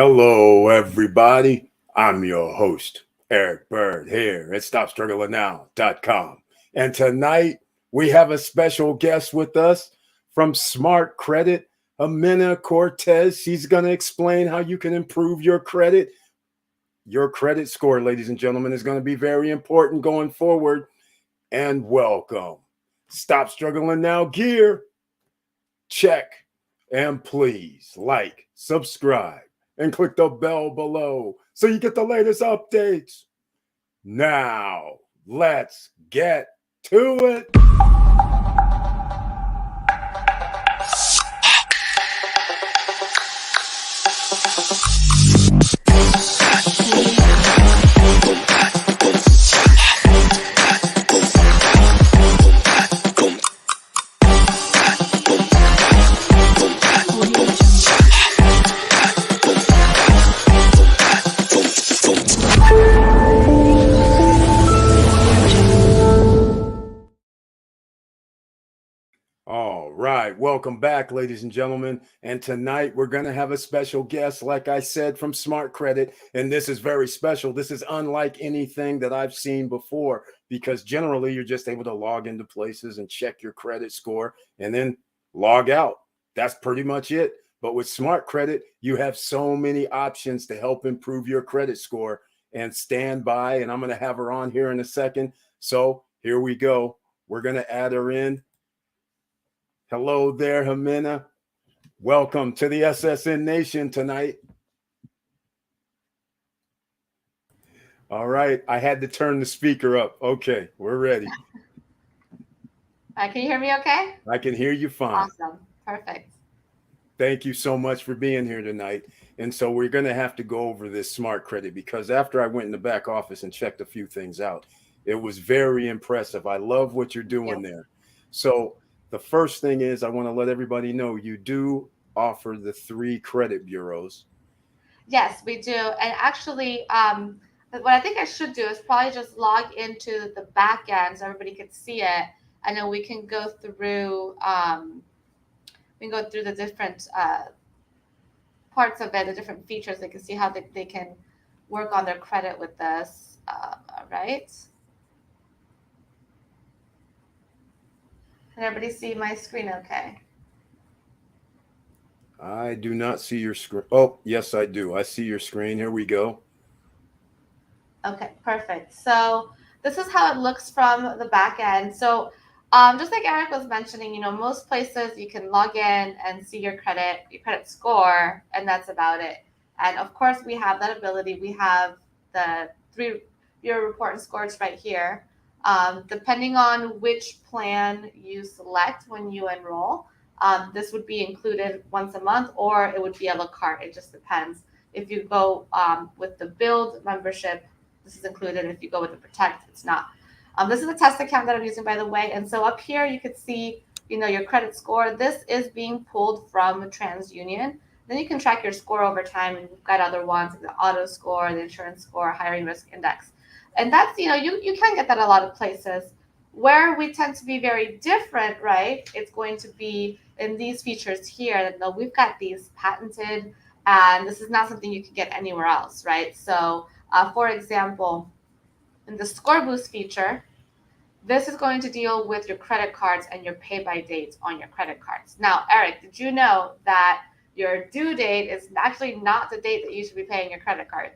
Hello, everybody. I'm your host, Eric Bird, here at StopStrugglingNow.com. And tonight we have a special guest with us from Smart Credit, Amina Cortez. She's going to explain how you can improve your credit. Your credit score, ladies and gentlemen, is going to be very important going forward. And welcome. Stop Struggling Now gear. Check. And please like, subscribe, and click the bell below so you get the latest updates. Now, let's get to it. All right, welcome back, ladies and gentlemen. And tonight we're going to have a special guest, like I said, from Smart Credit. And this is very special. This is unlike anything that I've seen before, because generally you're just able to log into places and check your credit score and then log out. That's pretty much it. But with Smart Credit, you have so many options to help improve your credit score. And stand by, and I'm going to have her on here in a second. So here we go. We're going to add her in. Hello there, Amina. Welcome to the SSN Nation tonight. All right, I had to turn the speaker up. Okay, we're ready. Can you hear me okay? I can hear you fine. Awesome, perfect. Thank you so much for being here tonight. And so we're going to have to go over this Smart Credit, because after I went in the back office and checked a few things out, it was very impressive. I love what you're doing there. So the first thing is, I want to let everybody know you do offer the 3 credit bureaus. Yes, we do. And actually, what I think I should do is probably just log into the back end so everybody can see it, and then we can go through the different parts of it, the different features. They can see how they can work on their credit with this. All right. Can everybody see my screen okay? I do not see your screen. Oh, yes, I do. I see your screen. Here we go. Okay, perfect. So this is how it looks from the back end. So just like Eric was mentioning, most places you can log in and see your credit score, and that's about it. And of course, we have that ability. We have the 3 bureau report and scores right here. Depending on which plan you select when you enroll, this would be included once a month, or it would be a la carte. It just depends. If you go with the Build membership, this is included. If you go with the Protect, it's not. This is a test account that I'm using, by the way. And so up here, you could see, your credit score. This is being pulled from TransUnion. Then you can track your score over time, and you've got other ones, like the auto score, the insurance score, hiring risk index. And that's, you can get that a lot of places. Where we tend to be very different, right? It's going to be in these features here. We've got these patented, and this is not something you can get anywhere else, right? So, for example, in the Score Boost feature, this is going to deal with your credit cards and your pay-by dates on your credit cards. Now, Eric, did you know that your due date is actually not the date that you should be paying your credit cards?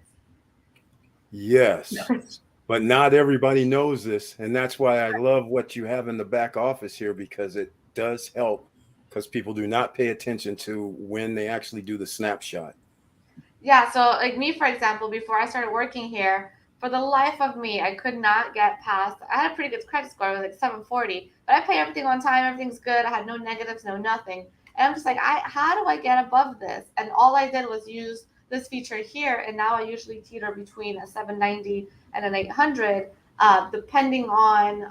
Yes. But not everybody knows this, and that's why I love what you have in the back office here, because it does help, because people do not pay attention to when they actually do the snapshot. Yeah, so like me, for example, before I started working here, for the life of me, I could not get past. I had a pretty good credit score, it was like 740, but I pay everything on time, everything's good. I had no negatives, no nothing. And I'm just like, how do I get above this? And all I did was use this feature here, and now I usually teeter between a 790 and an 800, depending on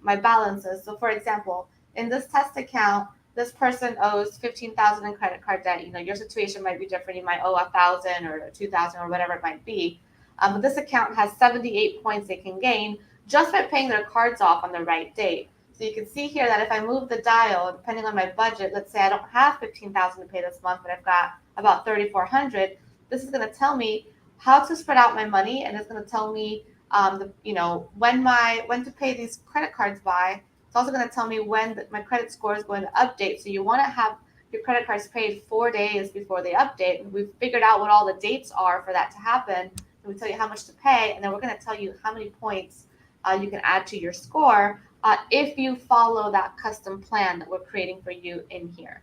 my balances. So, for example, in this test account, this person owes 15,000 in credit card debt. Your situation might be different. You might owe 1,000 or 2,000 or whatever it might be. But this account has 78 points they can gain just by paying their cards off on the right date. So you can see here that if I move the dial, depending on my budget, let's say I don't have 15,000 to pay this month, but I've got about 3,400. this is going to tell me how to spread out my money, and it's going to tell me when to pay these credit cards by. It's also going to tell me when my credit score is going to update. So you want to have your credit cards paid 4 days before they update. And we've figured out what all the dates are for that to happen. And we tell you how much to pay, and then we're going to tell you how many points you can add to your score if you follow that custom plan that we're creating for you in here.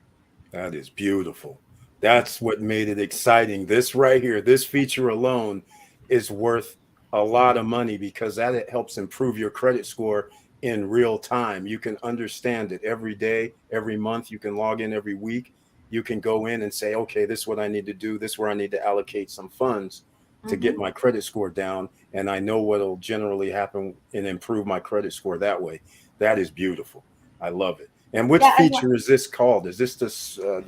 That is beautiful. That's what made it exciting. This right here, this feature alone is worth a lot of money because that it helps improve your credit score in real time. You can understand it every day, every month. You can log in every week. You can go in and say, okay, this is what I need to do. This is where I need to allocate some funds to get my credit score down. And I know what will generally happen and improve my credit score that way. That is beautiful. I love it. And which feature is this called? Is this the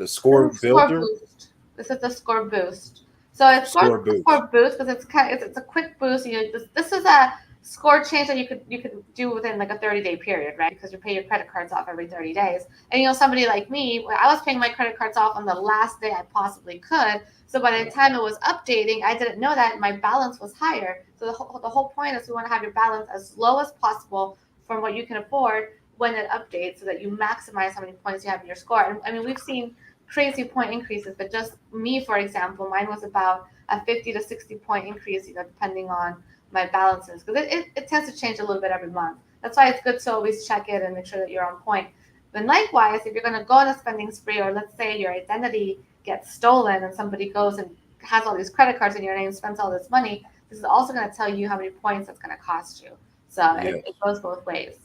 score builder? Boost. This is the score boost. So it's score boost because it's a quick boost. This is a score change that you could do within like a 30-day period, right? Because you pay your credit cards off every 30 days. And somebody like me, I was paying my credit cards off on the last day I possibly could. So by the time it was updating, I didn't know that my balance was higher. So the whole point is we want to have your balance as low as possible from what you can afford when it updates, so that you maximize how many points you have in your score. And I mean, we've seen crazy point increases, but just me, for example, mine was about a 50 to 60 point increase, depending on my balances, because it tends to change a little bit every month. That's why it's good to always check it and make sure that you're on point. Then likewise, if you're going to go on a spending spree, or let's say your identity gets stolen and somebody goes and has all these credit cards in your name and spends all this money, this is also going to tell you how many points it's going to cost you. So it goes both ways.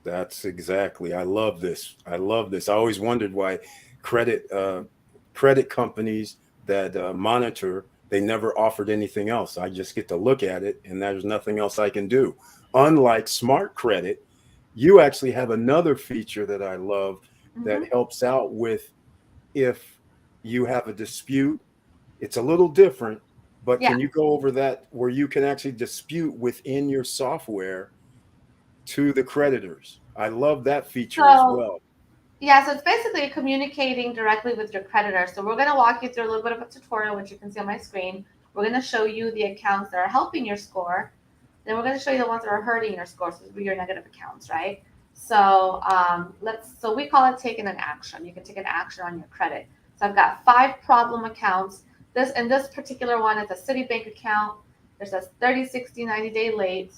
That's exactly. I love this. I always wondered why credit companies that monitor, they never offered anything else. I just get to look at it and there's nothing else I can do. Unlike Smart Credit, you actually have another feature that I love that helps out with if you have a dispute. It's a little different, but can you go over that where you can actually dispute within your software to the creditors? I love that feature as well. Yeah, so it's basically communicating directly with your creditor. So we're going to walk you through a little bit of a tutorial, which you can see on my screen. We're going to show you the accounts that are helping your score. Then we're going to show you the ones that are hurting your score, so these are your negative accounts, right? So so we call it taking an action. You can take an action on your credit. So I've got 5 problem accounts. This particular one is a Citibank account. There's a 30, 60, 90-day late.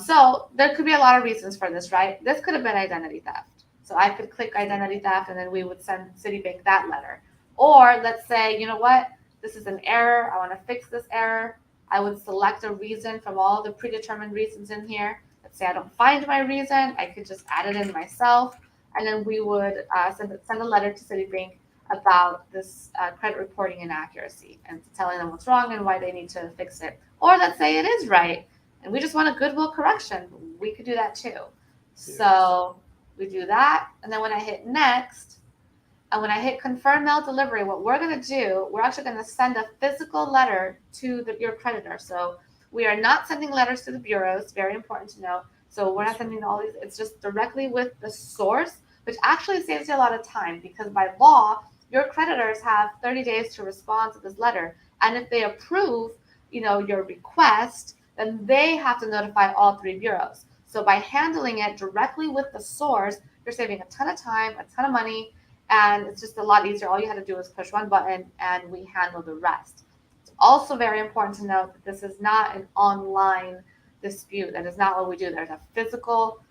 So there could be a lot of reasons for this, right? This could have been identity theft. So I could click identity theft, and then we would send Citibank that letter. Or let's say, you know what, this is an error. I want to fix this error. I would select a reason from all the predetermined reasons in here. Let's say I don't find my reason. I could just add it in myself. And then we would send a letter to Citibank about this credit reporting inaccuracy and telling them what's wrong and why they need to fix it. Or let's say it is right, and we just want a goodwill correction. We could do that too. Yes. So we do that, and then when I hit next, and when I hit confirm mail delivery, what we're going to do, we're actually going to send a physical letter to your creditor. So we are not sending letters to the bureaus. Very important to know. So we're not sending all these. It's just directly with the source, which actually saves you a lot of time, because by law, your creditors have 30 days to respond to this letter, and if they approve, your request, then they have to notify all 3 bureaus. So by handling it directly with the source, you're saving a ton of time, a ton of money, and it's just a lot easier. All you had to do was push one button, and we handle the rest. It's also very important to note that this is not an online dispute. That is not what we do. There's a physical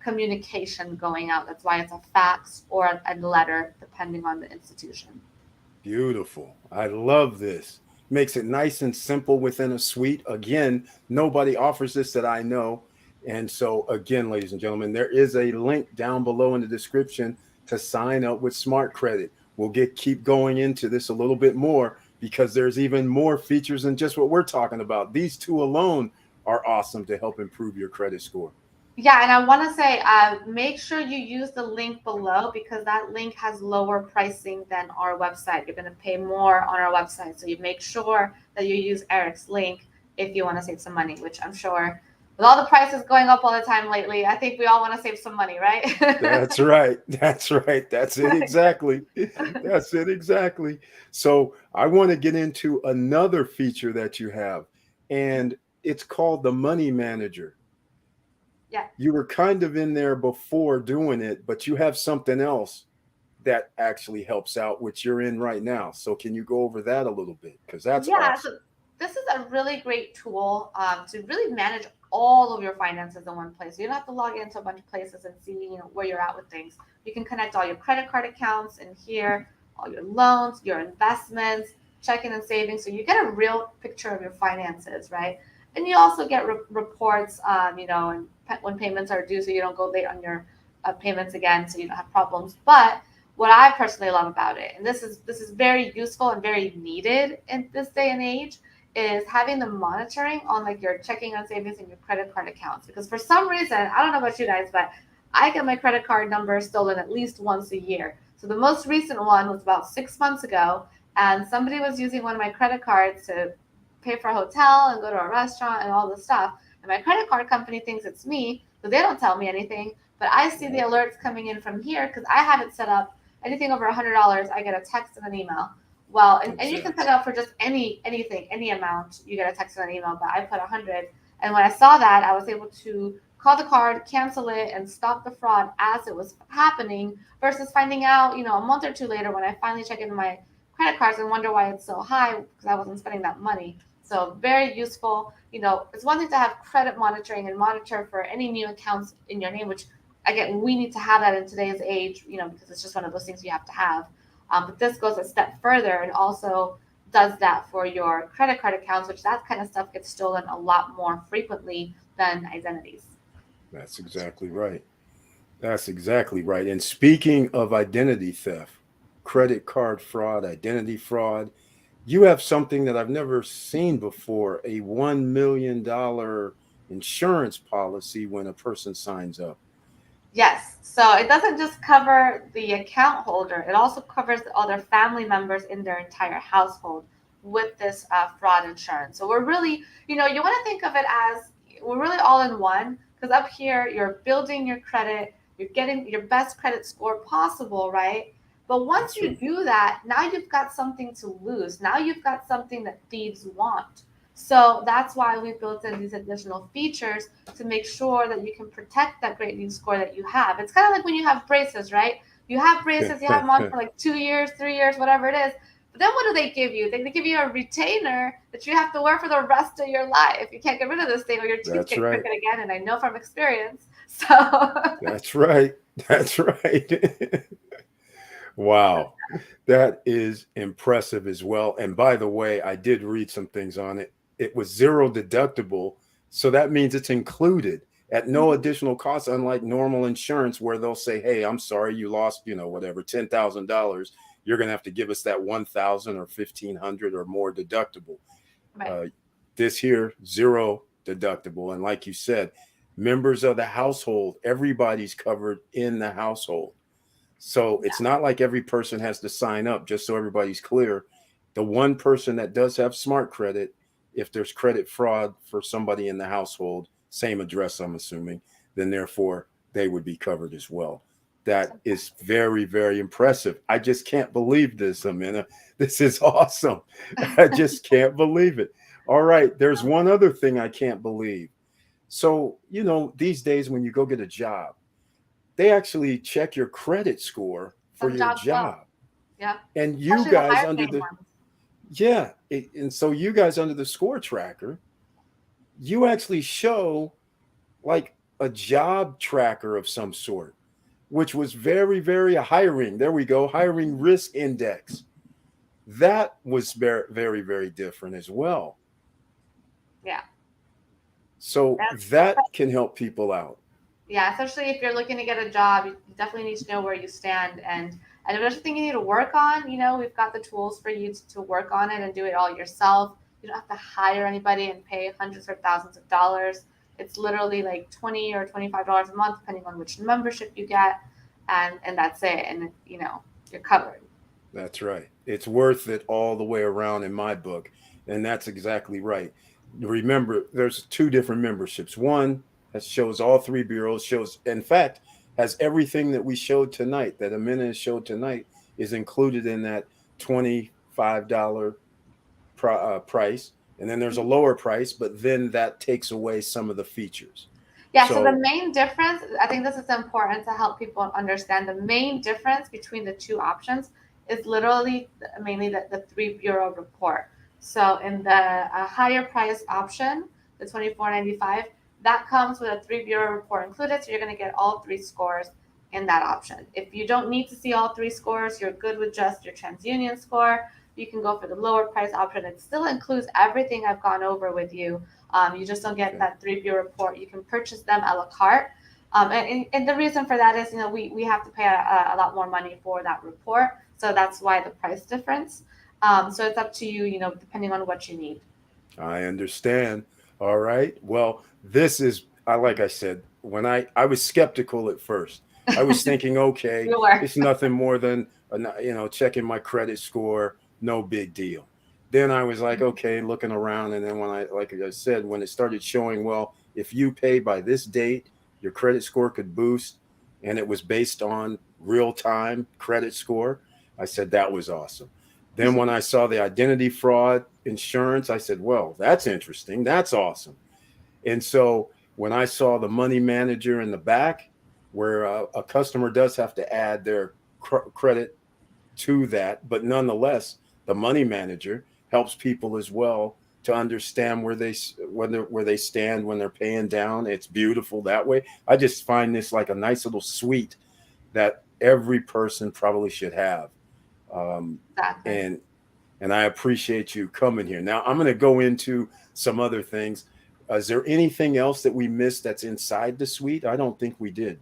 communication going out. That's why it's a fax or a letter, depending on the institution. Beautiful. I love this. Makes it nice and simple within a suite. Again, nobody offers this that I know. And so again, ladies and gentlemen, there is a link down below in the description to sign up with Smart Credit. We'll keep going into this a little bit more, because there's even more features than just what we're talking about. These 2 alone are awesome to help improve your credit score. Yeah, and I want to say, make sure you use the link below, because that link has lower pricing than our website. You're going to pay more on our website. So you make sure that you use Eric's link if you want to save some money, which I'm sure with all the prices going up all the time lately, I think we all want to save some money, right? That's right. That's right. That's it exactly. That's it exactly. So I want to get into another feature that you have, and it's called the Money Manager. Yeah. You were kind of in there before doing it, but you have something else that actually helps out, which you're in right now. So can you go over that a little bit? Because that's Yeah, so awesome. this is a really great tool to really manage all of your finances in one place. You don't have to log into a bunch of places and see, where you're at with things. You can connect all your credit card accounts in here, all your loans, your investments, checking and saving. So you get a real picture of your finances, right? And you also get reports, and when payments are due, so you don't go late on your payments again, so you don't have problems. But what I personally love about it, and this is very useful and very needed in this day and age, is having the monitoring on like your checking and savings and your credit card accounts. Because for some reason, I don't know about you guys, but I get my credit card number stolen at least once a year. So the most recent one was about 6 months ago, and somebody was using one of my credit cards to pay for a hotel and go to a restaurant and all this stuff. And my credit card company thinks it's me, so they don't tell me anything. But I see the alerts coming in from here because I have it set up. Anything over $100, I get a text and an email. Well, and you can set it Exactly. up for just anything, any amount. You get a text and an email, but I put 100. And when I saw that, I was able to call the card, cancel it, and stop the fraud as it was happening. Versus finding out, a month or two later when I finally check into my credit cards and wonder why it's so high because I wasn't spending that money. So very useful. It's one thing to have credit monitoring and monitor for any new accounts in your name, which again, we need to have that in today's age, because it's just one of those things you have to have. But this goes a step further and also does that for your credit card accounts, which that kind of stuff gets stolen a lot more frequently than identities. That's exactly right. That's exactly right. And speaking of identity theft, credit card fraud, identity fraud, you have something that I've never seen before, a $1 million insurance policy when a person signs up. Yes. So it doesn't just cover the account holder, it also covers the other family members in their entire household with this fraud insurance. So we're really, you want to think of it as we're really all in one because up here, you're building your credit, you're getting your best credit score possible, right? But once That's you right. do that, now you've got something to lose. Now you've got something that thieves want. So that's why we built in these additional features to make sure that you can protect that great new score that you have. It's kind of like when you have braces, right? You have braces, you have them on for like 2 years, 3 years, whatever it is. But then what do they give you? They give you a retainer that you have to wear for the rest of your life. You can't get rid of this thing or your teeth That's get right. crooked again. And I know from experience. So, That's right. That's right. Wow. That is impressive as well. And by the way, I did read some things on it. It was zero deductible. So that means it's included at no mhm, additional cost, unlike normal insurance where they'll say, hey, I'm sorry, you lost, whatever, $10,000. You're going to have to give us that 1,000 or 1,500 or more deductible. right. Uh, this here, zero deductible. And like you said, members of the household, everybody's covered in the household. So Yeah. it's not like every person has to sign up, just so everybody's clear. The one person that does have smart credit, if there's credit fraud for somebody in the household, same address, I'm assuming, then therefore they would be covered as well. That is very, very impressive. I just can't believe this, Amina. This is awesome. I just can't believe it. All right, there's one other thing I can't believe. So, these days when you go get a job, they actually check your credit score for Some your jobs will. job. Yeah. And you Especially the guys higher under paying the, ones. yeah. And so you guys under the score tracker, you actually show like a job tracker of some sort, which was very, very hiring. There we go. Hiring risk index. That was very, very, very different as well. Yeah. So that can help people out. Yeah, especially if you're looking to get a job, you definitely need to know where you stand. And if there's something you need to work on, we've got the tools for you to work on it and do it all yourself. You don't have to hire anybody and pay hundreds or thousands of dollars. It's literally like $20 or $25 a month, depending on which membership you get, and that's it. And you're covered. That's right. It's worth it all the way around in my book. And that's exactly right. remember, there's two different memberships. One that shows all three bureaus, shows, in fact, has everything that we showed tonight, that Amina showed tonight, is included in that $25 price. And then there's a lower price, but then that takes away some of the features. Yeah, so the So, main difference, I think this is important to help people understand the main difference between the two options is literally mainly the three bureau report. So in the higher price option, the $24.95, that comes with a three bureau report included. So you're going to get all three scores in that option. If you don't need to see all three scores, you're good with just your TransUnion score, you can go for the lower price option. It still includes everything I've gone over with you. You just don't get that three bureau report. You can purchase them a la carte. And the reason for that is, we have to pay a lot more money for that report. So that's why the price difference. So it's up to you, depending on what you need. I understand. All right. Well, this is, like I said, when I was skeptical at first. I was thinking, okay, You were. it's nothing more than, checking my credit score, no big deal. Then I was like, okay, looking around. And then like I said, when it started showing, well, if you pay by this date, your credit score could boost. And it was based on real time credit score. I said, that was awesome. Then when I saw the identity fraud insurance, I said, well, that's interesting. That's awesome. And so when I saw the money manager in the back, where a customer does have to add their credit to that, but nonetheless, the money manager helps people as well to understand where they stand when they're paying down. It's beautiful that way. I just find this like a nice little suite that every person probably should have. Exactly. And I appreciate you coming here. Now I'm going to go into some other things. Is there anything else that we missed that's inside the suite? I don't think we did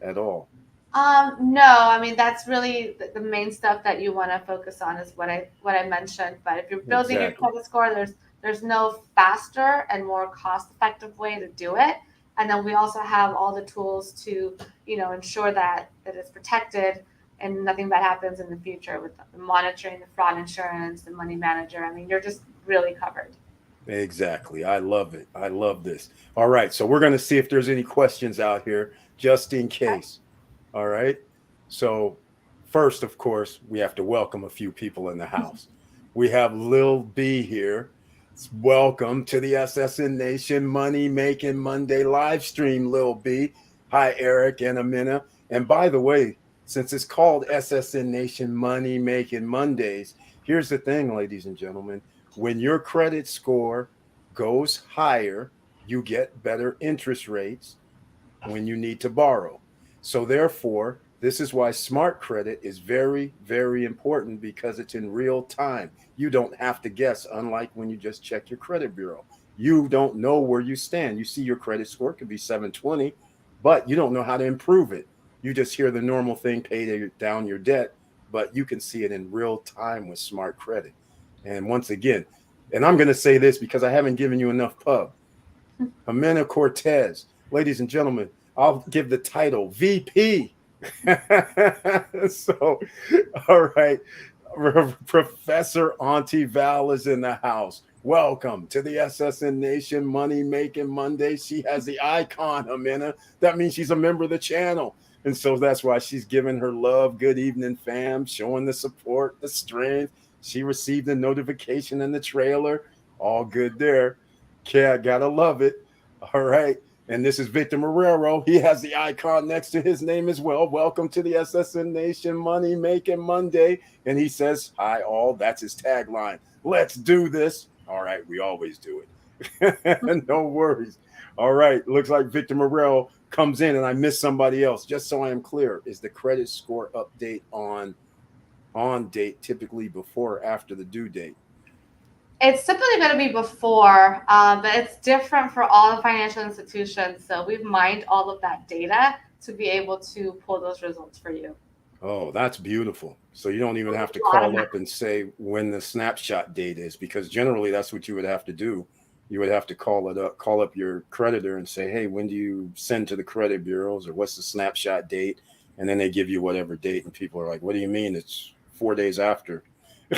at all. No, I mean that's really the main stuff that you want to focus on is what I mentioned. But if you're building your Exactly. credit score, there's no faster and more cost-effective way to do it. And then we also have all the tools to, ensure that it's protected and nothing bad happens in the future with the monitoring, the fraud insurance, the money manager. I mean, you're just really covered. Exactly. I love it. I love this. All right. So we're going to see if there's any questions out here just in case. All right. So, first, of course, we have to welcome a few people in the house. We have Lil B here. Welcome to the SSN Nation Money Making Monday live stream, Lil B. Hi, Eric and Amina. And by the way, since it's called SSN Nation Money Making Mondays, here's the thing, ladies and gentlemen. When your credit score goes higher, you get better interest rates when you need to borrow. So therefore, this is why smart credit is very, very important because it's in real time. You don't have to guess, unlike when you just check your credit bureau. You don't know where you stand. You see your credit score could be 720, but you don't know how to improve it. You just hear the normal thing, pay down your debt, but you can see it in real time with smart credit. And once again, and I'm going to say this because I haven't given you enough pub. Jimena Cortez, ladies and gentlemen, I'll give the title VP. So, all right. Professor Auntie Val is in the house. Welcome to the SSN Nation Money Making Monday. She has the icon, Jimena. That means she's a member of the channel. And so that's why she's giving her love. Good evening, fam. Showing the support, the strength. She received a notification in the trailer. All good there. Yeah, gotta love it. All right. And this is Victor Marrero. He has the icon next to his name as well. Welcome to the SSN Nation Money Making Monday. And he says, hi, all. That's his tagline. Let's do this. All right. We always do it. No worries. All right. Looks like Victor Marrero comes in and I missed somebody else. Just so I am clear, is the credit score update on date typically before or after the due date? It's typically going to be before, but it's different for all the financial institutions. So we've mined all of that data to be able to pull those results for you. Oh, that's beautiful. So you don't even have to call up and say when the snapshot date is, because generally that's what you would have to do. You would have to call up your creditor and say, hey, when do you send to the credit bureaus, or what's the snapshot date? And then they give you whatever date. And people are like, what do you mean? It's 4 days after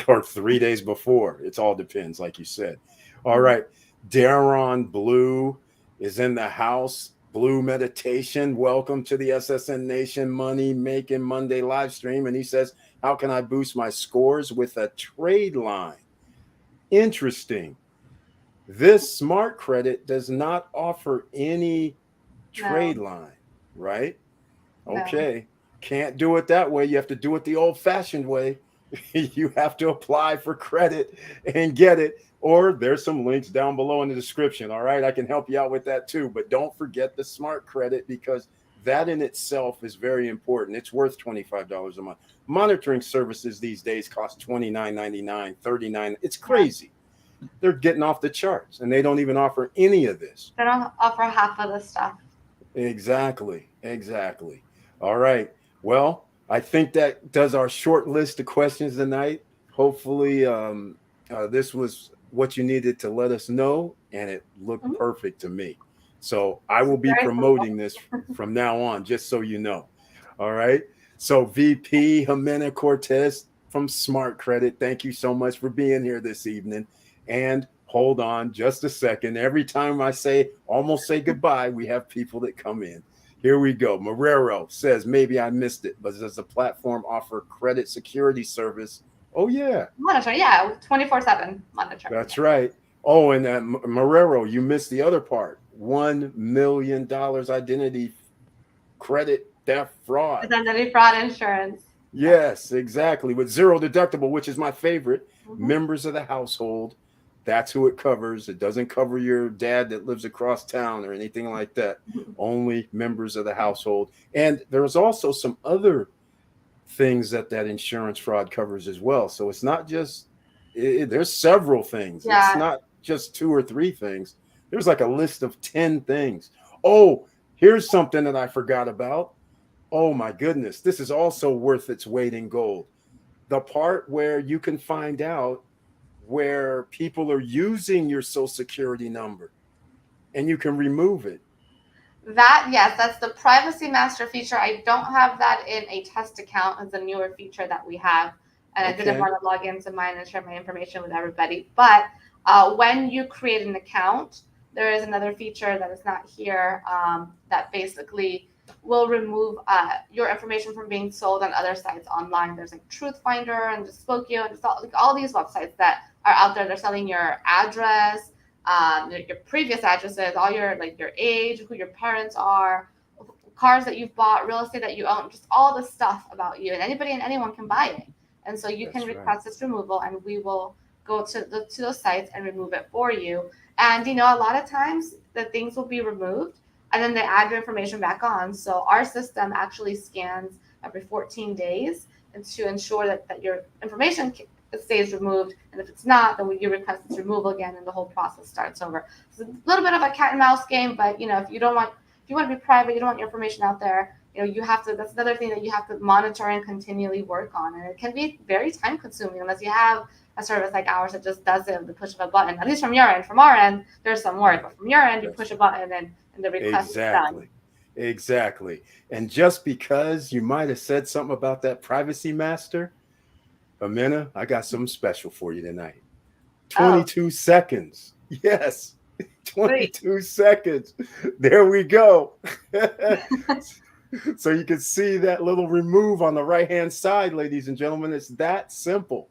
or 3 days before. It all depends, like you said. All right. Daron Blue is in the house. Blue Meditation, welcome to the SSN Nation Money Making Monday live stream. And he says, how can I boost my scores with a trade line? Interesting. This smart credit does not offer any trade line, right? Okay. Can't do it that way. You have to do it the old fashioned way. You have to apply for credit and get it. Or there's some links down below in the description. All right. I can help you out with that too. But don't forget the smart credit, because that in itself is very important. It's worth $25 a month. Monitoring services these days cost $29.99, $39. It's crazy. They're getting off the charts, and they don't even offer any of this. They don't offer half of the stuff. Exactly. All right. Well, I think that does our short list of questions tonight. Hopefully, this was what you needed to let us know, and it looked perfect to me. So I will be promoting this from now on, just so you know. All right. So VP Jimena Cortez from Smart Credit, thank you so much for being here this evening. And hold on just a second. Every time I almost say goodbye, we have people that come in. Here we go. Marrero says, maybe I missed it, but does the platform offer credit security service? Oh, yeah. Monitor, yeah, 24/7 monitor. That's right. Oh, and Marrero, you missed the other part. $1 million identity credit theft fraud. Identity fraud insurance. Yes, exactly. With zero deductible, which is my favorite. Members of the household. That's who it covers. It doesn't cover your dad that lives across town or anything like that. Only members of the household. And there's also some other things that insurance fraud covers as well. So it's not just, there's several things. Yeah. It's not just 2 or 3 things. There's like a list of 10 things. Oh, here's something that I forgot about. Oh my goodness. This is also worth its weight in gold. The part where you can find out where people are using your social security number and you can remove it. Yes, that's the privacy master feature. I don't have that in a test account. It's a newer feature that we have. And I didn't want to log into mine and share my information with everybody. But when you create an account, there is another feature that is not here that basically will remove your information from being sold on other sites online. There's like Truth Finder and Spokeo and all these websites that are out there. They're selling your address, your previous addresses, all your your age, who your parents are, cars that you've bought, real estate that you own, just all the stuff about you. And anybody and anyone can buy it. And so you can request its removal, and we will go to those sites and remove it for you. And a lot of times the things will be removed, and then they add your information back on. So our system actually scans every 14 days and to ensure that your information stays removed. And if it's not, then you request its removal again, and the whole process starts over. It's a little bit of a cat and mouse game, but if you want to be private, you don't want your information out there, you have to, that's another thing that you have to monitor and continually work on. And it can be very time consuming unless you have a service like ours that just does it with the push of a button. At least from your end. From our end, there's some work, but from your end, you push a button and the request is done. Exactly. And just because you might have said something about that privacy master, Jimena, I got something special for you tonight. 22 seconds. Yes. 22 seconds. There we go. So you can see that little remove on the right-hand side, ladies and gentlemen. It's that simple.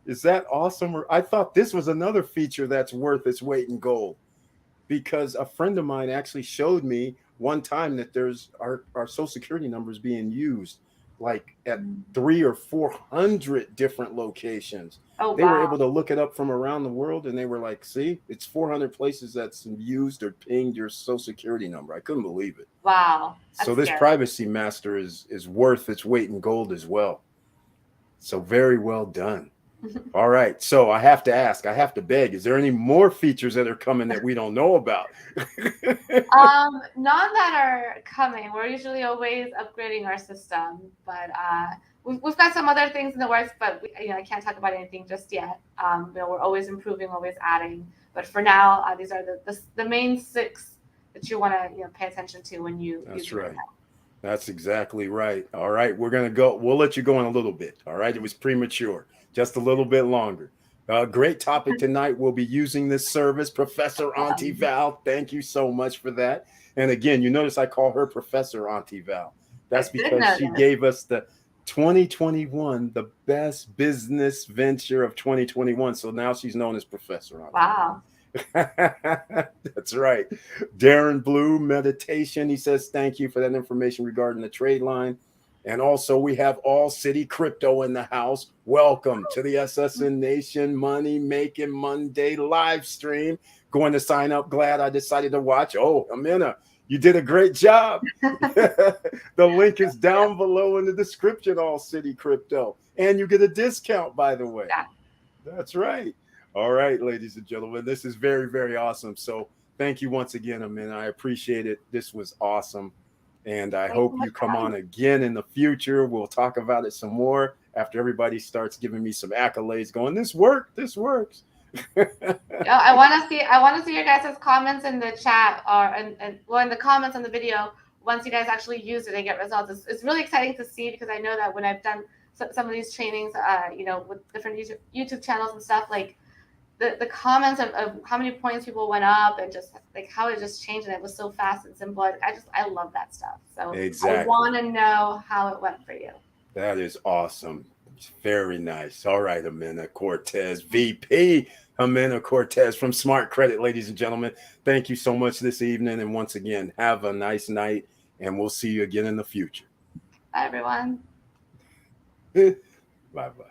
Is that awesome? I thought this was another feature that's worth its weight in gold, because a friend of mine actually showed me one time that there's our social security numbers being used like at 300 or 400 different locations. Oh, they were able to look it up from around the world, and they were like, see, it's 400 places that's used or pinged your social security number. I couldn't believe it. Wow. So this privacy master is worth its weight in gold as well. So very well done. All right. So I have to ask, I have to beg, is there any more features that are coming that we don't know about? None that are coming. We're usually always upgrading our system, but we've got some other things in the works, but I can't talk about anything just yet. We're always improving, always adding. But for now, these are the main 6 that you want to pay attention to when you. That's right. That's exactly right. All right, we're gonna go. We'll let you go in a little bit. All right, it was premature. Just a little bit longer. Great topic tonight. We'll be using this service. Professor Auntie Val, thank you so much for that. And again, you notice I call her Professor Auntie Val. That's because she gave us the 2021, the best business venture of 2021. So now she's known as Professor Auntie. Wow. That's right. Darren Blue, meditation. He says, thank you for that information regarding the trade line. And also we have All City Crypto in the house. Welcome to the SSN Nation Money Making Monday live stream. Going to sign up. Glad I decided to watch. Oh, Amina, you did a great job. The link is down below in the description, All City Crypto. And you get a discount, by the way. Yeah. That's right. All right, ladies and gentlemen, this is very, very awesome. So thank you once again, Amina. I appreciate it. This was awesome. And I hope you come on again in the future. We'll talk about it some more after everybody starts giving me some accolades going, this works. I want to see your guys' comments in the chat or in the comments on the video once you guys actually use it and get results. It's really exciting to see, because I know that when I've done some of these trainings, with different YouTube channels and stuff, like the comments of how many points people went up and just like how it just changed, and it was so fast and simple. I love that stuff. So exactly. I want to know how it went for you. That is awesome. It's very nice. All right, Amina Cortez, VP Amina Cortez from Smart Credit, ladies and gentlemen. Thank you so much this evening. And once again, have a nice night, and we'll see you again in the future. Bye, everyone. Bye-bye.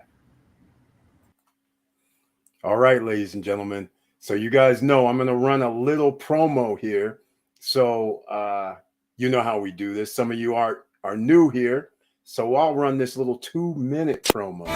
All right, ladies and gentlemen. So you guys know I'm going to run a little promo here. So you know how we do this. Some of you are new here. So I'll run this little 2-minute promo.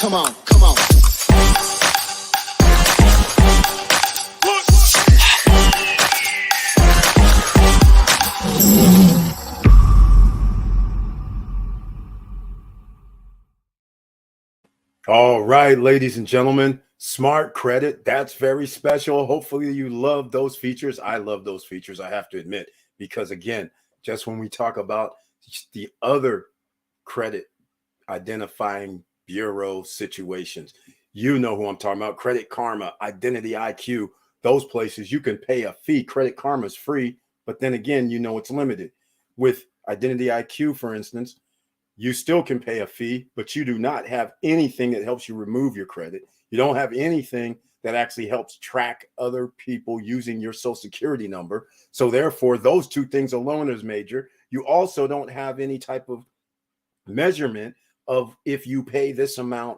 Come on, come on. All right, ladies and gentlemen, Smart Credit, that's very special. Hopefully, you love those features. I love those features, I have to admit, because again, just when we talk about the other credit identifying bureau situations, you know who I'm talking about. Credit Karma, Identity IQ, those places you can pay a fee. Credit Karma is free, but then again, you know it's limited. With Identity IQ, for instance, you still can pay a fee, but you do not have anything that helps you remove your credit. You don't have anything that actually helps track other people using your social security number. So therefore, those two things alone is major. You also don't have any type of measurement of if you pay this amount,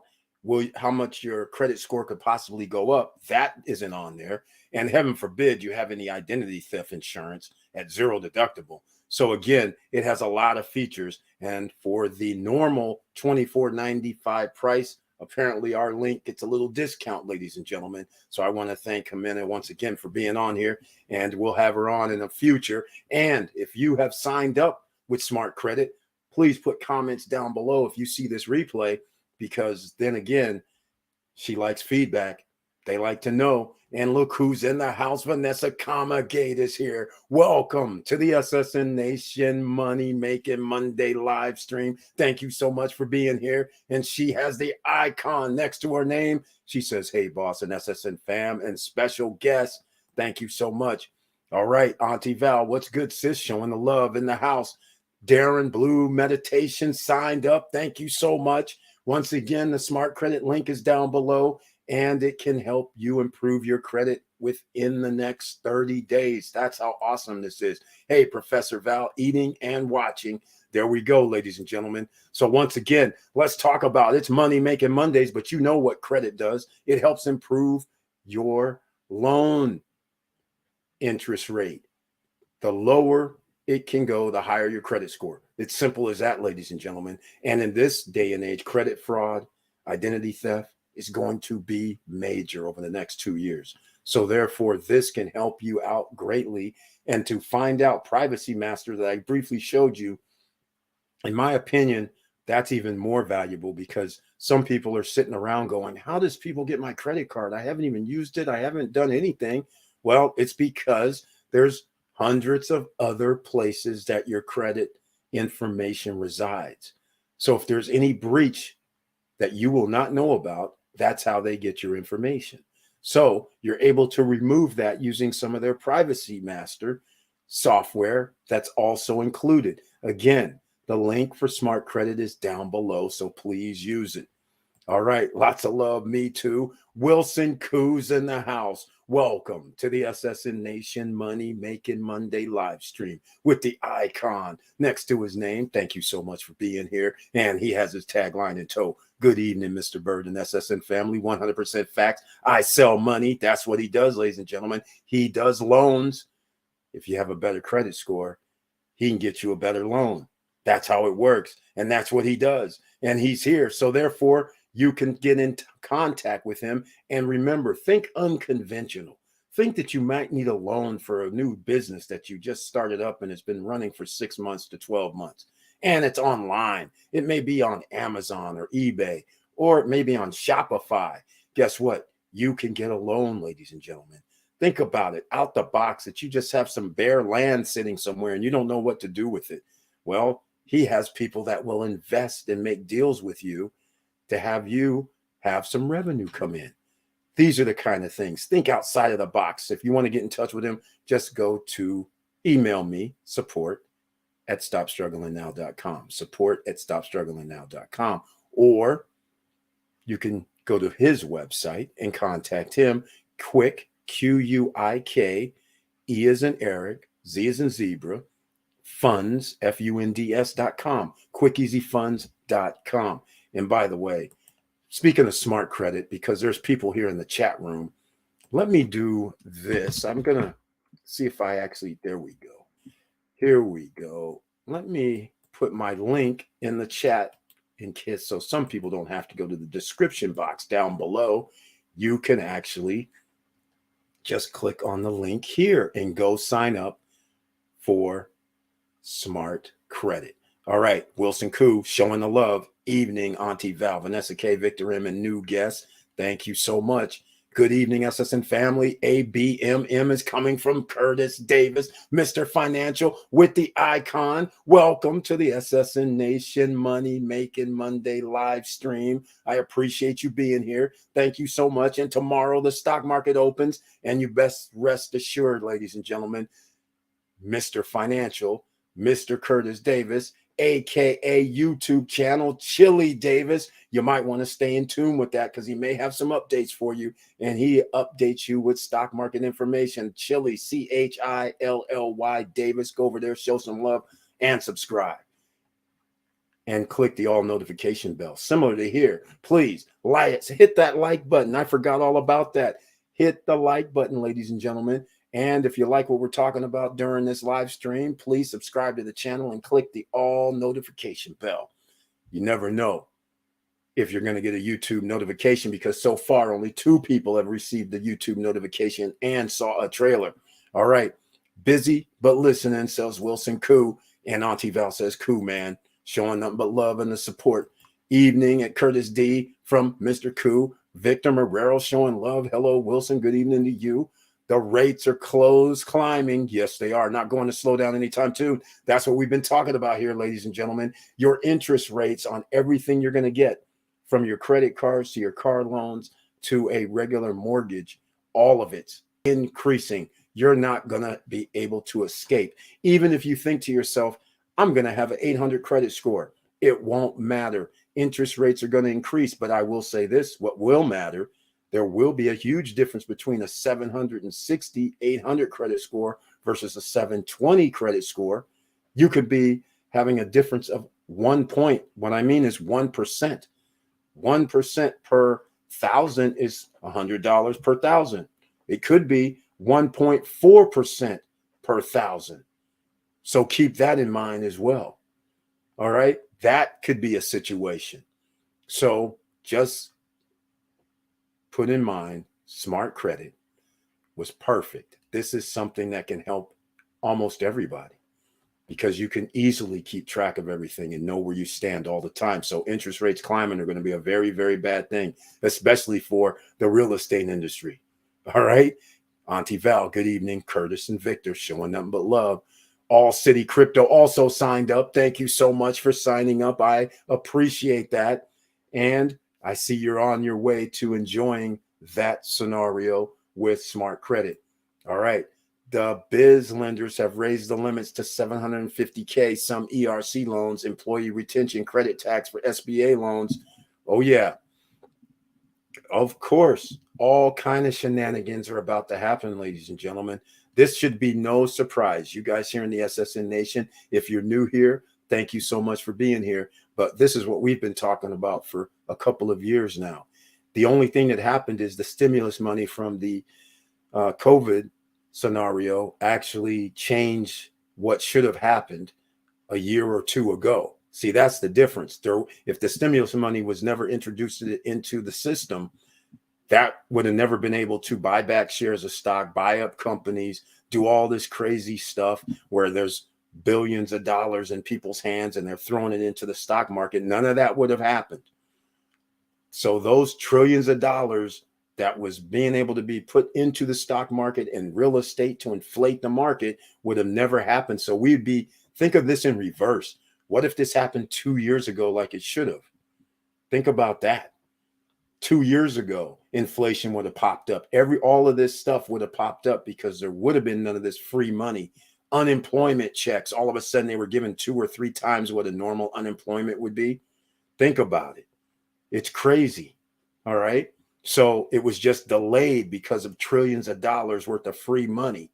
how much your credit score could possibly go up. That isn't on there. And heaven forbid you have any identity theft insurance at zero deductible. So again, it has a lot of features. And for the normal $24.95 price, apparently our link gets a little discount, ladies and gentlemen. So I want to thank Jimena once again for being on here, and we'll have her on in the future. And if you have signed up with Smart Credit, please put comments down below if you see this replay, because then again, she likes feedback. They like to know. And look who's in the house. Vanessa Gate is here. Welcome to the SSN Nation Money Making Monday live stream. Thank you so much for being here. And she has the icon next to her name. She says, hey, boss, and SSN fam and special guest. Thank you so much. All right, Auntie Val, what's good, sis? Showing the love in the house. Darren Blue Meditation signed up. Thank you so much. Once again, the Smart Credit link is down below, and it can help you improve your credit within the next 30 days. That's how awesome this is. Hey, Professor Val, eating and watching. There we go, ladies and gentlemen. So once again, let's talk about it's Money Making Mondays, but you know what credit does. It helps improve your loan interest rate. The lower it can go, the higher your credit score. It's simple as that, ladies and gentlemen. And in this day and age, credit fraud, identity theft is going to be major over the next 2 years. So therefore, this can help you out greatly. And to find out Privacy Master that I briefly showed you, in my opinion, that's even more valuable, because some people are sitting around going, how does people get my credit card? I haven't even used it. I haven't done anything. Well, it's because there's hundreds of other places that your credit information resides. So if there's any breach that you will not know about, that's how they get your information. So you're able to remove that using some of their Privacy Master software that's also included. Again, the link for Smart Credit is down below, so please use it. All right, lots of love, me too. Wilson Coos in the house. Welcome to the SSN Nation Money Making Monday live stream with the icon next to his name. Thank you so much for being here. And he has his tagline in tow. Good evening, Mr. Bird and SSN family. 100% facts. I sell money. That's what he does, ladies and gentlemen. He does loans. If you have a better credit score, he can get you a better loan. That's how it works. And that's what he does. And he's here. So therefore, you can get in contact with him. And remember, think unconventional. Think that you might need a loan for a new business that you just started up and it's been running for 6 months to 12 months. And it's online. It may be on Amazon or eBay, or it may be on Shopify. Guess what? You can get a loan, ladies and gentlemen. Think about it out the box, that you just have some bare land sitting somewhere and you don't know what to do with it. Well, he has people that will invest and make deals with you to have you have some revenue come in. These are the kind of things. Think outside of the box. If you want to get in touch with him, just go to email me, support@stopstrugglingnow.com, support@stopstrugglingnow.com, or you can go to his website and contact him. Quick, Quick, E as in Eric, Z as in zebra, funds, funds.com, quickeasyfunds.com. And by the way, speaking of Smart Credit, because there's people here in the chat room, let me do this. I'm going to see if I actually, there we go. Here we go. Let me put my link in the chat in case, so some people don't have to go to the description box down below. You can actually just click on the link here and go sign up for Smart Credit. All right, Wilson Koo showing the love. Evening, Auntie Val, Vanessa K, Victor M, and new guests. Thank you so much. Good evening, SSN family. ABMM is coming from Curtis Davis, Mr. Financial with the icon. Welcome to the SSN Nation Money Making Monday live stream. I appreciate you being here. Thank you so much. And tomorrow the stock market opens, and you best rest assured, ladies and gentlemen, Mr. Financial, Mr. Curtis Davis, aka YouTube channel Chili Davis. You might want to stay in tune with that because he may have some updates for you, and he updates you with stock market information. Chili, Chilly Davis. Go over there, show some love, and subscribe. And click the all notification bell. Similar to here, please hit that like button. I forgot all about that. Hit the like button, ladies and gentlemen. And if you like what we're talking about during this live stream, please subscribe to the channel and click the all notification bell. You never know if you're going to get a YouTube notification because so far only 2 people have received the YouTube notification and saw a trailer. All right. Busy but listening, says Wilson Koo. And Auntie Val says, Koo, man, showing nothing but love and the support. Evening at Curtis D from Mr. Koo. Victor Marrero showing love. Hello, Wilson. Good evening to you. The rates are climbing. Yes, they are. Not going to slow down anytime soon. That's what we've been talking about here, ladies and gentlemen. Your interest rates on everything you're going to get, from your credit cards to your car loans to a regular mortgage, all of it's increasing. You're not going to be able to escape. Even if you think to yourself, I'm going to have an 800 credit score, it won't matter. Interest rates are going to increase. But I will say this, what will matter, there will be a huge difference between a 760, 800 credit score versus a 720 credit score. You could be having a difference of 1 point. What I mean is 1%. 1% per 1,000 is $100 per 1,000. It could be 1.4% per 1,000. So keep that in mind as well. All right. That could be a situation. So just put in mind, Smart Credit was perfect. This is something that can help almost everybody because you can easily keep track of everything and know where you stand all the time. So interest rates climbing are going to be a very, very bad thing, especially for the real estate industry. All right. Auntie Val, good evening. Curtis and Victor showing nothing but love. All City Crypto also signed up. Thank you so much for signing up. I appreciate that. And I see you're on your way to enjoying that scenario with Smart Credit. All right. The biz lenders have raised the limits to $750K. Some ERC loans, employee retention credit tax for SBA loans. Oh, yeah. Of course, all kind of shenanigans are about to happen, ladies and gentlemen. This should be no surprise. You guys here in the SSN Nation, if you're new here, thank you so much for being here. But this is what we've been talking about for a couple of years now. The only thing that happened is the stimulus money from the COVID scenario actually changed what should have happened a year or 2 ago. See, that's the difference. If the stimulus money was never introduced into the system, that would have never been able to buy back shares of stock, buy up companies, do all this crazy stuff where there's billions of dollars in people's hands and they're throwing it into the stock market. None of that would have happened. So those trillions of dollars that was being able to be put into the stock market and real estate to inflate the market would have never happened. So think of this in reverse. What if this happened 2 years ago like it should have? Think about that. 2 years ago, inflation would have popped up. All of this stuff would have popped up because there would have been none of this free money. Unemployment checks, all of a sudden they were given 2 or 3 times what a normal unemployment would be. Think about it. It's crazy. All right. So it was just delayed because of trillions of dollars worth of free money.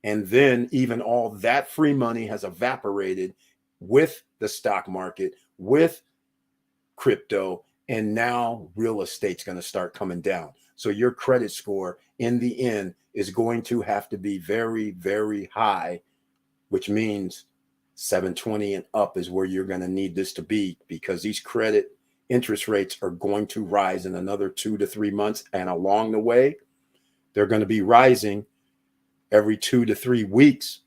And then even all that free money has evaporated with the stock market, with crypto, and now real estate's going to start coming down. So your credit score in the end is going to have to be very, very high, which means 720 and up is where you're going to need this to be, because these credit interest rates are going to rise in another 2 to 3 months. And along the way, they're going to be rising every 2 to 3 weeks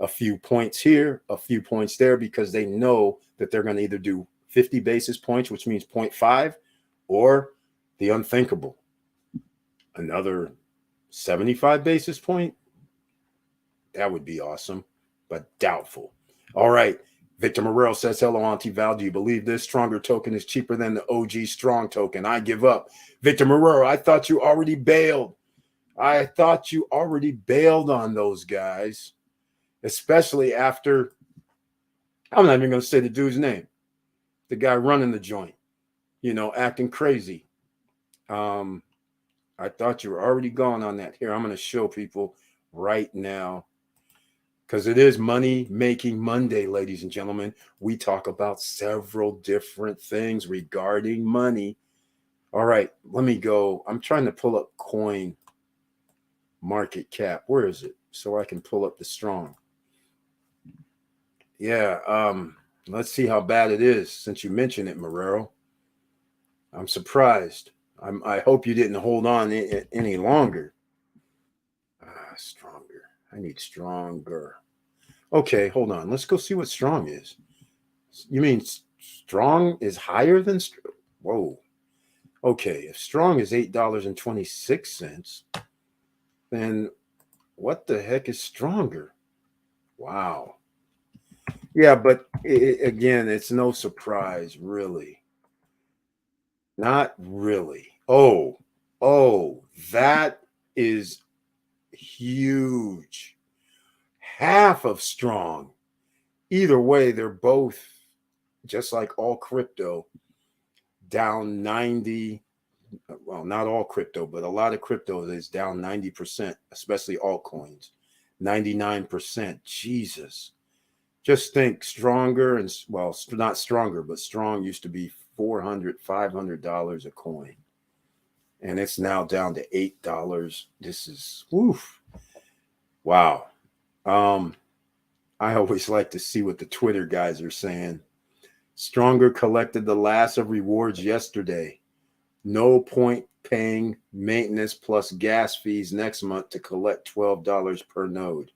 a few points here, a few points there, because they know that they're going to either do 50 basis points, which means 0.5, or the unthinkable, another 75 basis point. That would be awesome, but doubtful. All right. Victor Morrell says, hello, Auntie Val. Do you believe this stronger token is cheaper than the OG strong token? I give up. Victor Morrell, I thought you already bailed. I thought you already bailed on those guys, especially after, I'm not even going to say the dude's name, the guy running the joint, acting crazy. I thought you were already gone on that. Here, I'm going to show people right now, because it is Money Making Monday, ladies and gentlemen. We talk about several different things regarding money. All right, let me go. I'm trying to pull up coin market cap. Where is it? So I can pull up the strong. Yeah, let's see how bad it is since you mentioned it, Marrero. I'm surprised. I hope you didn't hold on any longer. Stronger. I need stronger. Okay, hold on. Let's go see what strong is. You mean strong is higher than whoa. Okay, if strong is $8.26, then what the heck is stronger? Wow. Yeah, but again, it's no surprise, really. Not really. Oh, that is huge. Half of strong. Either way, they're both, just like all crypto, down 90. Well, not all crypto, but a lot of crypto is down 90%, especially altcoins. 99%. Jesus. Just think stronger and, well, not stronger, but strong used to be $400, $500 a coin. And it's now down to $8. This is, woof. Wow. I always like to see what the Twitter guys are saying. Stronger collected the last of rewards yesterday. No point paying maintenance plus gas fees next month to collect $12 per node.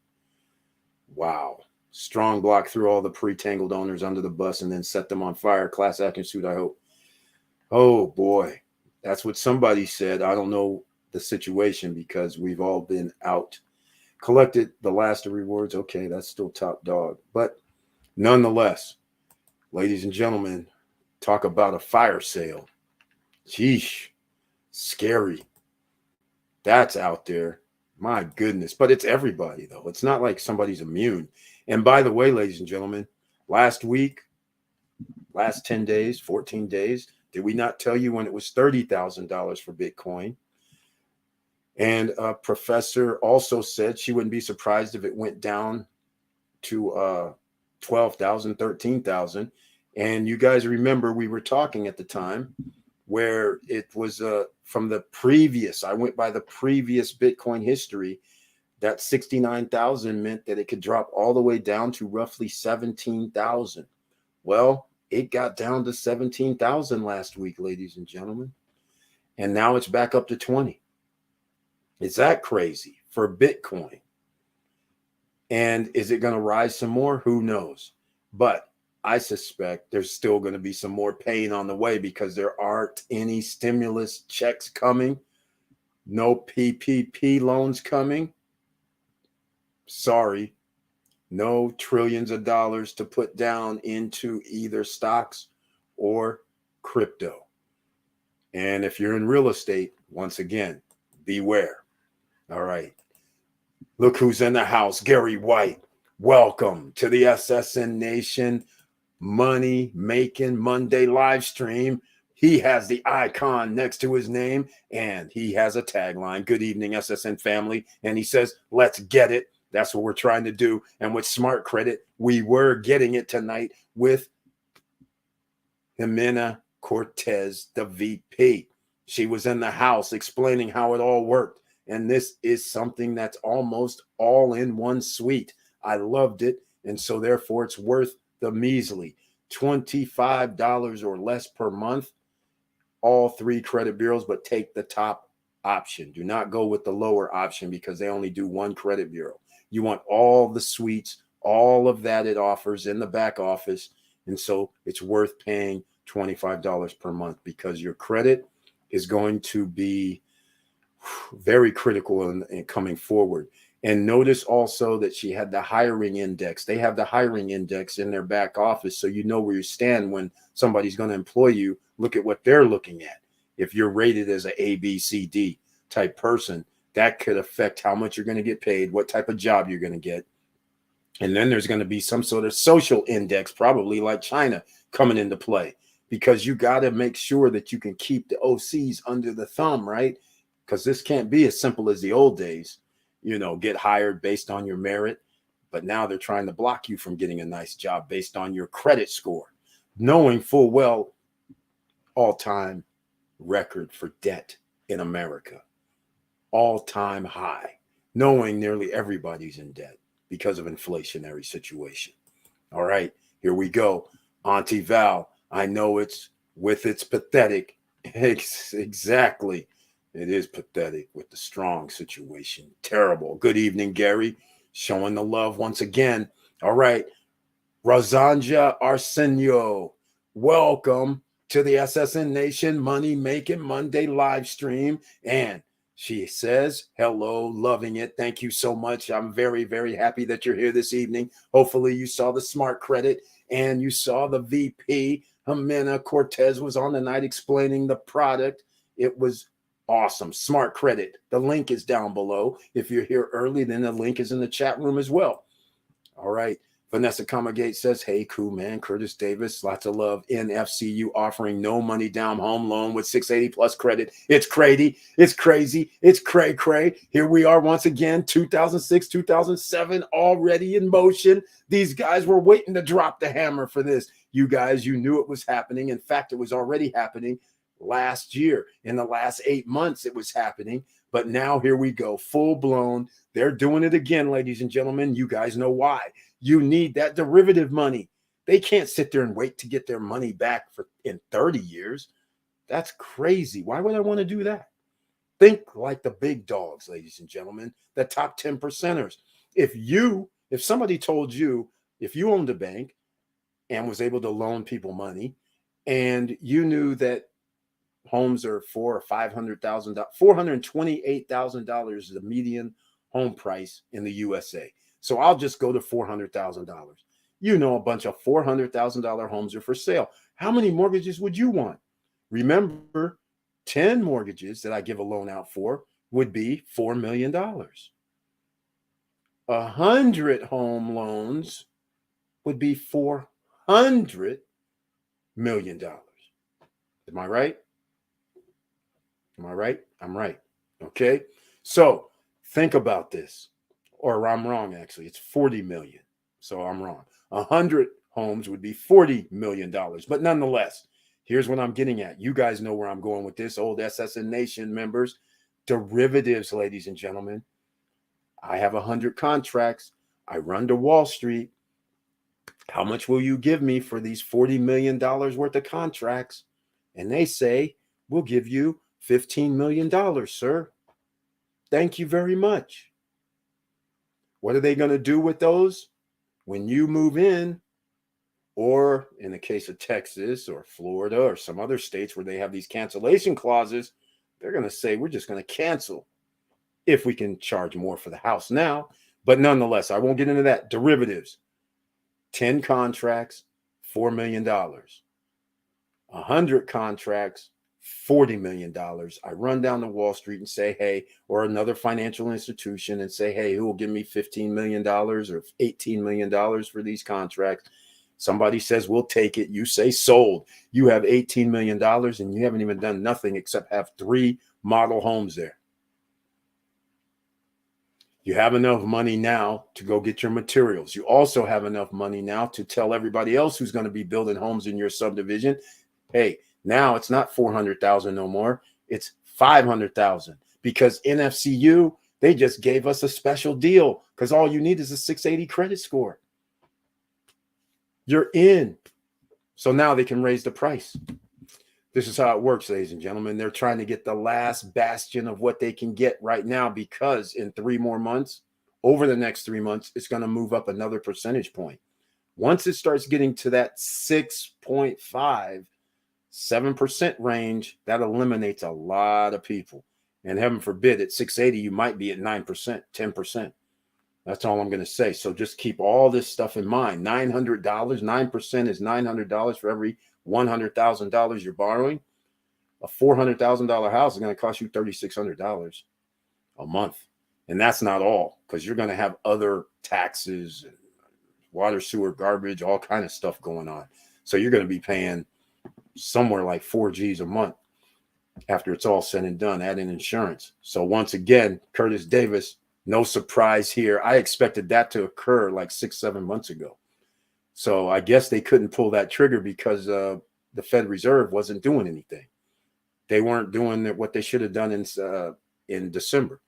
Wow. Strong block threw all the pre-tangled owners under the bus and then set them on fire. Class action suit, I hope. Oh, boy. That's what somebody said. I don't know the situation because we've all been out. Collected the last of rewards. Okay, that's still top dog. But nonetheless, ladies and gentlemen, talk about a fire sale. Sheesh. Scary. That's out there. My goodness. But it's everybody, though. It's not like somebody's immune. And by the way, ladies and gentlemen, last week, last 10 days, 14 days, did we not tell you when it was $30,000 for Bitcoin? And a professor also said she wouldn't be surprised if it went down to 12,000, 13,000. And you guys remember we were talking at the time where it was from the previous, I went by the previous Bitcoin history, that 69,000 meant that it could drop all the way down to roughly 17,000. Well, it got down to 17,000 last week, ladies and gentlemen. And now it's back up to 20. Is that crazy for Bitcoin? And is it going to rise some more? Who knows? But I suspect there's still going to be some more pain on the way because there aren't any stimulus checks coming. No PPP loans coming. Sorry. No trillions of dollars to put down into either stocks or crypto. And if you're in real estate, once again, beware. All right. Look who's in the house. Gary White. Welcome to the SSN Nation Money Making Monday live stream. He has the icon next to his name and he has a tagline. Good evening, SSN family. And he says, let's get it. That's what we're trying to do. And with smart credit, we were getting it tonight with Jimena Cortez, the VP. She was in the house explaining how it all worked. And this is something that's almost all in one suite. I loved it. And so therefore it's worth the measly $25 or less per month. All three credit bureaus, but take the top option. Do not go with the lower option because they only do one credit bureau. You want all the suites, all of that it offers in the back office. And so it's worth paying $25 per month because your credit is going to be very critical in coming forward. And notice also that she had the hiring index. They have the hiring index in their back office, so you know where you stand when somebody's going to employ you. Look at what they're looking at. If you're rated as an A, B, C, D type person, that could affect how much you're going to get paid, what type of job you're going to get. And then there's going to be some sort of social index, probably like China, coming into play, because you got to make sure that you can keep the OCs under the thumb, right? Because this can't be as simple as the old days, get hired based on your merit. But now they're trying to block you from getting a nice job based on your credit score, knowing full well all-time record for debt in America, all-time high, knowing nearly everybody's in debt because of inflationary situation. All right, here we go. Auntie Val, I know it's pathetic. Exactly. It is pathetic with the strong situation. Terrible. Good evening, Gary. Showing the love once again. All right. Rosanja Arsenio, welcome to the SSN Nation Money Making Monday live stream. And she says, hello, loving it. Thank you so much. I'm very, very happy that you're here this evening. Hopefully you saw the Smart Credit and you saw the VP. Jimena Cortez was on tonight explaining the product. It was awesome. Smart Credit. The link is down below. If you're here early, then the link is in the chat room as well. All right. Vanessa Comagate says, hey, cool, man. Curtis Davis, lots of love. NFCU offering no money down home loan with 680 plus credit. It's crazy. It's crazy. It's cray. Here we are once again, 2006, 2007, already in motion. These guys were waiting to drop the hammer for this. You guys, you knew it was happening. In fact, it was already happening last year. In the last 8 months, it was happening. But now here we go, full blown. They're doing it again, ladies and gentlemen. You guys know why. You need that derivative money. They can't sit there and wait to get their money back in 30 years. That's crazy. Why would I want to do that? Think like the big dogs, ladies and gentlemen, the top 10 percenters. If somebody told you, if you owned a bank and was able to loan people money and you knew that homes are $400,000 or $500,000, $428,000 is the median home price in the USA. So I'll just go to $400,000. A bunch of $400,000 homes are for sale. How many mortgages would you want? Remember, 10 mortgages that I give a loan out for would be $4 million. 100 home loans would be $400 million. Am I right? Am I right? I'm right. Okay. So think about this. Or I'm wrong, actually. It's 40 million. So I'm wrong. 100 homes would be $40 million. But nonetheless, here's what I'm getting at. You guys know where I'm going with this, old SSN Nation members. Derivatives, ladies and gentlemen. I have 100 contracts. I run to Wall Street. How much will you give me for these $40 million worth of contracts? And they say, we'll give you $15 million, sir. Thank you very much. What are they going to do with those? When you move in, or in the case of Texas or Florida or some other states where they have these cancellation clauses, they're going to say, we're just going to cancel if we can charge more for the house now. But nonetheless, I won't get into that. Derivatives, 10 contracts, $4 million. 100 contracts, $40 million. I run down to Wall Street and say, hey, or another financial institution and say, hey, who will give me $15 million or $18 million for these contracts? Somebody says, we'll take it. You say sold. You have $18 million and you haven't even done nothing except have 3 model homes there. You have enough money now to go get your materials. You also have enough money now to tell everybody else who's going to be building homes in your subdivision, hey, now it's not 400,000 no more. It's 500,000 because NFCU, they just gave us a special deal because all you need is a 680 credit score. You're in. So now they can raise the price. This is how it works, ladies and gentlemen. They're trying to get the last bastion of what they can get right now because in 3 more months over the next 3 months, it's going to move up another percentage point. Once it starts getting to that 6.5, 7% range, that eliminates a lot of people. And heaven forbid, at 680, you might be at 9%, 10%. That's all I'm going to say. So just keep all this stuff in mind. $900, 9% is $900 for every $100,000 you're borrowing. A $400,000 house is going to cost you $3,600 a month. And that's not all, because you're going to have other taxes, water, sewer, garbage, all kind of stuff going on. So you're going to be paying somewhere like 4 G's a month after it's all said and done, add in insurance. So once again, Curtis Davis, no surprise here. I expected that to occur like 6-7 months ago. So I guess they couldn't pull that trigger because the Fed Reserve wasn't doing anything. They weren't doing what they should have done in December.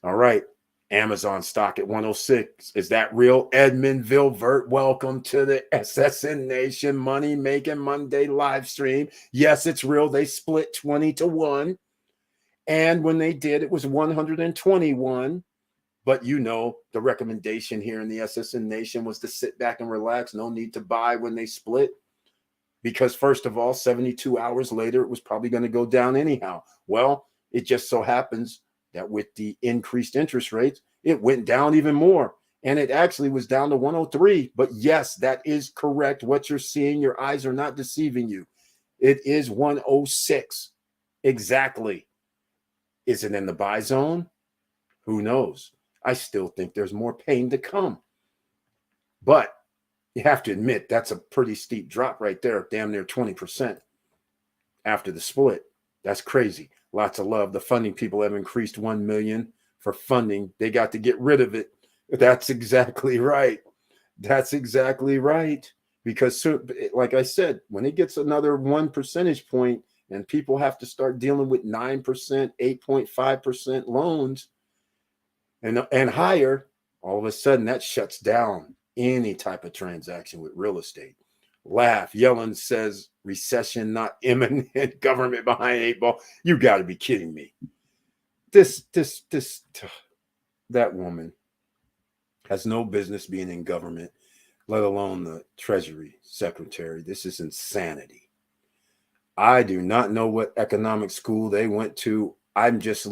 All right. Amazon stock at 106. Is that real? Edmund Vilvert, welcome to the SSN Nation Money Making Monday live stream. Yes, it's real. They split 20-1. And when they did, it was 121. But you know, the recommendation here in the SSN Nation was to sit back and relax. No need to buy when they split. Because first of all, 72 hours later, it was probably going to go down anyhow. Well, it just so happens that with the increased interest rates, it went down even more. And it actually was down to 103. But yes, that is correct. What you're seeing, your eyes are not deceiving you. It is 106. Exactly. Is it in the buy zone? Who knows? I still think there's more pain to come. But you have to admit, that's a pretty steep drop right there, damn near 20% after the split. That's crazy. Lots of love. The funding people have increased $1 million for funding. They got to get rid of it. That's exactly right. That's exactly right. Because, like I said, when it gets another 1 percentage point and people have to start dealing with 9%, 8.5% loans and higher, all of a sudden that shuts down any type of transaction with real estate. Laugh. Yellen says recession not imminent, government behind 8 ball. You got to be kidding me. That woman has no business being in government, let alone the Treasury Secretary. This is insanity. I do not know what economic school they went to. I'm just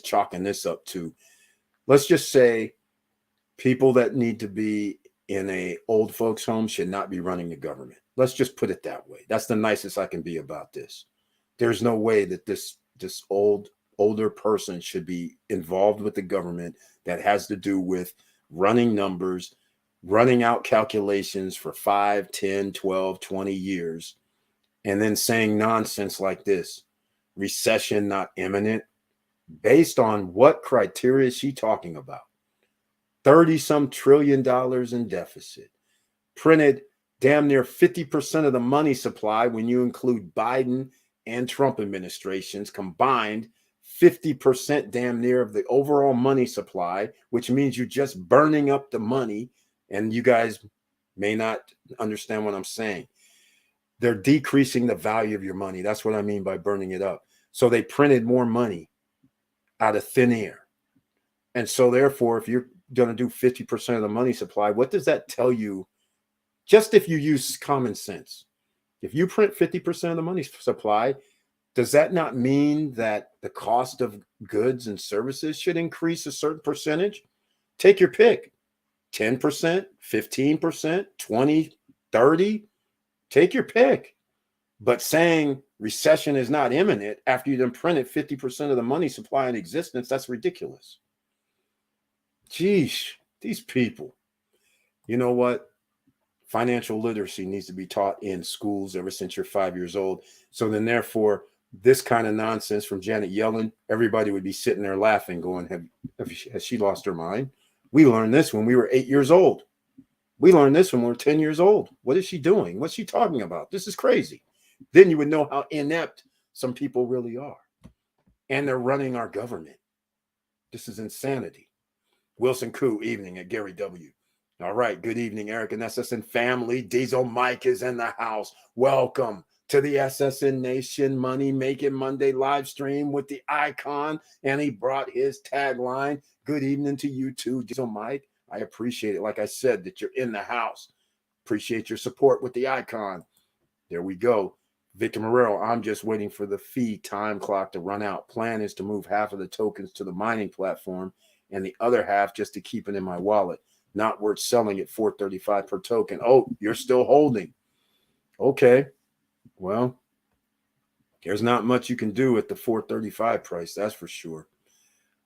chalking this up to, let's just say, people that need to be in a old folks home should not be running the government. Let's just put it that way. That's the nicest I can be about this. There's no way that this older person should be involved with the government that has to do with running numbers, running out calculations for 5, 10, 12, 20 years, and then saying nonsense like this. Recession not imminent. Based on what criteria is she talking about? 30-some trillion dollars in deficit, printed damn near 50% of the money supply when you include Biden and Trump administrations combined, 50% damn near of the overall money supply, which means you're just burning up the money. And you guys may not understand what I'm saying. They're decreasing the value of your money. That's what I mean by burning it up. So they printed more money out of thin air. And so therefore, if you're going to do 50% of the money supply, what does that tell you? Just if you use common sense, if you print 50% of the money supply, does that not mean that the cost of goods and services should increase a certain percentage? Take your pick. 10%, 15%, 20, 30, take your pick. But saying recession is not imminent after you done printed 50% of the money supply in existence, that's ridiculous. Geez, these people. You know what? Financial literacy needs to be taught in schools ever since you're 5 years old. So then therefore, this kind of nonsense from Janet Yellen, everybody would be sitting there laughing, going, has she lost her mind? We learned this when we were 8 years old. We learned this when we were 10 years old. What is she doing? What's she talking about? This is crazy. Then you would know how inept some people really are. And they're running our government. This is insanity. Wilson Koo, evening at Gary W. All right. Good evening, Eric and SSN family. Diesel Mike is in the house. Welcome to the SSN Nation Money Making Monday live stream with the icon. And he brought his tagline. Good evening to you too, Diesel Mike. I appreciate it. Like I said, that you're in the house. Appreciate your support with the icon. There we go. Victor Morero, I'm just waiting for the fee time clock to run out. Plan is to move half of the tokens to the mining platform and the other half just to keep it in my wallet. Not worth selling at $4.35 per token. Oh, you're still holding. Okay. Well, there's not much you can do at the $4.35 price, that's for sure.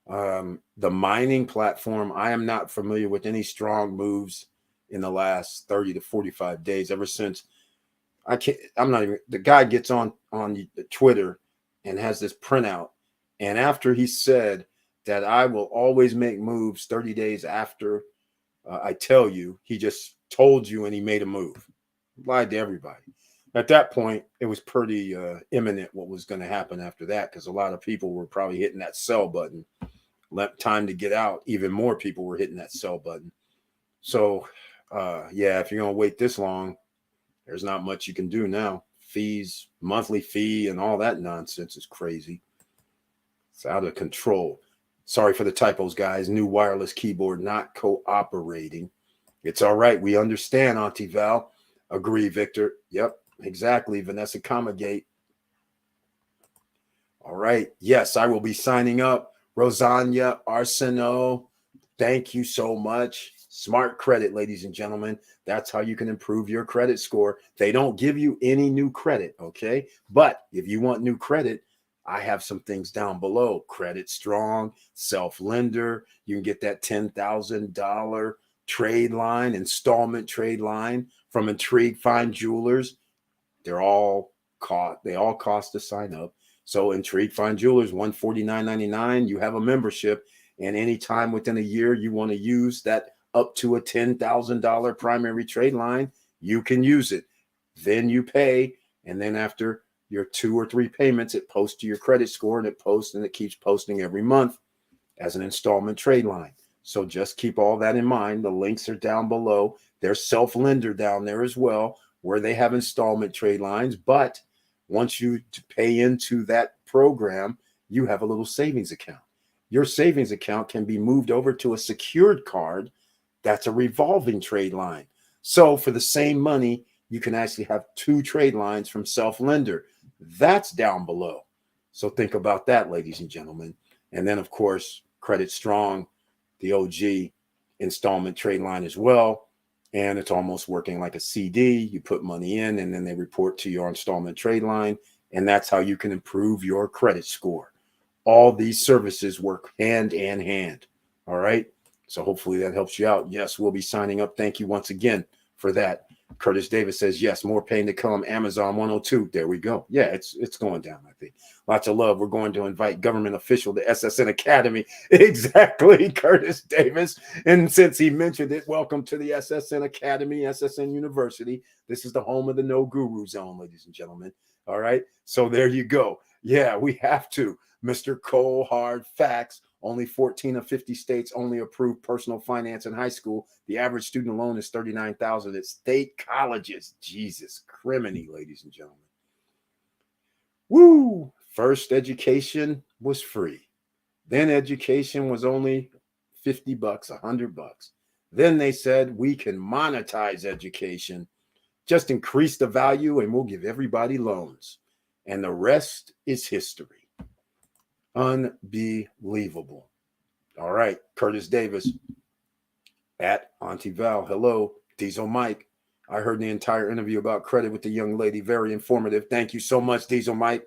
The mining platform, I am not familiar with any strong moves in the last 30 to 45 days. Ever since the guy gets on the Twitter and has this printout. And after he said that I will always make moves 30 days after I tell you, he just told you and he made a move. Lied to everybody. At that point, it was pretty imminent what was going to happen after that, because a lot of people were probably hitting that sell button. Let time to get out. Even more people were hitting that sell button. So, yeah, if you're going to wait this long, there's not much you can do now. Fees, monthly fee, and all that nonsense is crazy. It's out of control. Sorry for the typos, guys. New wireless keyboard not cooperating. It's all right. We understand, Auntie Val. Agree, Victor. Yep, exactly. Vanessa Comagate. All right. Yes, I will be signing up. Rosania Arsenault, thank you so much. Smart credit, ladies and gentlemen. That's how you can improve your credit score. They don't give you any new credit, okay? But if you want new credit, I have some things down below. Credit Strong, Self-Lender. You can get that $10,000 trade line, installment trade line from Intrigue Fine Jewelers. They all cost to sign up. So Intrigue Fine Jewelers, $149.99. You have a membership, and anytime within a year you want to use that up to a $10,000 primary trade line, you can use it. Then you pay, and then after your 2 or 3 payments, it posts to your credit score, and it posts, and it keeps posting every month as an installment trade line. So just keep all that in mind. The links are down below. There's Self-Lender down there as well, where they have installment trade lines. But once you pay into that program, you have a little savings account. Your savings account can be moved over to a secured card. That's a revolving trade line. So for the same money, you can actually have 2 trade lines from Self-Lender. That's down below. So think about that, ladies and gentlemen. And then, of course, Credit Strong, the OG installment trade line as well. And it's almost working like a CD. You put money in, and then they report to your installment trade line. And that's how you can improve your credit score. All these services work hand in hand. All right. So hopefully that helps you out. Yes, we'll be signing up. Thank you once again for that. Curtis Davis says, yes, more pain to come. Amazon 102. There we go. Yeah, it's going down, I think. Lots of love. We're going to invite government official to SSN Academy. Exactly, Curtis Davis. And since he mentioned it, welcome to the SSN Academy, SSN University. This is the home of the No Guru Zone, ladies and gentlemen. All right. So there you go. Yeah, we have to. Mr. Cole Hard Facts. Only 14 of 50 states only approve personal finance in high school. The average student loan is $39,000 at state colleges. Jesus, criminy, ladies and gentlemen. Woo! First education was free. Then education was only $50, $100. Then they said we can monetize education. Just increase the value and we'll give everybody loans. And the rest is history. Unbelievable. All right, Curtis Davis at Auntie Val. Hello, Diesel Mike. I heard the entire interview about credit with the young lady. Very informative. Thank you so much, Diesel Mike.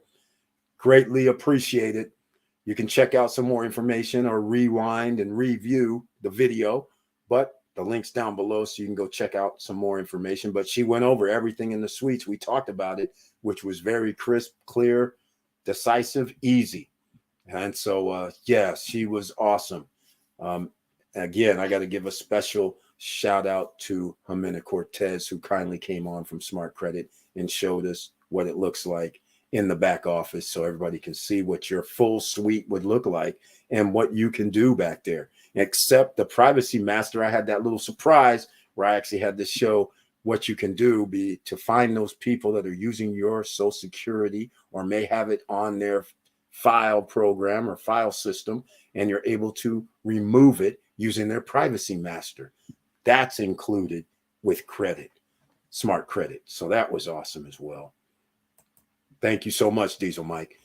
Greatly appreciate it. You can check out some more information or rewind and review the video, but the link's down below so you can go check out some more information. But she went over everything in the suites. We talked about it, which was very crisp, clear, decisive, easy. And so, yeah, she was awesome. Again, I got to give a special shout out to Jimena Cortez, who kindly came on from Smart Credit and showed us what it looks like in the back office so everybody can see what your full suite would look like and what you can do back there. Except the Privacy Master, I had that little surprise where I actually had to show what you can do be to find those people that are using your Social Security or may have it on their file program or file system, and you're able to remove it using their privacy master. That's included with credit, smart credit. So that was awesome as well. Thank you so much, Diesel Mike.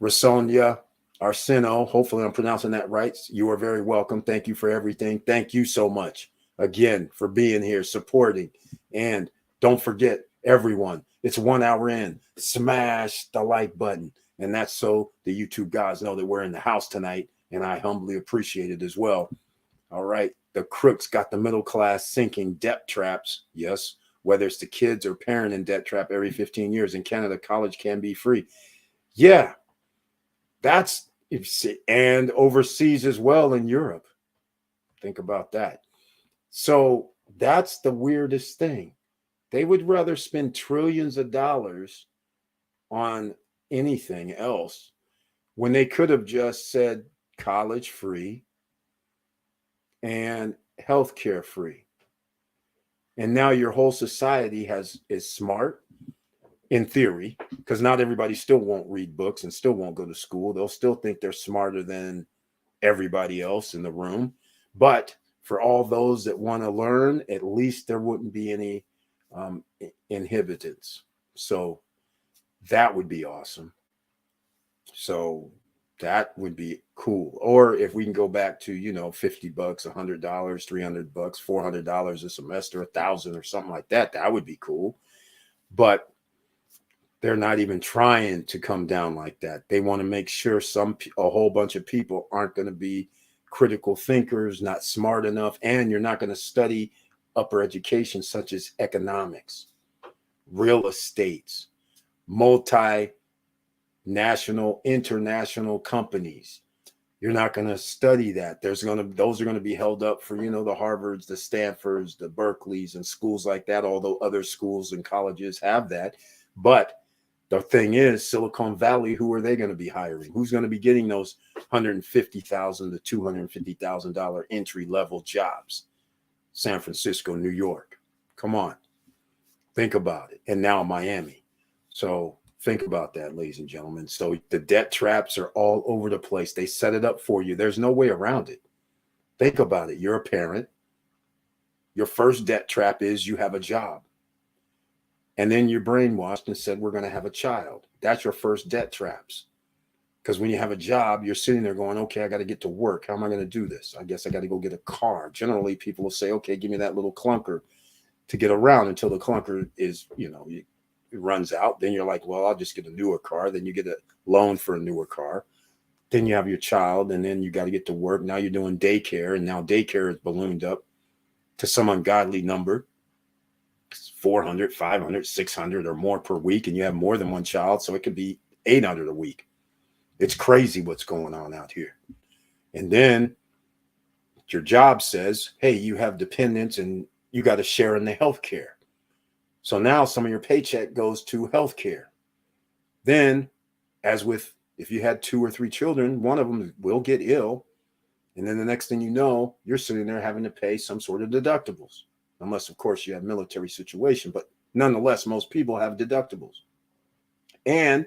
Rasonia Arseno, hopefully I'm pronouncing that right. You are very welcome. Thank you for everything. Thank you so much again for being here, supporting. And don't forget, everyone, it's 1 hour in. Smash the like button. And that's so the YouTube guys know that we're in the house tonight. And I humbly appreciate it as well. All right. The crooks got the middle class sinking debt traps. Yes. Whether it's the kids or parent in debt trap every 15 years. In Canada, college can be free. Yeah. That's, and overseas as well in Europe. Think about that. So that's the weirdest thing. They would rather spend trillions of dollars on anything else when they could have just said college free and healthcare free. And now your whole society is smart in theory, because not everybody still won't read books and still won't go to school. They'll still think they're smarter than everybody else in the room. But for all those that want to learn, at least there wouldn't be any inhibitants. So that would be awesome. So that would be cool. Or if we can go back to, $50, $100, $300, $400 a semester, $1,000 or something like that, that would be cool. But they're not even trying to come down like that. They want to make sure a whole bunch of people aren't going to be critical thinkers, not smart enough, and you're not going to study upper education such as economics, real estates, multinational, international companies. You're not going to study that. Those are going to be held up for, the Harvards, the Stanfords, the Berkeleys, and schools like that, although other schools and colleges have that. But the thing is, Silicon Valley, who are they going to be hiring? Who's going to be getting those $150,000 to $250,000 entry-level jobs? San Francisco, New York. Come on. Think about it. And now Miami. So think about that, ladies and gentlemen. So the debt traps are all over the place. They set it up for you. There's no way around it. Think about it. You're a parent. Your first debt trap is you have a job. And then you're brainwashed and said, we're going to have a child. That's your first debt traps. Because when you have a job, you're sitting there going, okay, I got to get to work. How am I going to do this? I guess I got to go get a car. Generally, people will say, okay, give me that little clunker to get around until the clunker is, it runs out. Then you're like, well, I'll just get a newer car. Then you get a loan for a newer car. Then you have your child, and then you got to get to work. Now you're doing daycare, and now daycare is ballooned up to some ungodly number. 400, 500, 600 or more per week, and you have more than one child, so it could be 800 a week. It's crazy what's going on out here. And then your job says, hey, you have dependents and you got to share in the health care. So now some of your paycheck goes to health care. Then, as with if you had 2 or 3 children, one of them will get ill. And then the next thing you know, you're sitting there having to pay some sort of deductibles. Unless, of course, you have military situation. But nonetheless, most people have deductibles. And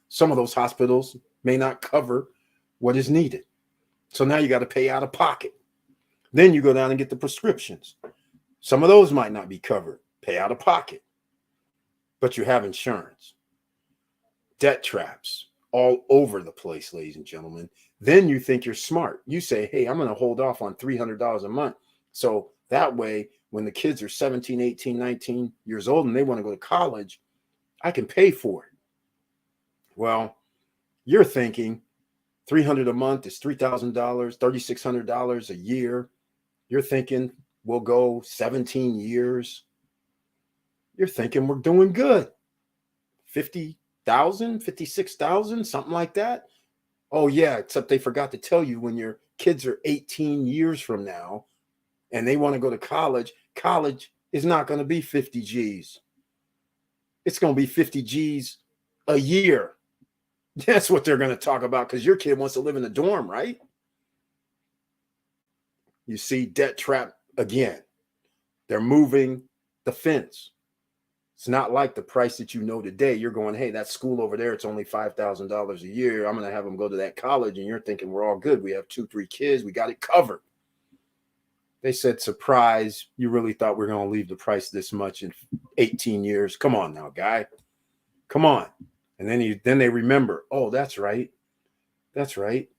some of those hospitals may not cover what is needed. So now you got to pay out of pocket. Then you go down and get the prescriptions. Some of those might not be covered. Pay out of pocket. But you have insurance. Debt traps all over the place, ladies and gentlemen. Then you think you're smart. You say, hey, I'm going to hold off on $300 a month. So that way, when the kids are 17, 18, 19 years old and they want to go to college, I can pay for it. Well, you're thinking $300 a month is $3,000, $3,600 a year. You're thinking we'll go 17 years. You're thinking we're doing good. 50,000, 56,000, something like that. Oh, yeah, except they forgot to tell you when your kids are 18 years from now and they want to go to college, college is not going to be 50 G's. It's going to be 50 G's a year. That's what they're going to talk about because your kid wants to live in a dorm, right? You see, debt trap again. They're moving the fence. It's not like the price that you know today. You're going, hey, that school over there, it's only $5,000 a year. I'm going to have them go to that college. And you're thinking, we're all good. We have 2-3 kids. We got it covered. They said, surprise, you really thought we are going to leave the price this much in 18 years? Come on now, guy. Come on. And then they remember, oh, that's right. That's right.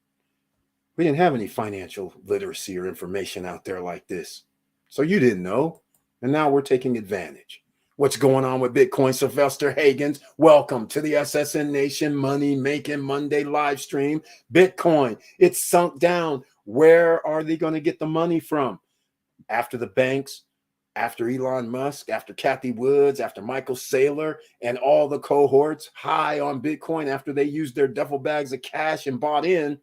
We didn't have any financial literacy or information out there like this. So you didn't know. And now we're taking advantage. What's going on with Bitcoin? Sylvester Hagens, welcome to the SSN Nation Money Making Monday live stream. Bitcoin, it's sunk down. Where are they going to get the money from? After the banks, after Elon Musk, after Cathie Woods, after Michael Saylor, and all the cohorts high on Bitcoin after they used their duffel bags of cash and bought in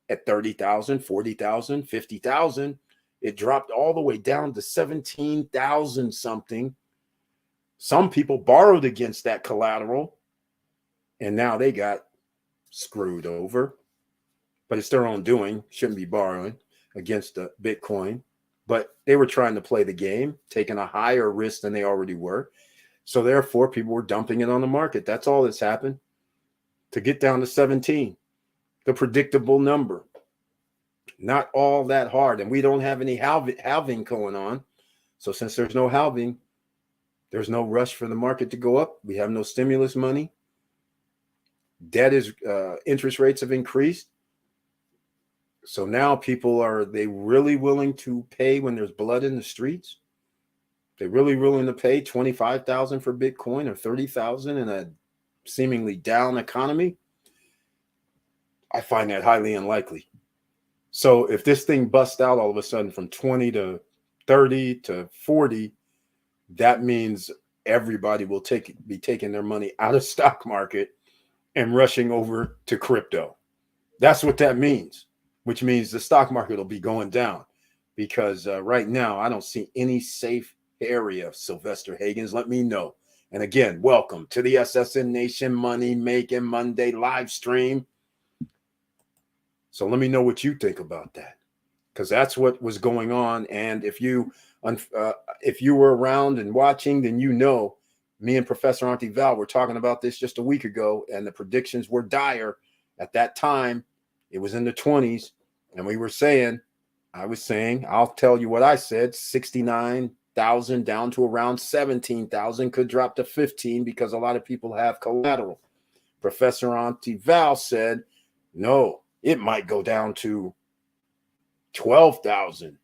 at 30,000, 40,000, 50,000. It dropped all the way down to 17,000 something. Some people borrowed against that collateral, and now they got screwed over. But it's their own doing. Shouldn't be borrowing against the Bitcoin. But they were trying to play the game, taking a higher risk than they already were. So therefore, people were dumping it on the market. That's all that's happened to get down to 17, the predictable number. Not all that hard. And we don't have any halving going on. So since there's no halving, there's no rush for the market to go up. We have no stimulus money. Debt is interest rates have increased. So now people, are they really willing to pay when there's blood in the streets? They're really willing to pay 25,000 for Bitcoin or 30,000 in a seemingly down economy? I find that highly unlikely. So if this thing busts out all of a sudden from 20 to 30 to 40, that means everybody will be taking their money out of stock market and rushing over to crypto. That's what that means, which means the stock market will be going down because right now I don't see any safe area. Sylvester Hagens, let me know. And again, welcome to the SSN Nation Money Making Monday live stream. So let me know what you think about that, because that's what was going on. And if you were around and watching, then you know me and Professor Auntie Val were talking about this just a week ago, and the predictions were dire. At that time, it was in the 20s, and I was saying, I'll tell you what I said, 69,000 down to around 17,000, could drop to 15 because a lot of people have collateral. Professor Auntie Val said, no, it might go down to 12,000,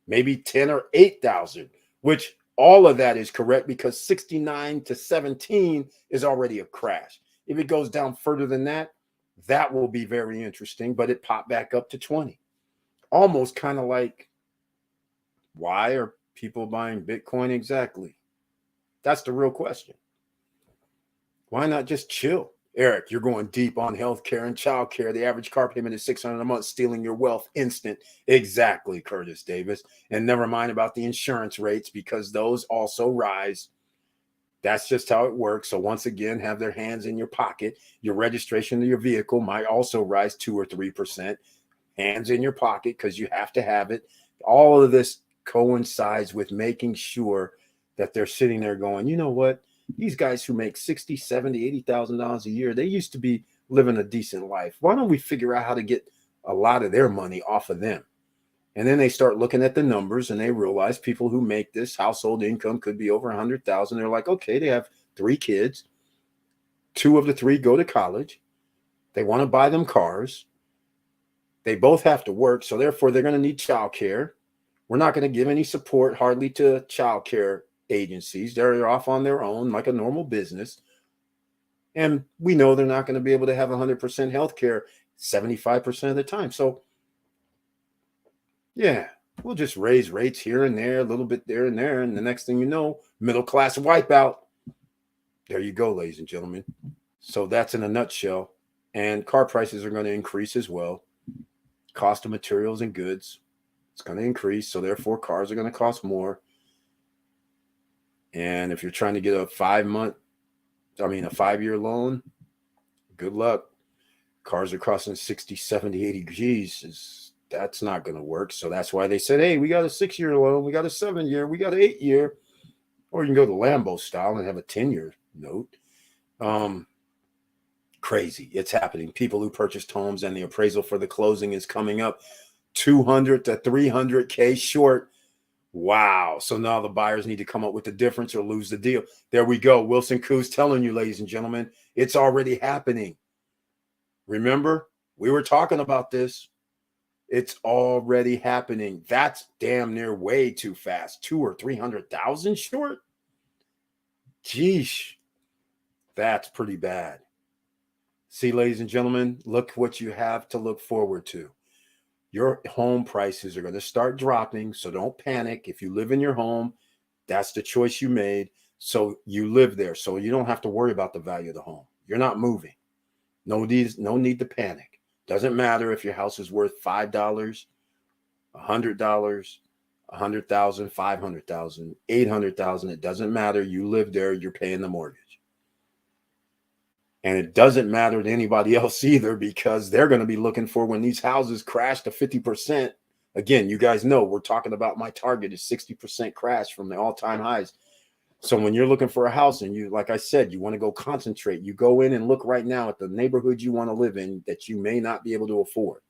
maybe 10 or 8,000, which all of that is correct because 69 to 17 is already a crash. If it goes down further than that, that will be very interesting, but it popped back up to 20. Almost kind of like, why are people buying Bitcoin exactly? That's the real question. Why not just chill? Eric, you're going deep on healthcare and childcare. The average car payment is $600 a month, stealing your wealth instant. Exactly, Curtis Davis. And never mind about the insurance rates because those also rise. That's just how it works. So once again, have their hands in your pocket. Your registration of your vehicle might also rise 2 or 3%. Hands in your pocket because you have to have it. All of this coincides with making sure that they're sitting there going, you know what? These guys who make $60,000, $70,000, $80,000 a year, they used to be living a decent life. Why don't we figure out how to get a lot of their money off of them? And then they start looking at the numbers and they realize people who make this household income could be over 100,000. They're like, okay, they have 3 kids. 2 of the 3 go to college. They want to buy them cars. They both have to work. So therefore they're going to need childcare. We're not going to give any support hardly to childcare agencies. They're off on their own like a normal business. And we know they're not going to be able to have 100% health care 75% of the time. So yeah, we'll just raise rates here and there, a little bit there and there. And the next thing you know, middle class wipeout. There you go, ladies and gentlemen. So that's in a nutshell. And car prices are going to increase as well. Cost of materials and goods, it's going to increase. So therefore, cars are going to cost more. And if you're trying to get a 5-year loan, good luck. Cars are costing 60, 70, 80 G's. That's not going to work. So that's why they said, hey, we got a 6-year loan. We got a 7-year. We got an 8-year. Or you can go the Lambo style and have a 10-year note. Crazy. It's happening. People who purchased homes and the appraisal for the closing is coming up 200 to 300K short. Wow. So now the buyers need to come up with the difference or lose the deal. There we go. Wilson Khou's telling you, ladies and gentlemen, it's already happening. Remember, we were talking about this. It's already happening. That's damn near way too fast. 200,000 or 300,000 short. Geesh. That's pretty bad. See, ladies and gentlemen, look what you have to look forward to. Your home prices are going to start dropping, so don't panic. If you live in your home, that's the choice you made. So you live there, so you don't have to worry about the value of the home. You're not moving. No need to panic. Doesn't matter if your house is worth $5, $100, 100,000, 500,000, 800,000. It doesn't matter. You live there. You're paying the mortgage. And it doesn't matter to anybody else either, because they're going to be looking for, when these houses crash to 50%. Again, you guys know we're talking about, my target is 60% crash from the all-time highs. So when you're looking for a house and you, like I said, you want to go concentrate, you go in and look right now at the neighborhood you want to live in that you may not be able to afford.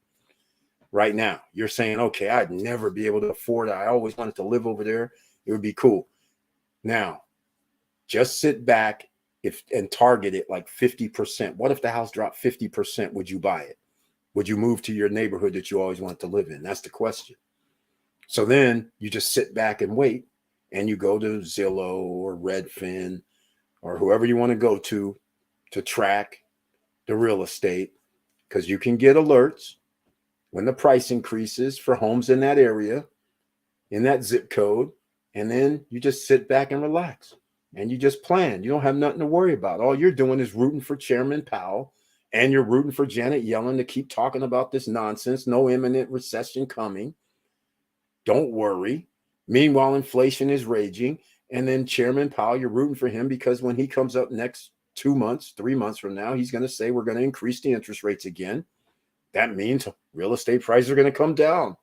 Right now, you're saying, okay, I'd never be able to afford it. I always wanted to live over there. It would be cool. Now, just sit back and target it like 50%. What if the house dropped 50%? Would you buy it? Would you move to your neighborhood that you always wanted to live in? That's the question. So then you just sit back and wait, and you go to Zillow or Redfin or whoever you want to go to track the real estate, because you can get alerts when the price increases for homes in that area, in that zip code, and then you just sit back and relax. And you just plan. You don't have nothing to worry about. All you're doing is rooting for Chairman Powell, and you're rooting for Janet Yellen to keep talking about this nonsense. No imminent recession coming. Don't worry. Meanwhile, inflation is raging. And then Chairman Powell, you're rooting for him because when he comes up next 2 months, 3 months from now, he's going to say we're going to increase the interest rates again. That means real estate prices are going to come down.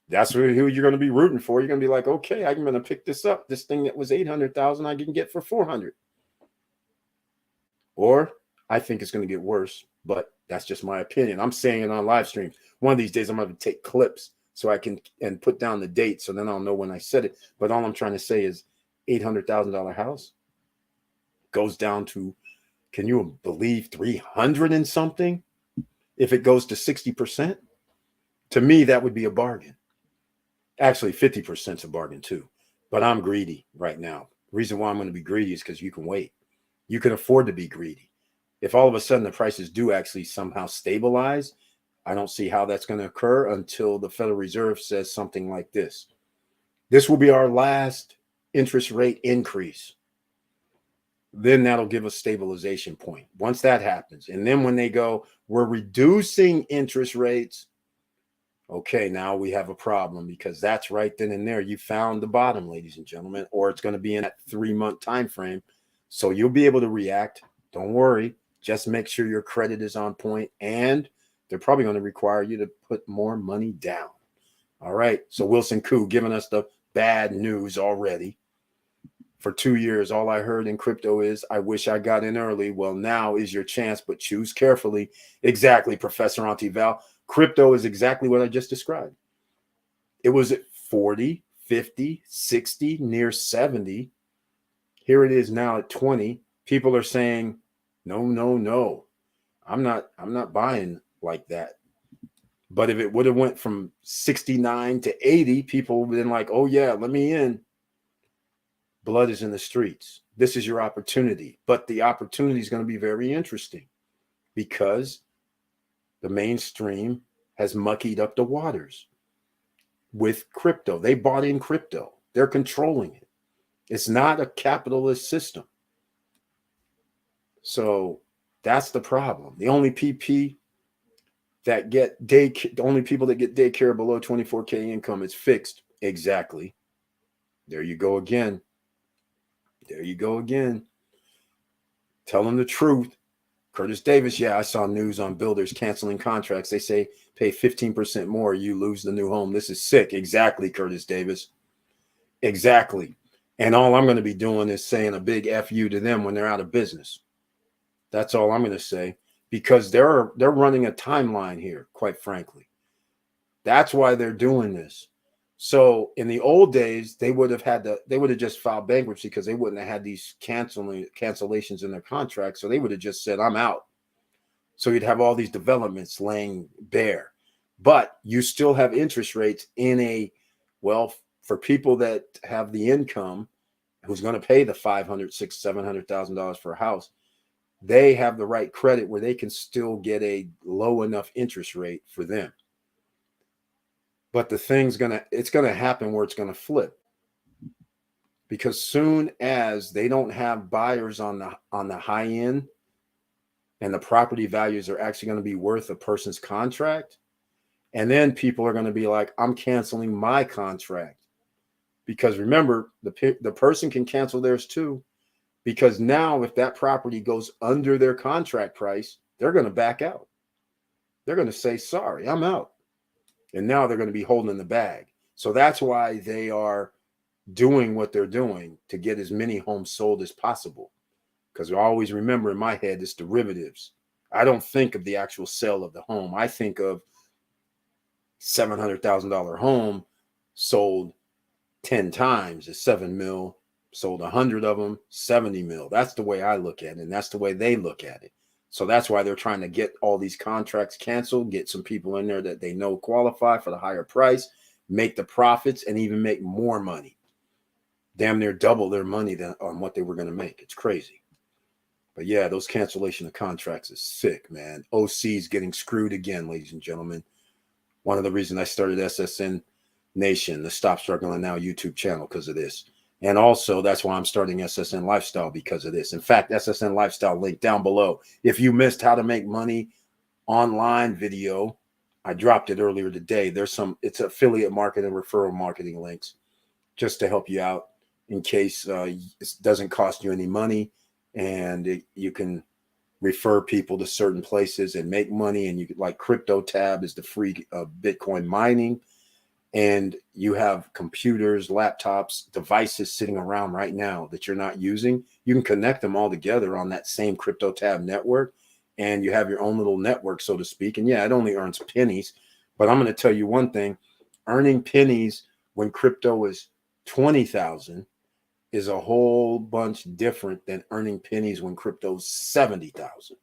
That's who you're going to be rooting for. You're going to be like, okay, I'm going to pick this up. This thing that was 800,000, I can get for 400. Or I think it's going to get worse, but that's just my opinion. I'm saying it on live stream. One of these days, I'm going to take clips so I can and put down the date, so then I'll know when I said it. But all I'm trying to say is $800,000 house goes down to, can you believe, 300 and something? If it goes to 60%, to me, that would be a bargain. Actually, 50% is a bargain too, but I'm greedy right now. The reason why I'm going to be greedy is because you can wait. You can afford to be greedy. If all of a sudden the prices do actually somehow stabilize, I don't see how that's going to occur until the Federal Reserve says something like this. This will be our last interest rate increase. Then that'll give a stabilization point. Once that happens, and then when they go, we're reducing interest rates, okay, now we have a problem, because that's right then and there. You found the bottom, ladies and gentlemen, or it's going to be in that 3-month time frame. So you'll be able to react. Don't worry. Just make sure your credit is on point, and they're probably going to require you to put more money down. All right. So Wilson Khou giving us the bad news already. For 2 years, all I heard in crypto is, I wish I got in early. Well, now is your chance, but choose carefully. Exactly, Professor Antival. Crypto is exactly what I just described. It was at 40, 50, 60, near 70. Here it is now at 20. People are saying, no. I'm not buying like that. But if it would have went from 69 to 80, people would have been like, oh yeah, let me in. Blood is in the streets. This is your opportunity. But the opportunity is going to be very interesting, because the mainstream has muckied up the waters with crypto. They bought in crypto. They're controlling it. It's not a capitalist system. So that's the problem. The only PP that get the only people that get daycare below 24K income is fixed. Exactly. There you go again. Tell them the truth. Curtis Davis, yeah, I saw news on builders canceling contracts. They say pay 15% more, you lose the new home. This is sick. Exactly, Curtis Davis. Exactly. And all I'm going to be doing is saying a big F you to them when they're out of business. That's all I'm going to say, because they're running a timeline here, quite frankly. That's why they're doing this. So in the old days, they would have just filed bankruptcy because they wouldn't have had these cancellations in their contract. So they would have just said, I'm out. So you'd have all these developments laying bare. But you still have interest rates for people that have the income, who's going to pay the $500,000, $600,000, $700,000 for a house, they have the right credit where they can still get a low enough interest rate for them. But it's going to happen where it's going to flip, because soon as they don't have buyers on the high end, and the property values are actually going to be worth a person's contract, and then people are going to be like, I'm canceling my contract. Because remember, the person can cancel theirs too, because now if that property goes under their contract price, they're going to back out. They're going to say, sorry, I'm out. And now they're going to be holding the bag. So that's why they are doing what they're doing, to get as many homes sold as possible. Because I always remember, in my head, it's derivatives. I don't think of the actual sale of the home. I think of $700,000 home sold 10 times is $7 million, sold 100 of them, 70 million. That's the way I look at it, and that's the way they look at it. So that's why they're trying to get all these contracts canceled, get some people in there that they know qualify for the higher price, make the profits, and even make more money. Damn near double their money on what they were going to make. It's crazy. But yeah, those cancellation of contracts is sick, man. OC's getting screwed again, ladies and gentlemen. One of the reasons I started SSN Nation, the Stop Struggling Now YouTube channel, because of this. And also, that's why I'm starting SSN Lifestyle, because of this. In fact, SSN Lifestyle, link down below. If you missed how to make money online video, I dropped it earlier today. It's affiliate marketing, referral marketing links, just to help you out in case it doesn't cost you any money, and you can refer people to certain places and make money. And you could, like CryptoTab is the free Bitcoin mining. And you have computers, laptops, devices sitting around right now that you're not using. You can connect them all together on that same CryptoTab network, and you have your own little network, so to speak. And yeah, it only earns pennies, but I'm going to tell you one thing: earning pennies when crypto is 20,000 is a whole bunch different than earning pennies when crypto's 70,000.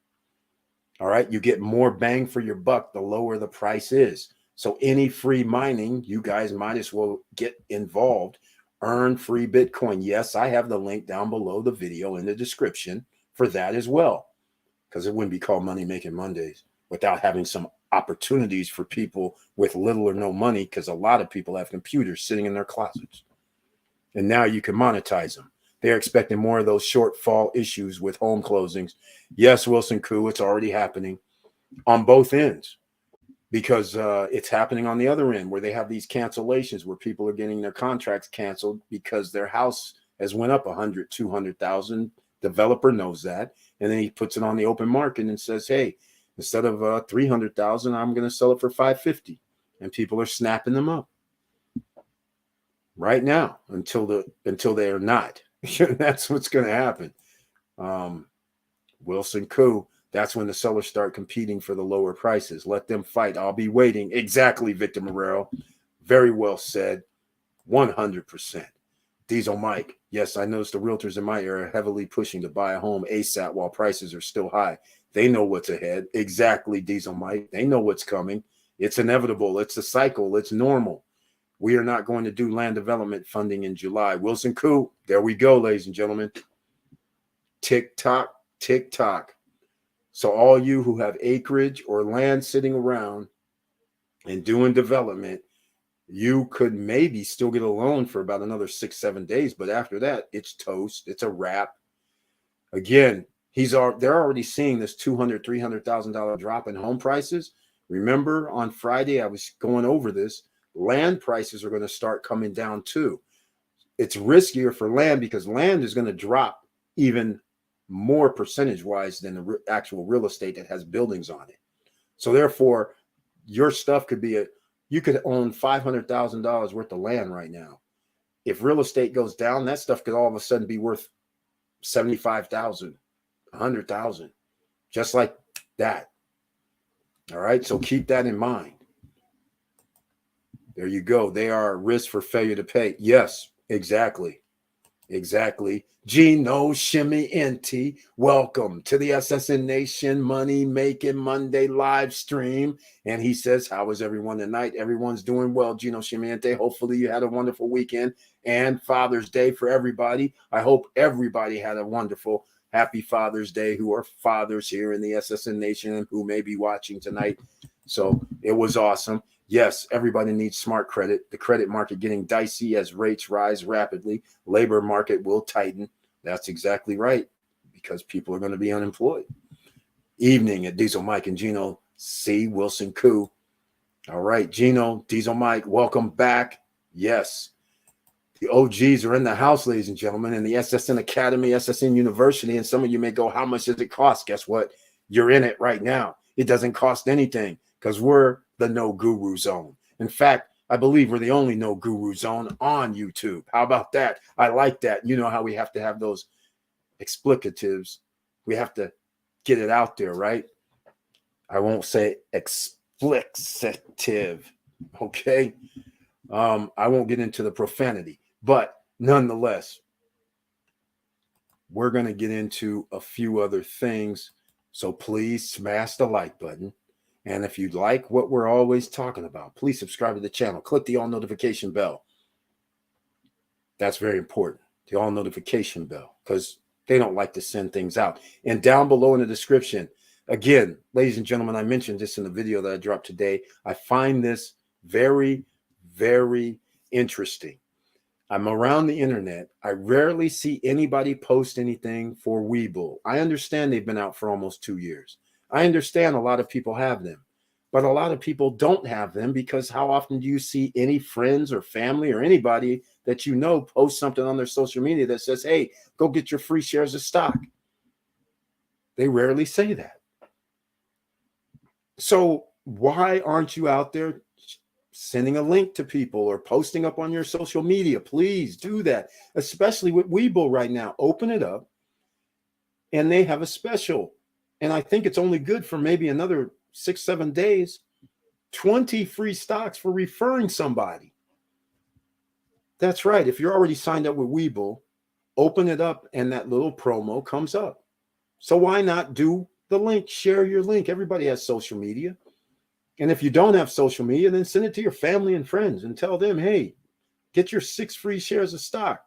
All right, you get more bang for your buck the lower the price is. So any free mining, you guys might as well get involved. Earn free Bitcoin. Yes, I have the link down below the video in the description for that as well, because it wouldn't be called Money Making Mondays without having some opportunities for people with little or no money, because a lot of people have computers sitting in their closets. And now you can monetize them. They're expecting more of those shortfall issues with home closings. Yes, Wilson Coup, it's already happening on both ends, because it's happening on the other end where they have these cancellations where people are getting their contracts canceled because their house has went up 100, 200,000. Developer knows that. And then he puts it on the open market and says, hey, instead of 300,000, I'm going to sell it for 550. And people are snapping them up right now until they are not. That's what's going to happen. Wilson Coup. That's when the sellers start competing for the lower prices. Let them fight. I'll be waiting. Exactly, Victor Morero. Very well said. 100%. Diesel Mike. Yes, I noticed the realtors in my area are heavily pushing to buy a home ASAP while prices are still high. They know what's ahead. Exactly, Diesel Mike. They know what's coming. It's inevitable. It's a cycle. It's normal. We are not going to do land development funding in July. Wilson Coup. There we go, ladies and gentlemen. Tick tock, tick tock. So all you who have acreage or land sitting around and doing development, you could maybe still get a loan for about another 6-7 days. But after that, it's toast. It's a wrap. Again, they're already seeing this $200,000, $300,000 drop in home prices. Remember, on Friday, I was going over this. Land prices are going to start coming down too. It's riskier for land because land is going to drop even more percentage-wise than the actual real estate that has buildings on it. So therefore, your stuff could be you could own $500,000 worth of land right now. if real estate goes down, that stuff could all of a sudden be worth 75,000, 100,000, just like that. All right. So keep that in mind. There you go. They are at risk for failure to pay. Yes, exactly. Exactly. Gino Shimmy Inti, welcome to the SSN Nation Money Making Monday live stream. And he says, how is everyone tonight? Everyone's doing well, Gino Shimmy Inti. Hopefully you had a wonderful weekend and Father's Day for everybody. I hope everybody had a wonderful, happy Father's Day who are fathers here in the SSN Nation and who may be watching tonight. So it was awesome. Yes, everybody needs smart credit. The credit market getting dicey as rates rise rapidly. Labor market will tighten. That's exactly right, because people are going to be unemployed. Evening at Diesel Mike and Gino C. Wilson Koo. All right, Gino, Diesel Mike, welcome back. Yes, the OGs are in the house, ladies and gentlemen, in the SSN Academy, SSN University. And some of you may go, how much does it cost? Guess what? You're in it right now. It doesn't cost anything because we're the No Guru Zone. In fact, I believe we're the only No Guru Zone on YouTube. How about that? I like that. You know how we have to have those explicatives. We have to get it out there, right? I won't say explicative, okay? I won't get into the profanity, but nonetheless, we're going to get into a few other things. So please smash the like button. And if you like what we're always talking about, please subscribe to the channel. Click the all notification bell. That's very important. The all notification bell, because they don't like to send things out. And down below in the description, again, ladies and gentlemen, I mentioned this in the video that I dropped today. I find this very, very interesting. I'm around the internet. I rarely see anybody post anything for Webull. I understand they've been out for almost 2 years. I understand a lot of people have them, but a lot of people don't have them, because how often do you see any friends or family or anybody that you know post something on their social media that says, hey, go get your free shares of stock? They rarely say that. So why aren't you out there sending a link to people or posting up on your social media? Please do that, especially with Webull right now. Open it up, and they have a special. And I think it's only good for maybe another 6-7 days. 20 free stocks for referring somebody. That's right. If you're already signed up with Webull, open it up and that little promo comes up. So why not do the link? Share your link. Everybody has social media. And if you don't have social media, then send it to your family and friends and tell them, hey, get your 6 free shares of stock.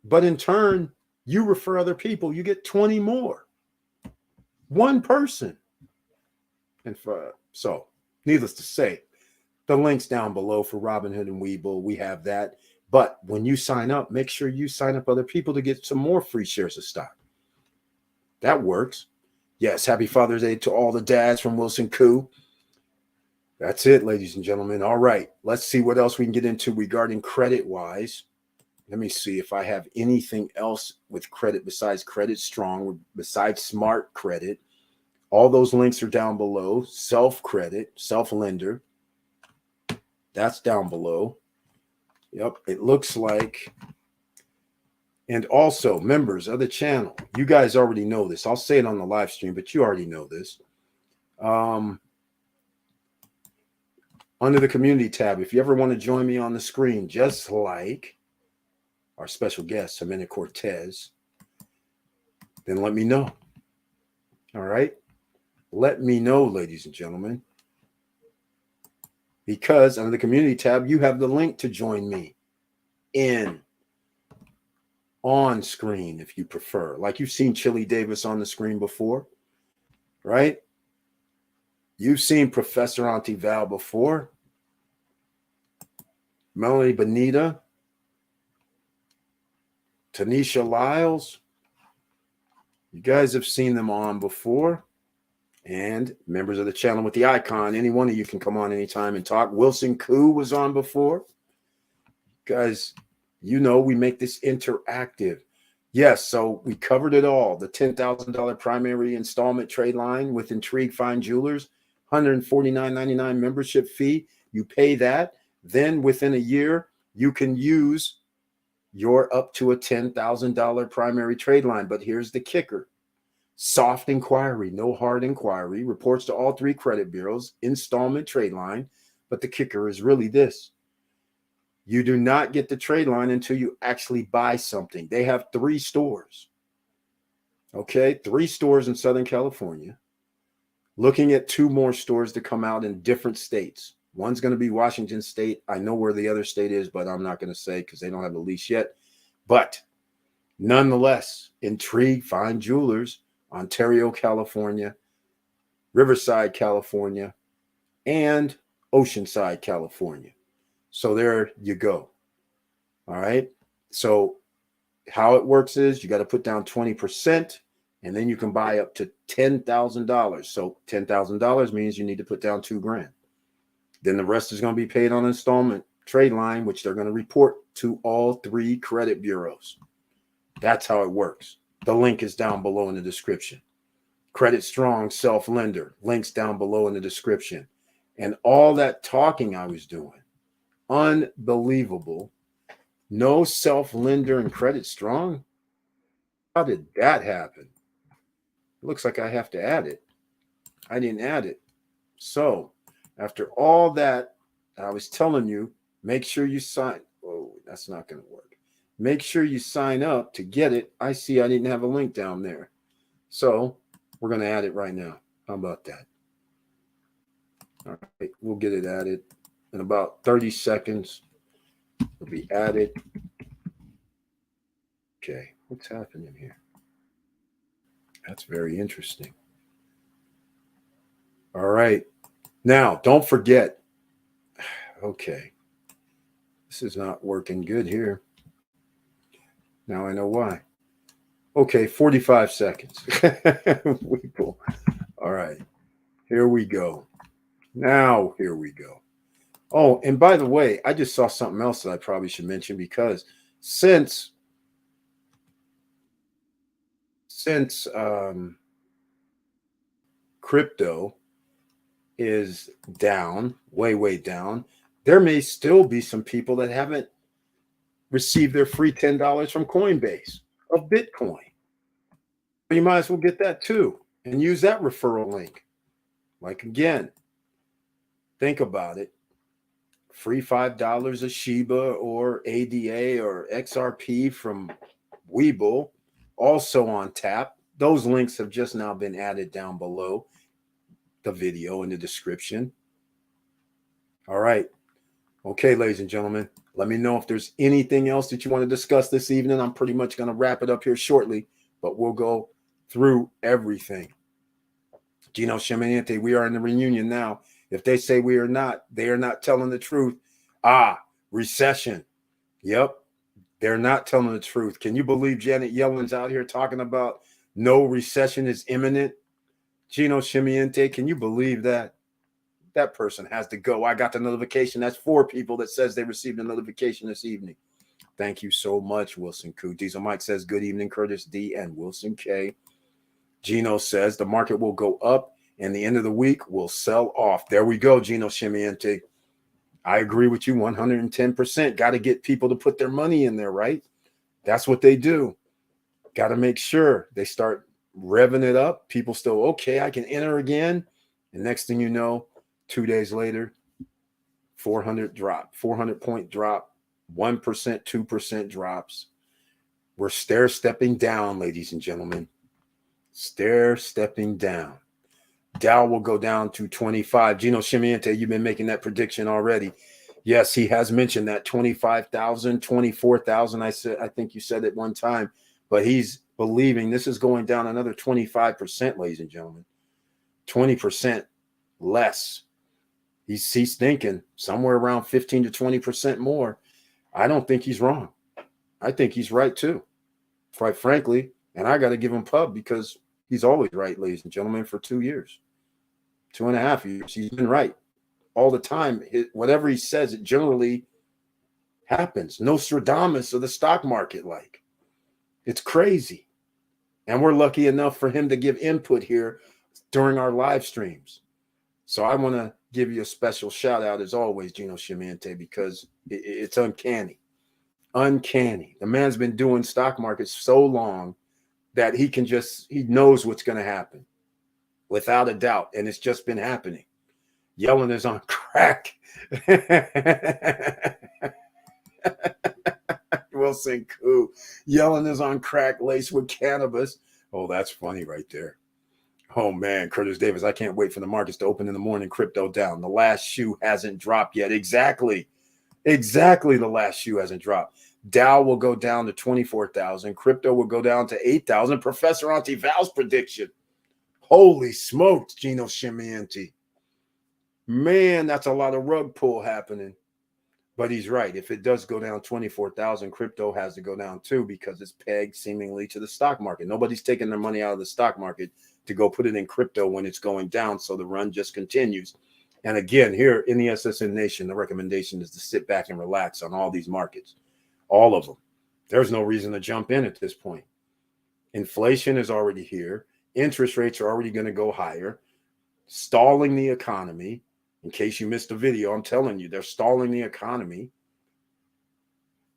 But in turn, you refer other people, you get 20 more. One person. And so, needless to say, the link's down below for Robinhood and Webull. We have that. But when you sign up, make sure you sign up other people to get some more free shares of stock. That works. Yes, happy Father's Day to all the dads from Wilson Koo. That's it, ladies and gentlemen. All right, let's see what else we can get into regarding credit-wise. Let me see if I have anything else with credit besides Credit Strong, besides Smart Credit. All those links are down below. Self-Credit, Self-Lender. That's down below. Yep, it looks like. And also, members of the channel, you guys already know this. I'll say it on the live stream, but you already know this. Under the community tab, if you ever want to join me on the screen, just like our special guest, Ximena Cortez, then let me know. All right? Let me know, ladies and gentlemen. Because under the community tab, you have the link to join me on screen if you prefer. Like you've seen Chili Davis on the screen before, right? You've seen Professor Auntie Val before. Melanie Bonita. Tanisha Lyles. You guys have seen them on before. And members of the channel with the icon, any one of you can come on anytime and talk. Wilson Koo was on before. Guys, you know we make this interactive. Yes, so we covered it all. The $10,000 primary installment trade line with Intrigue Fine Jewelers, $149.99 membership fee. You pay that. then within a year, you can use your up to a $10,000 primary trade line. But here's the kicker. Soft inquiry, no hard inquiry, reports to all 3 credit bureaus, installment trade line. But the kicker is really this. You do not get the trade line until you actually buy something. They have 3 stores. Okay, 3 stores in Southern California. Looking at 2 more stores to come out in different states. One's going to be Washington State. I know where the other state is, but I'm not going to say because they don't have the lease yet. But nonetheless, Intrigue Fine Jewelers, Ontario, California, Riverside, California, and Oceanside, California. So there you go. All right. So how it works is you got to put down 20%, and then you can buy up to $10,000. So $10,000 means you need to put down $2,000. Then the rest is going to be paid on installment trade line, which they're going to report to all 3 credit bureaus. That's how it works. The link is down below in the description. Credit Strong Self-Lender, links down below in the description. And all that talking I was doing, unbelievable. No self-lender and Credit Strong? How did that happen? It looks like I have to add it. I didn't add it. So after all that, I was telling you, make sure you sign. Oh, that's not going to work. Make sure you sign up to get it. I see I didn't have a link down there. So we're going to add it right now. How about that? All right, we'll get it added in about 30 seconds. It'll be added. Okay, what's happening here? That's very interesting. All right. Now, don't forget. Okay. This is not working good here. Now I know why. Okay, 45 seconds. All right. Here we go. Now, here we go. Oh, and by the way, I just saw something else that I probably should mention, because since crypto is down, way down, there may still be some people that haven't received their free $10 from Coinbase of Bitcoin. But you might as well get that too and use that referral link. Like, again, think about it. Free $5 of Shiba or ADA or XRP from Webull, also on tap. Those links have just now been added down below the video in the description. All right. Okay, ladies and gentlemen, let me know if there's anything else that you want to discuss this evening. I'm pretty much going to wrap it up here shortly, but we'll go through everything. Gino Chimeniente, we are in the reunion now. If they say we are not, they are not telling the truth. Recession. Yep. They're not telling the truth. Can you believe Janet Yellen's out here talking about no recession is imminent? Gino Chimeniente, can you believe that? That person has to go. I got the notification. That's 4 people that says they received a notification this evening. Thank you so much, Wilson Koo. Diesel Mike says, good evening, Curtis D. and Wilson K. Gino says the market will go up and the end of the week will sell off. There we go, Gino Chimeniente. I agree with you 110%. Got to get people to put their money in there, right? That's what they do. Got to make sure they start revving it up. People still, okay, I can enter again. And next thing you know, 2 days later, 400 point drop, 1%, 2% drops. We're stair-stepping down, ladies and gentlemen. Stair-stepping down. Dow will go down to 25. Gino Chimeniente, you've been making that prediction already. Yes, he has mentioned that 25,000, 24,000. I think you said it one time, but he's believing this is going down another 25%, ladies and gentlemen. 20% less. He's thinking somewhere around 15 to 20% more. I don't think he's wrong. I think he's right too, quite frankly. And I got to give him pub because he's always right, ladies and gentlemen, for 2 years, 2.5 years. He's been right all the time. Whatever he says, it generally happens. Nostradamus of the stock market, like. It's crazy. And we're lucky enough for him to give input here during our live streams. So I want to give you a special shout out as always, Gino Sciminti, because it's uncanny. Uncanny. The man's been doing stock markets so long that he knows what's going to happen without a doubt. And it's just been happening. Yellen is on crack. Wilson Koo. Yellen is on crack laced with cannabis. Oh, that's funny right there. Oh, man. Curtis Davis, I can't wait for the markets to open in the morning. Crypto down. The last shoe hasn't dropped yet. Exactly. The last shoe hasn't dropped. Dow will go down to 24,000. Crypto will go down to 8,000. Professor Auntie Val's prediction. Holy smokes, Gino Sciminti. Man, that's a lot of rug pull happening. But he's right. If it does go down 24,000, crypto has to go down too, because it's pegged seemingly to the stock market. Nobody's taking their money out of the stock market to go put it in crypto when it's going down. So the run just continues. And again, here in the SSN Nation, the recommendation is to sit back and relax on all these markets, all of them. There's no reason to jump in at this point. Inflation is already here. Interest rates are already going to go higher, stalling the economy. In case you missed the video, I'm telling you, they're stalling the economy.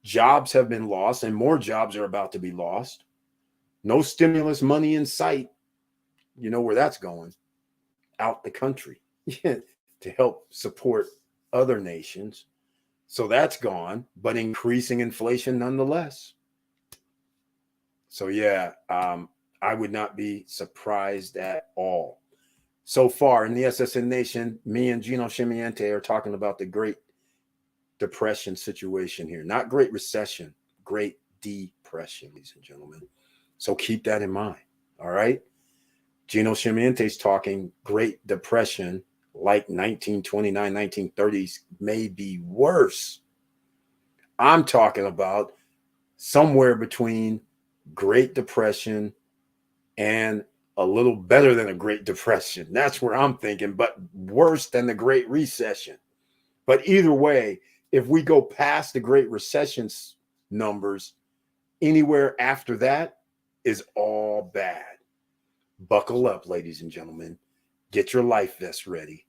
Jobs have been lost, and more jobs are about to be lost. No stimulus money in sight. You know where that's going? Out the country to help support other nations. So that's gone, but increasing inflation nonetheless. So yeah, I would not be surprised at all. So far in the SSN Nation, me and Gino Sciminti are talking about the Great Depression situation here. Not Great Recession, Great Depression, ladies and gentlemen. So keep that in mind, all right? Gino Sciminti is talking Great Depression like 1929, 1930s, may be worse. I'm talking about somewhere between Great Depression and a little better than a Great Depression. That's where I'm thinking, but worse than the Great Recession. But either way, if we go past the Great Recession numbers, anywhere after that is all bad. Buckle up, ladies and gentlemen. Get your life vest ready,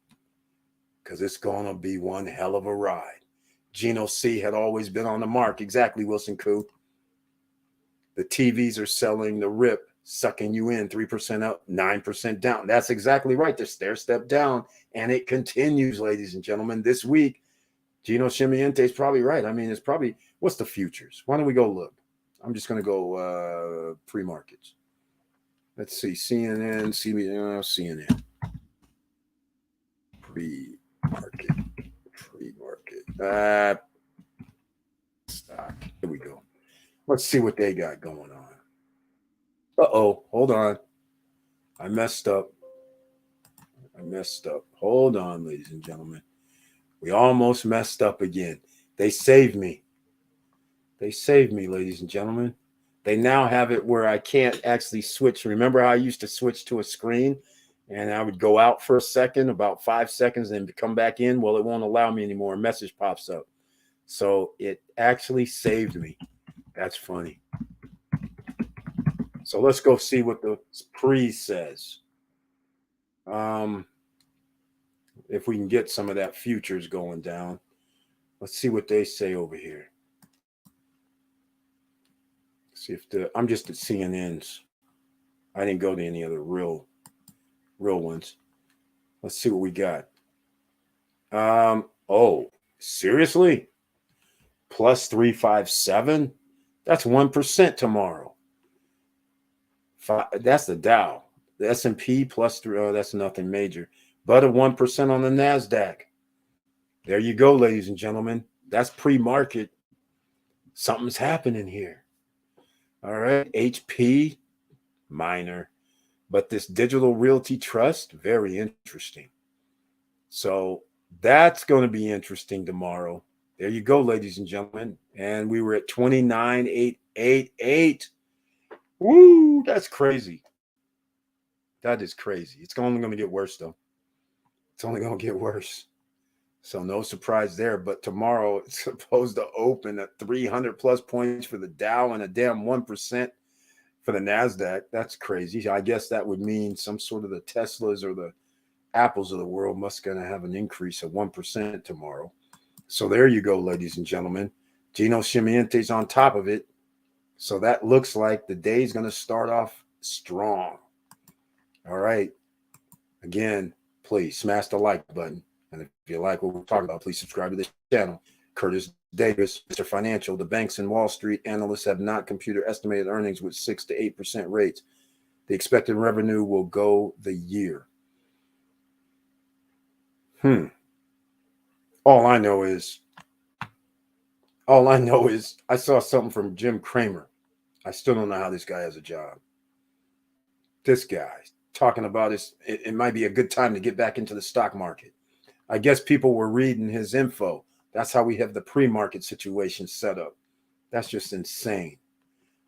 because it's going to be one hell of a ride. Gino C had always been on the mark. Exactly, Wilson Koo. The TVs are selling the rip, sucking you in 3% up, 9% down. That's exactly right. The stair step down, and it continues, ladies and gentlemen. This week, Gino Sciminti is probably right. I mean, it's probably, what's the futures? Why don't we go look? I'm just going to go pre-markets. Let's see, CNN, CNN. Pre-market. Stock. Here we go. Let's see what they got going on. Uh-oh, hold on. I messed up. Hold on, ladies and gentlemen. We almost messed up again. They saved me. Ladies and gentlemen. They now have it where I can't actually switch. Remember how I used to switch to a screen and I would go out for a second, about 5 seconds, and come back in? Well, it won't allow me anymore. A message pops up. So it actually saved me. That's funny. So let's go see what the pre says. If we can get some of that futures going down. Let's see what they say over here. See if I'm just at CNN's. I didn't go to any other real ones. Let's see what we got. Oh, seriously? Plus 357? That's 1% tomorrow. That's the Dow. The S&P plus 3. Oh, that's nothing major. But a 1% on the NASDAQ. There you go, ladies and gentlemen. That's pre-market. Something's happening here. All right. HP, minor. But this Digital Realty Trust, very interesting. So that's going to be interesting tomorrow. There you go, ladies and gentlemen. And we were at 29,888. Woo, that's crazy. That is crazy. It's only going to get worse, though. It's only going to get worse. So no surprise there. But tomorrow it's supposed to open at 300 plus points for the Dow and a damn 1% for the NASDAQ. That's crazy. I guess that would mean some sort of the Teslas or the Apples of the world must going to have an increase of 1% tomorrow. So there you go, ladies and gentlemen. Gino Chimiente's on top of it. So that looks like the day is going to start off strong. All right. Again, please smash the like button. And if you like what we're talking about, please subscribe to this channel. Curtis Davis, Mr. Financial. The banks and Wall Street analysts have not computed estimated earnings with 6 to 8% rates. The expected revenue will go the year. All I know is I saw something from Jim Cramer. I still don't know how this guy has a job. This guy talking about it might be a good time to get back into the stock market. I guess people were reading his info. That's how we have the pre-market situation set up. That's just insane.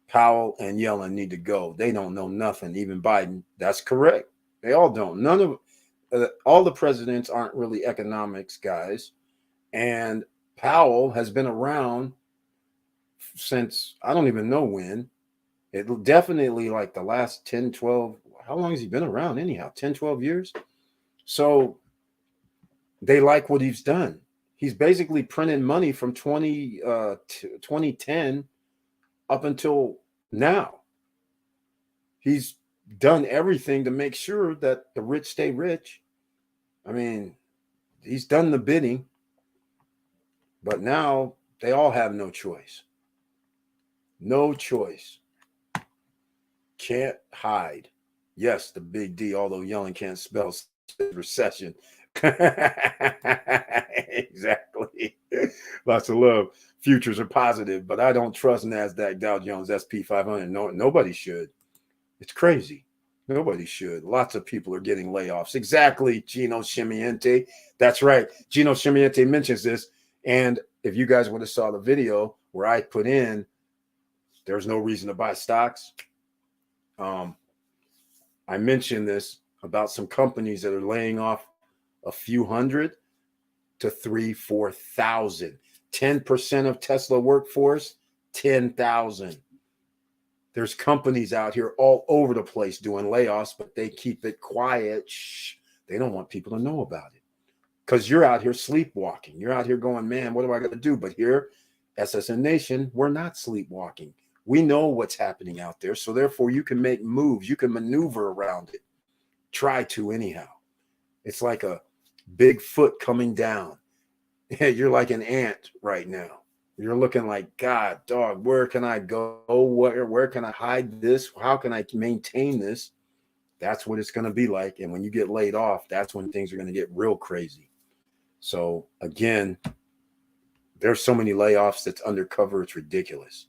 Powell and Yellen need to go. They don't know nothing. Even Biden. That's correct. They all don't. All the presidents aren't really economics guys. And Powell has been around since I don't even know when. It definitely like the last 10, 12. How long has he been around anyhow? 10, 12 years. So they like what he's done. He's basically printed money from 2010 up until now. He's done everything to make sure that the rich stay rich. I mean, he's done the bidding, but now they all have no choice. No choice. Can't hide. Yes, the big D, although Yellen can't spell recession. Exactly. Lots of love. Futures are positive, but I don't trust NASDAQ, Dow Jones, SP 500. No, nobody should. It's crazy. Nobody should. Lots of people are getting layoffs. Exactly, Gino Chimiente. That's right. Gino Chimiente mentions this. And if you guys would have saw the video where I put in, there's no reason to buy stocks. I mentioned this about some companies that are laying off a few hundred to 3,000-4,000. 10% of Tesla workforce, 10,000. There's companies out here all over the place doing layoffs, but they keep it quiet. Shh. They don't want people to know about it because you're out here sleepwalking. You're out here going, man, what do I got to do? But here, SSN Nation, we're not sleepwalking. We know what's happening out there. So therefore, you can make moves. You can maneuver around it. Try to anyhow. It's like a big foot coming down. You're like an ant right now. You're looking like, God, dog, where can I go? Where can I hide this? How can I maintain this? That's what it's going to be like. And when you get laid off, that's when things are going to get real crazy. So again, there's so many layoffs that's undercover. It's ridiculous.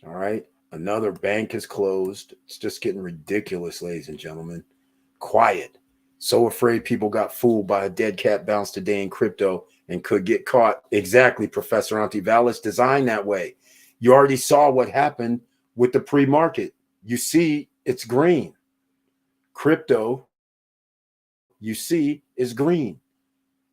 All right. Another bank is closed. It's just getting ridiculous, ladies and gentlemen. Quiet. So afraid people got fooled by a dead cat bounce today in crypto and could get caught. Exactly, Professor Antivalis, designed that way. You already saw what happened with the pre-market. You see, it's green. Crypto, you see, is green.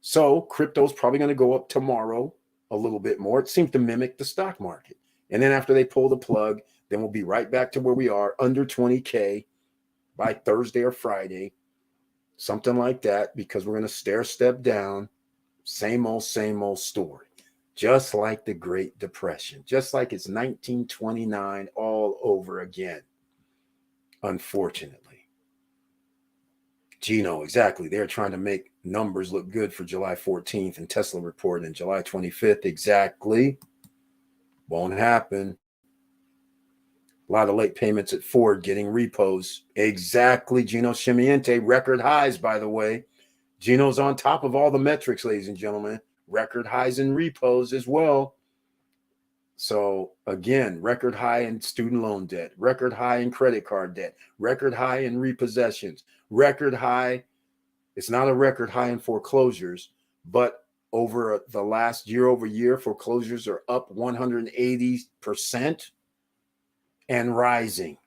So crypto is probably going to go up tomorrow a little bit more. It seems to mimic the stock market. And then after they pull the plug, then we'll be right back to where we are, under 20K by Thursday or Friday, something like that, because we're going to stair step down. Same old story. Just like the Great Depression, just like it's 1929 all over again. Unfortunately. Gino, exactly. They're trying to make numbers look good for July 14th and Tesla report in July 25th. Exactly. Won't happen. A lot of late payments at Ford getting repos. Exactly. Gino Chimiente, record highs, by the way. Gino's on top of all the metrics, ladies and gentlemen. Record highs in repos as well. So again, record high in student loan debt, record high in credit card debt, record high in repossessions, record high. It's not a record high in foreclosures, but over the last year over year, foreclosures are up 180% and rising.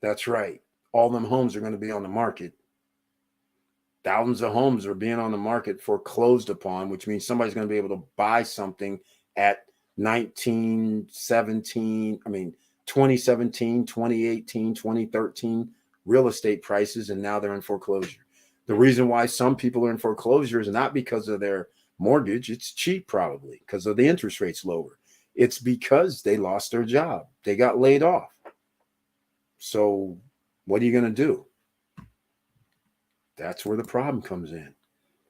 That's right. All them homes are going to be on the market. Thousands of homes are being on the market foreclosed upon, which means somebody's going to be able to buy something at 2017, 2018, 2013 real estate prices, and now they're in foreclosure. The reason why some people are in foreclosure is not because of their mortgage. It's cheap, probably because of the interest rates lower. It's because they lost their job. They got laid off. So what are you going to do? That's where the problem comes in.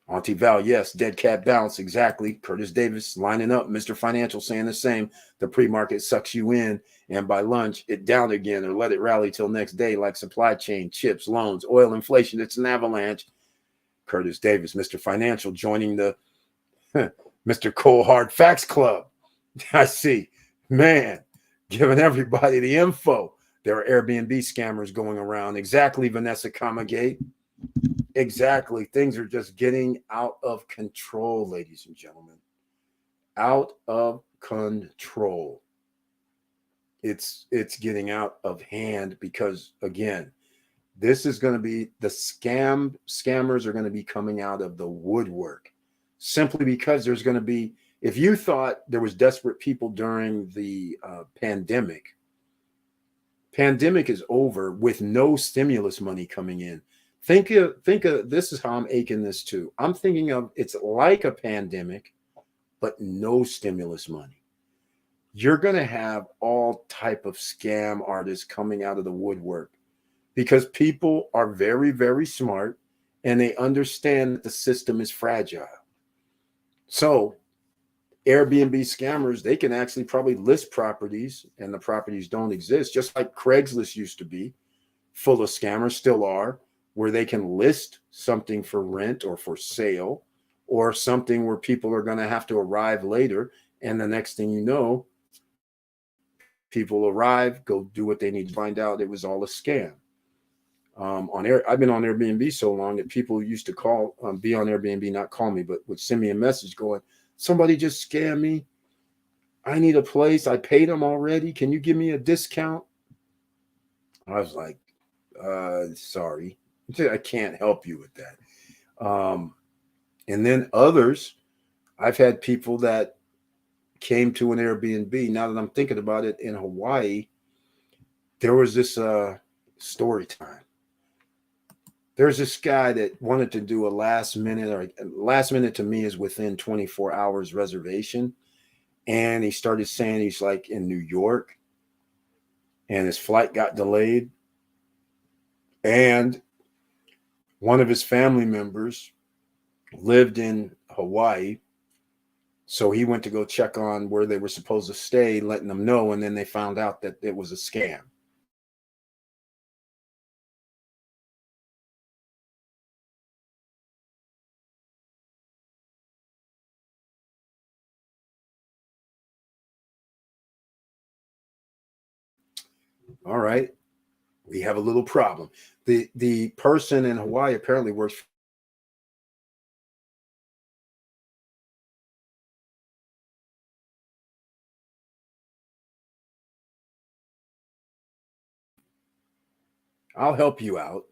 Auntie Val, yes. Dead cat bounce, exactly. Curtis Davis lining up. Mr. Financial saying the same. The pre-market sucks you in, and by lunch, it down again, or let it rally till next day, like supply chain, chips, loans, oil, inflation. It's an avalanche. Curtis Davis, Mr. Financial, joining the Mr. Cole Hard Facts Club. I see. Man, giving everybody the info. There are Airbnb scammers going around. Exactly, Vanessa Comagate. Exactly. Things are just getting out of control, ladies and gentlemen. Out of control. It's getting out of hand because, again, this is going to be the scammers are going to be coming out of the woodwork, simply because there's going to be, if you thought there was desperate people during the pandemic is over with no stimulus money coming in. Think of this is how I'm aching this too. I'm thinking of it's like a pandemic, but no stimulus money. You're going to have all type of scam artists coming out of the woodwork because people are very, very smart and they understand that the system is fragile. So Airbnb scammers, they can actually probably list properties and the properties don't exist, just like Craigslist used to be full of scammers, still are, where they can list something for rent or for sale or something where people are going to have to arrive later. And the next thing you know, people arrive, go do what they need to find out it was all a scam. I've been on Airbnb so long that people used to call, be on Airbnb, not call me, but would send me a message going, somebody just scammed me. I need a place. I paid them already. Can you give me a discount? I was like, sorry. I can't help you with that. And then others, I've had people that came to an Airbnb. Now that I'm thinking about it, in Hawaii, there was this story time. There's this guy that wanted to do a last minute to me is within 24 hours reservation. And he started saying he's like in New York and his flight got delayed. And one of his family members lived in Hawaii. So he went to go check on where they were supposed to stay, letting them know. And then they found out that it was a scam. All right. We have a little problem. The person in Hawaii apparently works. I'll help you out.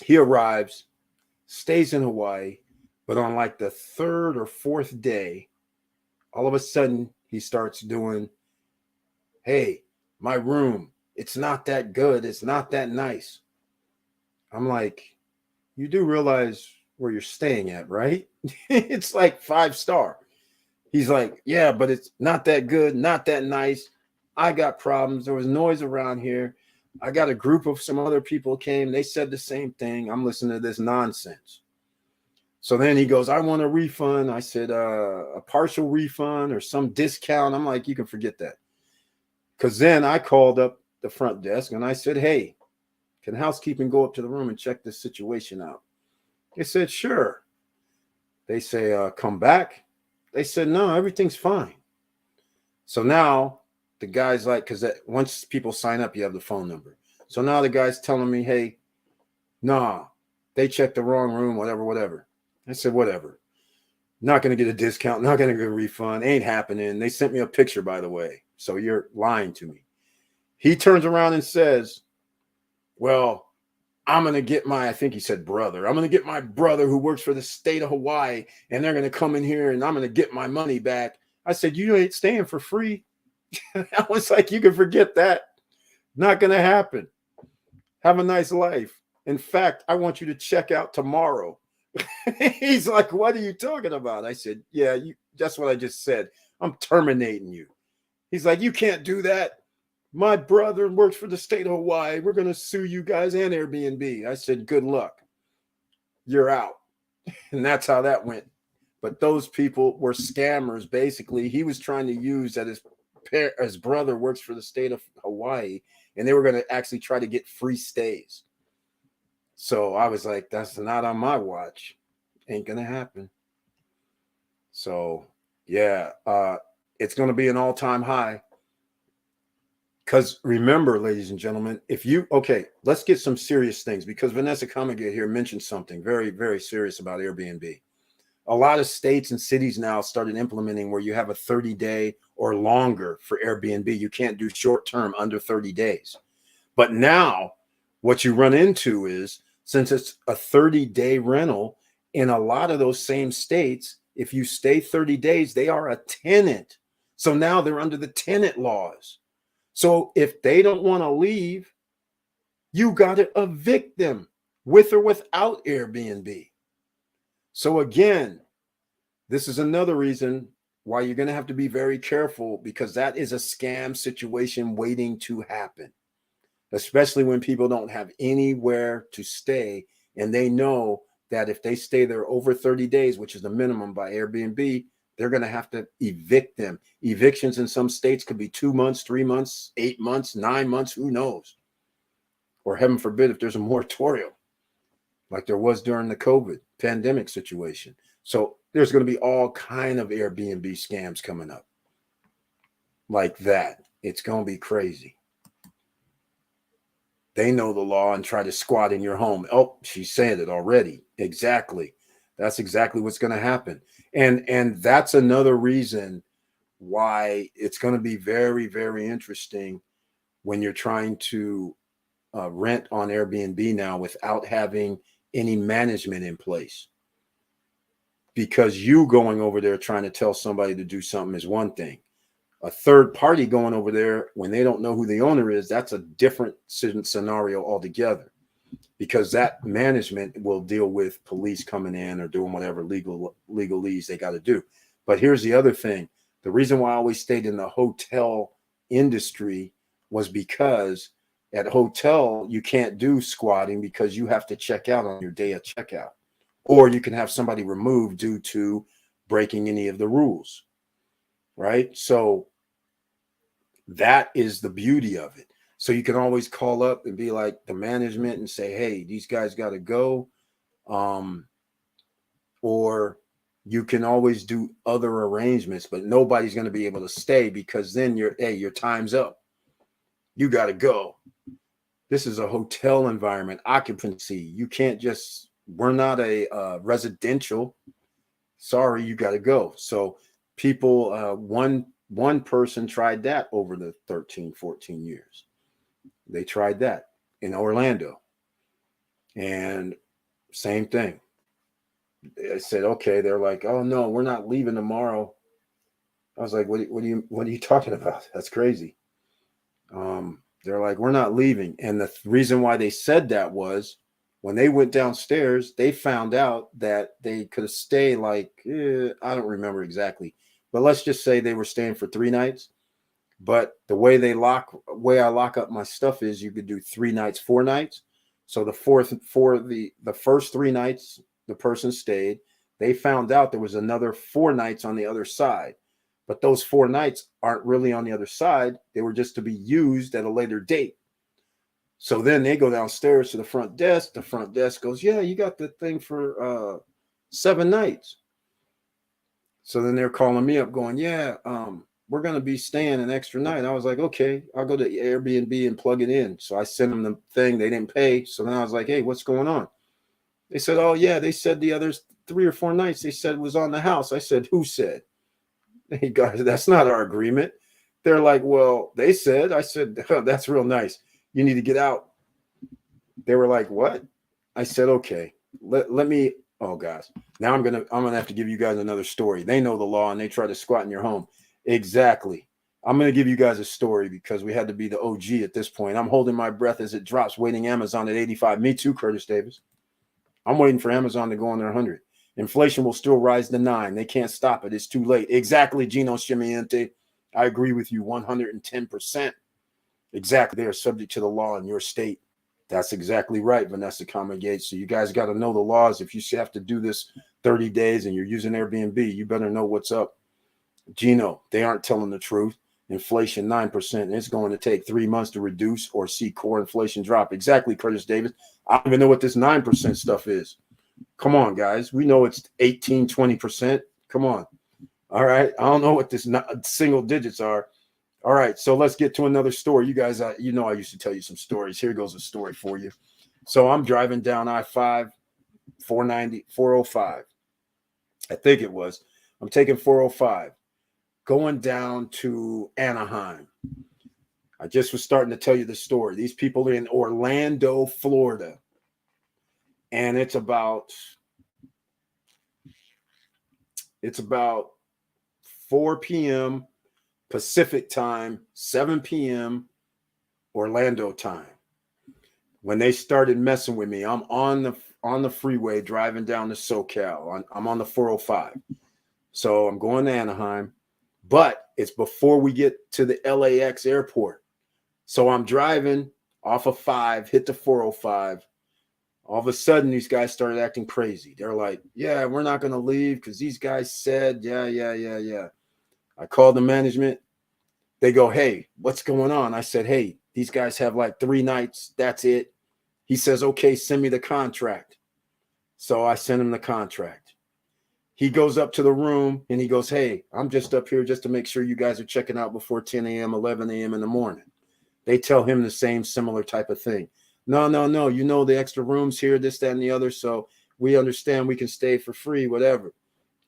He arrives, stays in Hawaii, but on like the third or fourth day, all of a sudden he starts doing, hey, my room, it's not that good. It's not that nice. I'm like, you do realize where you're staying at, right? It's like 5-star. He's like, yeah, but it's not that good, not that nice. I got problems. There was noise around here. I got a group of some other people came. They said the same thing. I'm listening to this nonsense. So then he goes, I want a refund. I said, a partial refund or some discount. I'm like, you can forget that. Because then I called up the front desk and I said, hey, can housekeeping go up to the room and check this situation out? They said, sure. They say, come back. They said, no, everything's fine. So now the guy's like, because once people sign up, you have the phone number. So now the guy's telling me, hey, nah, they checked the wrong room, whatever. I said, whatever. Not going to get a discount, not going to get a refund. Ain't happening. They sent me a picture, by the way. So you're lying to me. He turns around and says, well, I'm going to get I think he said brother. I'm going to get my brother who works for the state of Hawaii, and they're going to come in here and I'm going to get my money back. I said, you ain't staying for free. I was like, you can forget that. Not going to happen. Have a nice life. In fact, I want you to check out tomorrow. He's like, what are you talking about? I said, yeah, that's what I just said. I'm terminating you. He's like, you can't do that. My brother works for the state of Hawaii. We're going to sue you guys and Airbnb. I said, good luck. You're out. And that's how that went. But those people were scammers. Basically, he was trying to use that his brother works for the state of Hawaii, and they were going to actually try to get free stays. So I was like, that's not on my watch. Ain't going to happen. So, yeah, it's going to be an all-time high. Because remember, ladies and gentlemen, let's get some serious things, because Vanessa Comegate here mentioned something very, very serious about Airbnb. A lot of states and cities now started implementing where you have a 30-day or longer for Airbnb. You can't do short-term under 30 days. But now what you run into is, since it's a 30-day rental, in a lot of those same states, if you stay 30 days, they are a tenant. So now they're under the tenant laws. So if they don't want to leave, you got to evict them with or without Airbnb. So again, this is another reason why you're going to have to be very careful, because that is a scam situation waiting to happen, especially when people don't have anywhere to stay and they know that if they stay there over 30 days, which is the minimum by Airbnb, they're going to have to evict them. Evictions in some states could be 2 months, 3 months, 8 months, 9 months, who knows? Or heaven forbid, if there's a moratorium, like there was during the COVID pandemic situation. So there's going to be all kind of Airbnb scams coming up like that. It's going to be crazy. They know the law and try to squat in your home. Oh, she said it already. Exactly. That's exactly what's going to happen. And that's another reason why it's going to be very, very interesting when you're trying to rent on Airbnb now without having any management in place. Because you going over there trying to tell somebody to do something is one thing. A third party going over there when they don't know who the owner is, that's a different scenario altogether. Because that management will deal with police coming in or doing whatever legalese they got to do. But here's the other thing. The reason why I always stayed in the hotel industry was because at hotel, you can't do squatting because you have to check out on your day of checkout. Or you can have somebody removed due to breaking any of the rules. Right? So that is the beauty of it. So you can always call up and be like the management and say, hey, these guys got to go. Or you can always do other arrangements, but nobody's going to be able to stay, because then your time's up. You got to go. This is a hotel environment, occupancy. You can't we're not a residential. Sorry, you got to go. So people, one person tried that over the 13, 14 years. They tried that in Orlando, and same thing. I said, okay. They're like, oh no, we're not leaving tomorrow. I was like, what are you talking about? That's crazy. They're like, we're not leaving. And the reason why they said that was when they went downstairs, they found out that they could stay like, I don't remember exactly, but let's just say they were staying for 3 nights. But the way I lock up my stuff is you could do 3 nights, 4 nights. So the first 3 nights the person stayed, they found out there was another 4 nights on the other side. But those 4 nights aren't really on the other side. They were just to be used at a later date. So then they go downstairs to the front desk. The front desk goes, yeah, you got the thing for 7 nights. So then they're calling me up going, yeah, we're going to be staying an extra night. I was like, okay, I'll go to Airbnb and plug it in. So I sent them the thing. They didn't pay. So then I was like, hey, what's going on? They said, oh, yeah, they said the others 3 or 4 nights they said it was on the house. I said, who said? Hey, guys, that's not our agreement. They're like, well, they said. I said, oh, that's real nice. You need to get out. They were like, what? I said, okay, let me. Oh, guys, now I'm gonna have to give you guys another story. They know the law and they try to squat in your home. Exactly. I'm going to give you guys a story because we had to be the OG at this point. I'm holding my breath as it drops, waiting Amazon at 85. Me too, Curtis Davis. I'm waiting for Amazon to go on their 100. Inflation will still rise to 9. They can't stop it. It's too late. Exactly, Gino Schimiente. I agree with you 110%. Exactly. They are subject to the law in your state. That's exactly right, Vanessa Comagate. So you guys got to know the laws. If you have to do this 30 days and you're using Airbnb, you better know what's up. Gino, they aren't telling the truth. Inflation 9%. It's going to take 3 months to reduce or see core inflation drop. Exactly, Curtis Davis. I don't even know what this 9% stuff is. Come on, guys. We know it's 18, 20%. Come on. All right. I don't know what this single digits are. All right. So let's get to another story. You guys, you know I used to tell you some stories. Here goes a story for you. So I'm driving down I-5, 490, 405. I think it was. I'm taking 405. Going down to Anaheim. I just was starting to tell you the story. These people are in Orlando, Florida. And it's about 4 p.m. Pacific time, 7 p.m. Orlando time. When they started messing with me, I'm on the freeway driving down to SoCal. I'm on the 405. So I'm going to Anaheim. But it's before we get to the LAX airport. So I'm driving off of 5, hit the 405. All of a sudden, these guys started acting crazy. They're like, yeah, we're not going to leave because these guys said, yeah. I called the management. They go, hey, what's going on? I said, hey, these guys have like 3 nights. That's it. He says, okay, send me the contract. So I sent him the contract. He goes up to the room and he goes, hey, I'm just up here just to make sure you guys are checking out before 10 a.m., 11 a.m. in the morning. They tell him the same similar type of thing. No. You know, the extra rooms here, this, that, and the other. So we understand we can stay for free, whatever.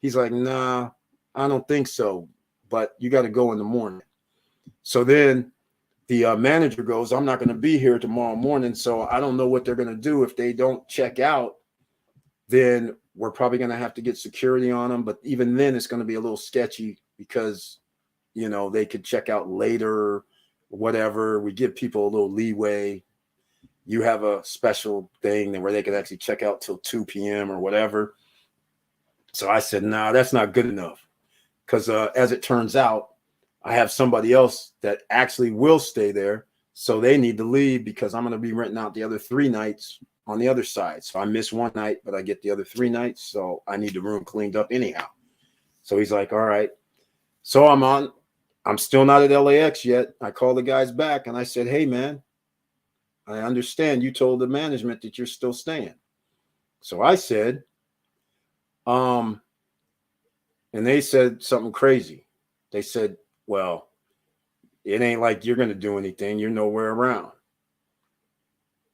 He's like, nah, I don't think so. But you got to go in the morning. So then the manager goes, I'm not going to be here tomorrow morning. So I don't know what they're going to do. If they don't check out, then we're probably going to have to get security on them. But even then, it's going to be a little sketchy because, you know, they could check out later, whatever. We give people a little leeway. You have a special thing where they could actually check out till 2 p.m. or whatever. So I said, nah, that's not good enough. Because as it turns out, I have somebody else that actually will stay there. So they need to leave because I'm going to be renting out the other 3 nights on the other side. So I miss 1 night, but I get the other 3 nights. So I need the room cleaned up anyhow. So he's like, all right. So I'm still not at LAX yet. I called the guys back and I said, hey, man, I understand you told the management that you're still staying. So I said, and they said something crazy. They said, well, it ain't like you're going to do anything. You're nowhere around.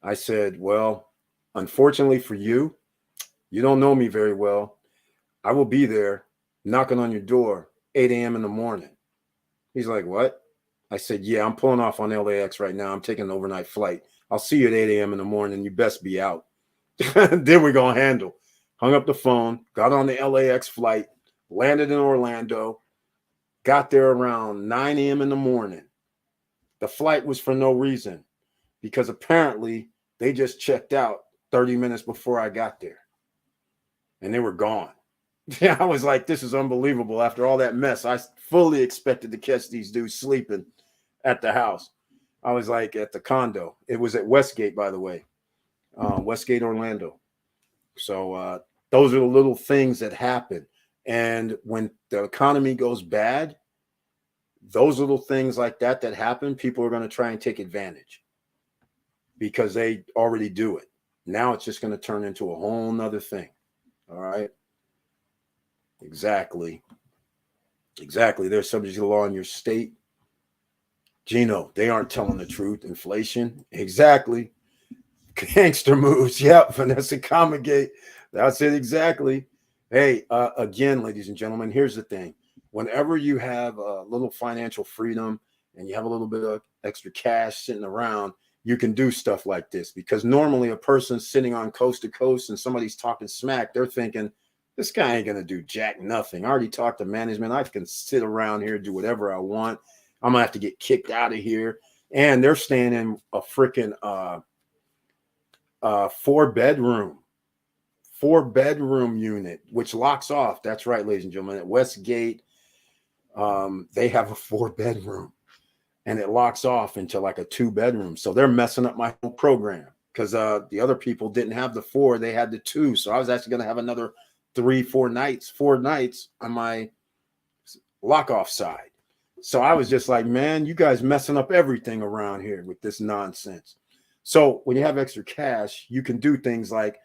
I said, well, unfortunately for you, you don't know me very well. I will be there knocking on your door 8 a.m. in the morning. He's like, what? I said, yeah, I'm pulling off on LAX right now. I'm taking an overnight flight. I'll see you at 8 a.m. in the morning. You best be out. Then we're going to handle. Hung up the phone, got on the LAX flight, landed in Orlando, got there around 9 a.m. in the morning. The flight was for no reason because apparently they just checked out 30 minutes before I got there. And they were gone. Yeah, I was like, this is unbelievable. After all that mess, I fully expected to catch these dudes sleeping at the house. I was like at the condo. It was at Westgate, by the way. Westgate, Orlando. So those are the little things that happen. And when the economy goes bad, those little things like that happen, people are going to try and take advantage because they already do it. Now it's just going to turn into a whole nother thing. All right. Exactly. They're subject to the law in your state. Gino, they aren't telling the truth. Inflation. Exactly. Gangster moves. Yep. Vanessa Comagate. That's it. Exactly. Hey, again, ladies and gentlemen, here's the thing. Whenever you have a little financial freedom and you have a little bit of extra cash sitting around, you can do stuff like this because normally a person sitting on coast to coast and somebody's talking smack, they're thinking, this guy ain't going to do jack nothing. I already talked to management. I can sit around here, do whatever I want. I'm gonna have to get kicked out of here. And they're staying in a freaking 4-bedroom unit, which locks off. That's right, ladies and gentlemen. At Westgate, they have a 4-bedroom, and it locks off into like a 2-bedroom. So they're messing up my whole program because the other people didn't have the 4; they had the 2. So I was actually going to have another 4 nights on my lock off side. So I was just like, man, you guys messing up everything around here with this nonsense. So when you have extra cash, you can do things like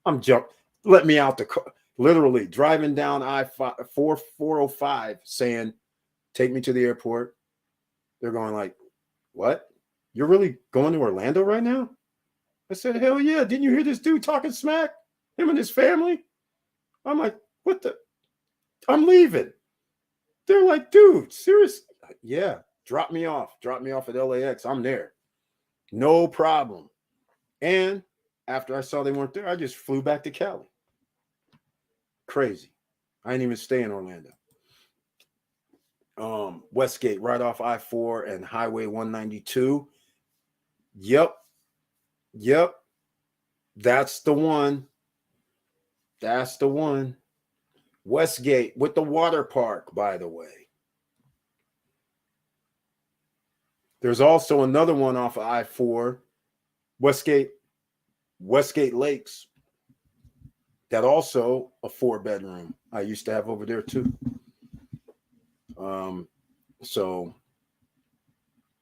let me out the car, literally driving down I-405 saying, take me to the airport. They're going like, what? You're really going to Orlando right now? I said, hell yeah. Didn't you hear this dude talking smack? Him and his family? I'm like, what the? I'm leaving. They're like, dude, seriously? Yeah, drop me off at LAX. I'm there. No problem. And after I saw they weren't there, I just flew back to Cali. Crazy. I didn't even stay in Orlando. Westgate, right off I-4 and Highway 192. Yep. That's the one. Westgate with the water park, by the way. There's also another one off of I-4, Westgate Lakes. That also a 4-bedroom I used to have over there too. So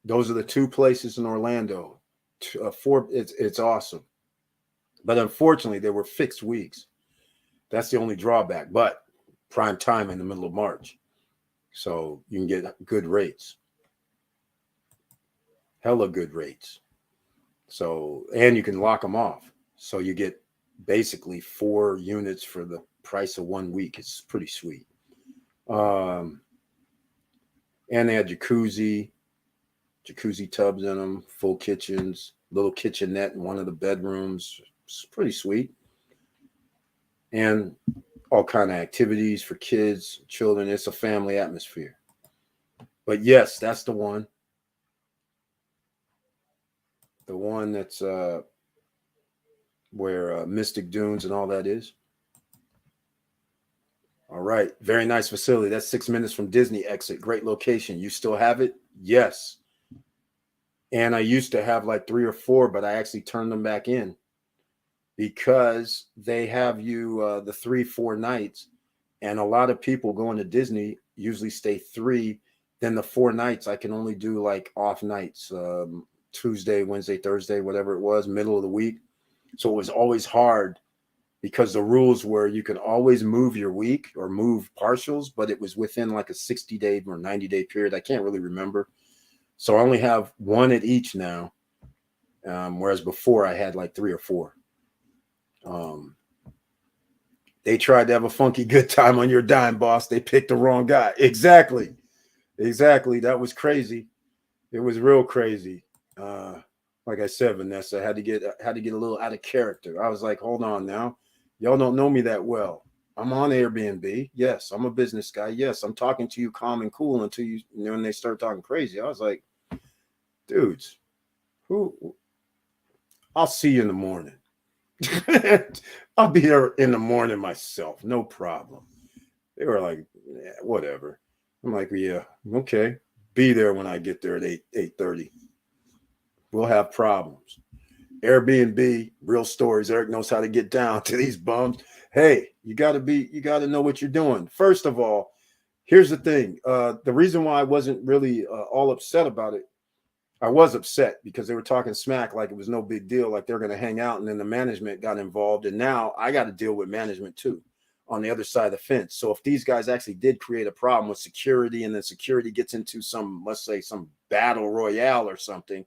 those are the 2 places in Orlando. It's awesome. But unfortunately, they were fixed weeks. That's the only drawback. But prime time in the middle of March. So you can get good rates. Hella good rates. So, and you can lock them off. So you get basically 4 units for the price of 1 week. It's pretty sweet. And they had jacuzzi tubs in them, full kitchens, little kitchenette in one of the bedrooms. It's pretty sweet. And all kind of activities for kids, children. It's a family atmosphere. But yes, that's the one. The one that's where Mystic Dunes and all that is. All right. Very nice facility. That's 6 minutes from Disney exit. Great location. You still have it? Yes. And I used to have like 3 or 4, but I actually turned them back in because they have you the 3-4 nights. And a lot of people going to Disney usually stay 3. Then the 4 nights, I can only do like off nights, Tuesday, Wednesday, Thursday, whatever it was, middle of the week. So it was always hard because the rules were you can always move your week or move partials, but it was within like a 60-day or 90-day period. I can't really remember. So I only have 1 at each now, whereas before I had like 3 or 4. They tried to have a funky good time on your dime, boss. They picked the wrong guy. Exactly. That was crazy. It was real crazy. Like I said, Vanessa, had to get a little out of character. I was like, hold on now. Y'all don't know me that well. I'm on Airbnb. Yes, I'm a business guy. Yes, I'm talking to you calm and cool until when they start talking crazy. I was like, dudes, I'll see you in the morning. I'll be there in the morning myself. No problem. They were like, yeah, whatever. I'm like, yeah, okay. Be there when I get there at 8:30. We'll have problems. Airbnb, real stories. Eric knows how to get down to these bums. Hey, you got to know what you're doing. First of all, here's the thing. The reason why I wasn't really all upset about it, I was upset because they were talking smack like it was no big deal, like they're going to hang out, and then the management got involved, and now I got to deal with management too on the other side of the fence. So if these guys actually did create a problem with security, and then security gets into let's say some battle royale or something,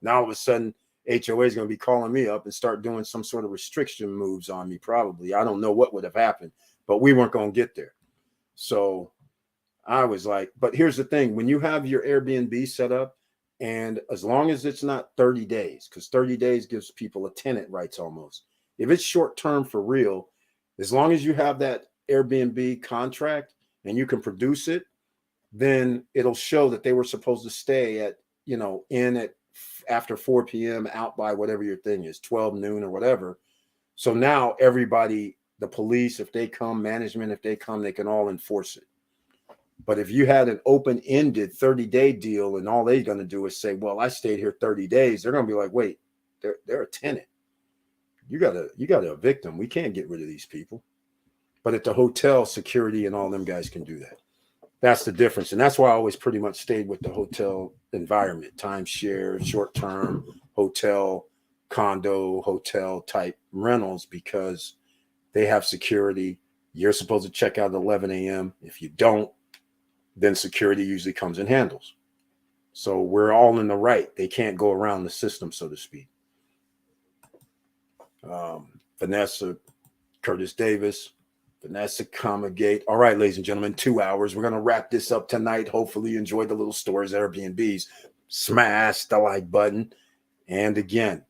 now all of a sudden HOA is going to be calling me up and start doing some sort of restriction moves on me. Probably. I don't know what would have happened, but we weren't going to get there. So I was like, but here's the thing. When you have your Airbnb set up, and as long as it's not 30 days, because 30 days gives people a tenant rights almost. If it's short term for real, as long as you have that Airbnb contract and you can produce it, then it'll show that they were supposed to stay at, in at after 4 p.m., out by whatever your thing is, 12 noon or whatever. So now everybody, the police, if they come, management, if they come, they can all enforce it. But if you had an open-ended 30-day deal and all they're going to do is say, well, I stayed here 30 days, they're going to be like, wait, they're a tenant. You got to evict them. We can't get rid of these people. But at the hotel, security and all them guys can do that. That's the difference. And that's why I always pretty much stayed with the hotel environment, timeshare, short-term, hotel, condo, hotel type rentals, because they have security. You're supposed to check out at 11 a.m. If you don't, then security usually comes and handles. So we're all in the right. They can't go around the system, so to speak. Vanessa, Curtis Davis, Vanessa Comagate. All right, ladies and gentlemen, 2 hours. We're going to wrap this up tonight. Hopefully you enjoyed the little stories, Airbnbs. Smash the like button. And again,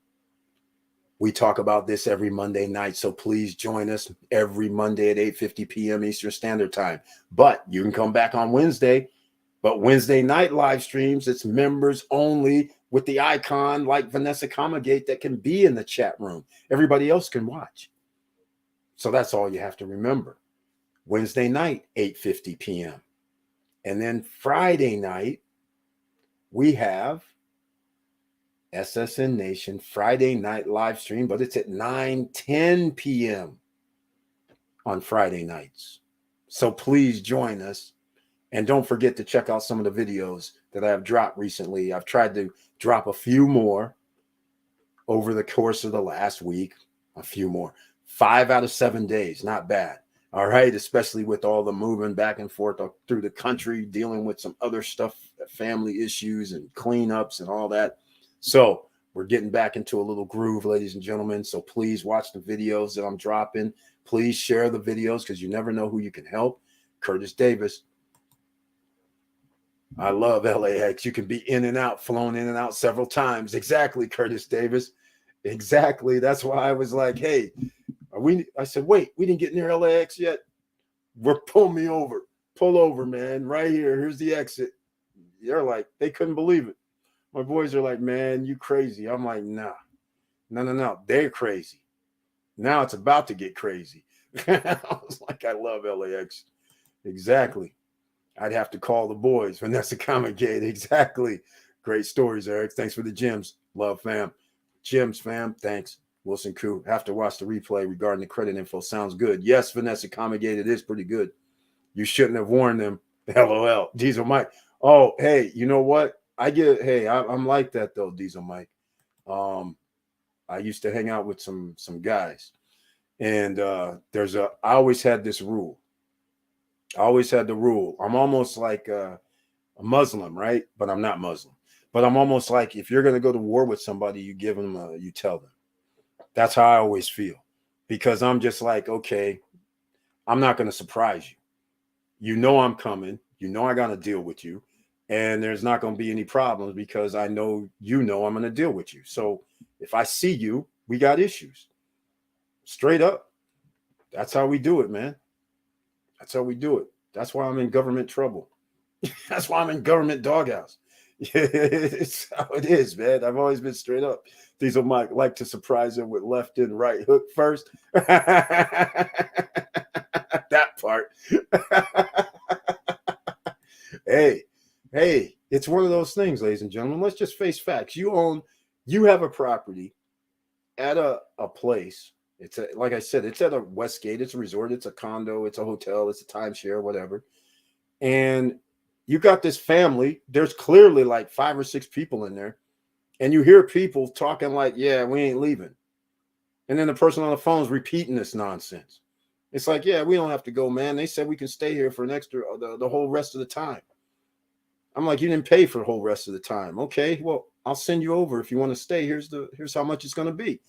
we talk about this every Monday night, so please join us every Monday at 8:50 p.m. Eastern Standard Time. But you can come back on Wednesday. But Wednesday night live streams, it's members only with the icon like Vanessa Comagate that can be in the chat room. Everybody else can watch. So that's all you have to remember. Wednesday night, 8:50 p.m. And then Friday night, we have SSN Nation Friday night live stream, but it's at 9:10 p.m. on Friday nights. So please join us. And don't forget to check out some of the videos that I have dropped recently. I've tried to drop a few more over the course of the last week, a few more. 5 out of 7 days, not bad. All right, especially with all the moving back and forth through the country, dealing with some other stuff, family issues and cleanups and all that. So we're getting back into a little groove, ladies and gentlemen. So please watch the videos that I'm dropping. Please share the videos because you never know who you can help. Curtis Davis. I love LAX. You can be in and out, flown in and out several times. Exactly, Curtis Davis. Exactly. That's why I was like, hey, I said, wait, we didn't get near LAX yet. Pull me over. Pull over, man. Right here. Here's the exit. They're like, they couldn't believe it. My boys are like, man, you crazy. I'm like, nah. No. They're crazy. Now it's about to get crazy. I was like, I love LAX. Exactly. I'd have to call the boys. Vanessa Comagate. Exactly. Great stories, Eric. Thanks for the gems. Love, fam. Gems, fam. Thanks. Wilson Koo. Have to watch the replay regarding the credit info. Sounds good. Yes, Vanessa Comagate. It is pretty good. You shouldn't have warned them. LOL. Diesel Mike. Oh, hey, you know what? I'm like that though, Diesel Mike. I used to hang out with some guys. And I always had this rule. I always had the rule. I'm almost like a Muslim, right? But I'm not Muslim. But I'm almost like if you're going to go to war with somebody, you give them, you tell them. That's how I always feel. Because I'm just like, okay, I'm not going to surprise you. You know I'm coming. You know I got to deal with you. And there's not going to be any problems because I know I'm going to deal with you. So if I see you, we got issues. Straight up. That's how we do it, man. That's how we do it. That's why I'm in government trouble. That's why I'm in government doghouse. It's how it is, man. I've always been straight up. Diesel Mike like to surprise him with left and right hook first. That part. Hey, it's one of those things, ladies and gentlemen. Let's just face facts. You have a property at a place. Like I said, it's at a Westgate, it's a resort, it's a condo, it's a hotel, it's a timeshare, whatever. And you got this family. There's clearly like 5 or 6 people in there. And you hear people talking like, yeah, we ain't leaving. And then the person on the phone is repeating this nonsense. It's like, yeah, we don't have to go, man. They said we can stay here for an extra, the whole rest of the time. I'm like, you didn't pay for the whole rest of the time. Okay, well, I'll send you over if you want to stay. Here's how much it's going to be.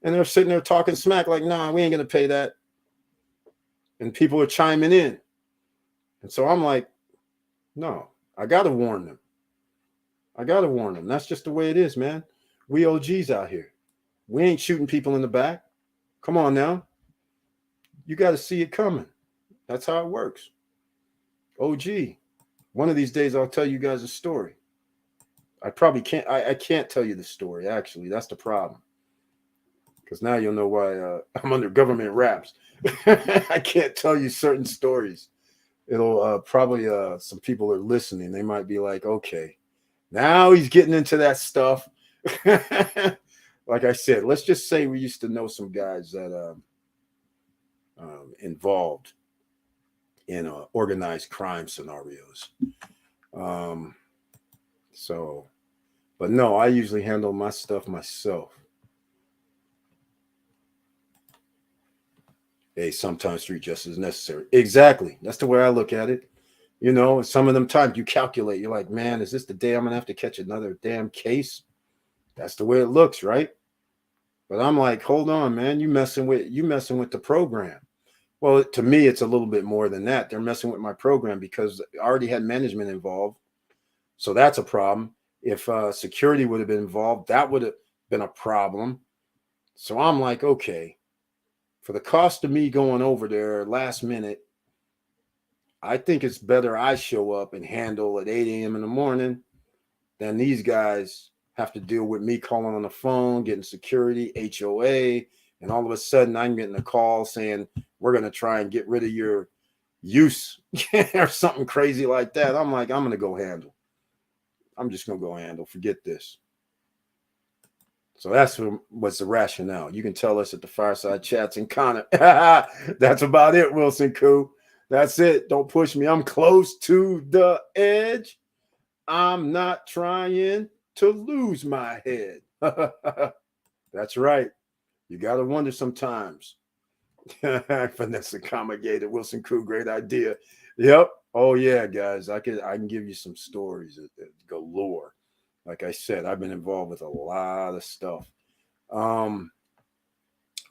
And they're sitting there talking smack like, nah, we ain't going to pay that. And people are chiming in. And so I'm like, no, I got to warn them. That's just the way it is, man. We OGs out here. We ain't shooting people in the back. Come on now. You got to see it coming. That's how it works. OG. One of these days, I'll tell you guys a story. I probably can't. I can't tell you the story. Actually, that's the problem. Because now you'll know why I'm under government wraps. I can't tell you certain stories. It'll probably some people are listening. They might be like, okay, now he's getting into that stuff. Like I said, let's just say we used to know some guys that involved in organized crime scenarios. So, but no, I usually handle my stuff myself. Hey, sometimes street justice is necessary. Exactly. That's the way I look at it. You know, some of them times you calculate, you're like, man, is this the day I'm gonna have to catch another damn case? That's the way it looks, right? But I'm like, hold on, man, you messing with the program. Well, to me, it's a little bit more than that. They're messing with my program because I already had management involved. So that's a problem. If security would have been involved, that would have been a problem. So I'm like, okay, for the cost of me going over there last minute, I think it's better I show up and handle at 8 a.m. in the morning than these guys have to deal with me calling on the phone, getting security, HOA, and all of a sudden I'm getting a call saying we're going to try and get rid of your use or something crazy like that. I'm like, I'm going to go handle. I'm just going to go handle. Forget this. So that's what's the rationale. You can tell us at the Fireside Chats and Connor. That's about it, Wilson Koo. That's it. Don't push me. I'm close to the edge. I'm not trying to lose my head. That's right. You got to wonder sometimes. Vanessa Comagated, Wilson Koo, great idea. Yep. Oh yeah, guys. I can give you some stories galore. Like I said, I've been involved with a lot of stuff. All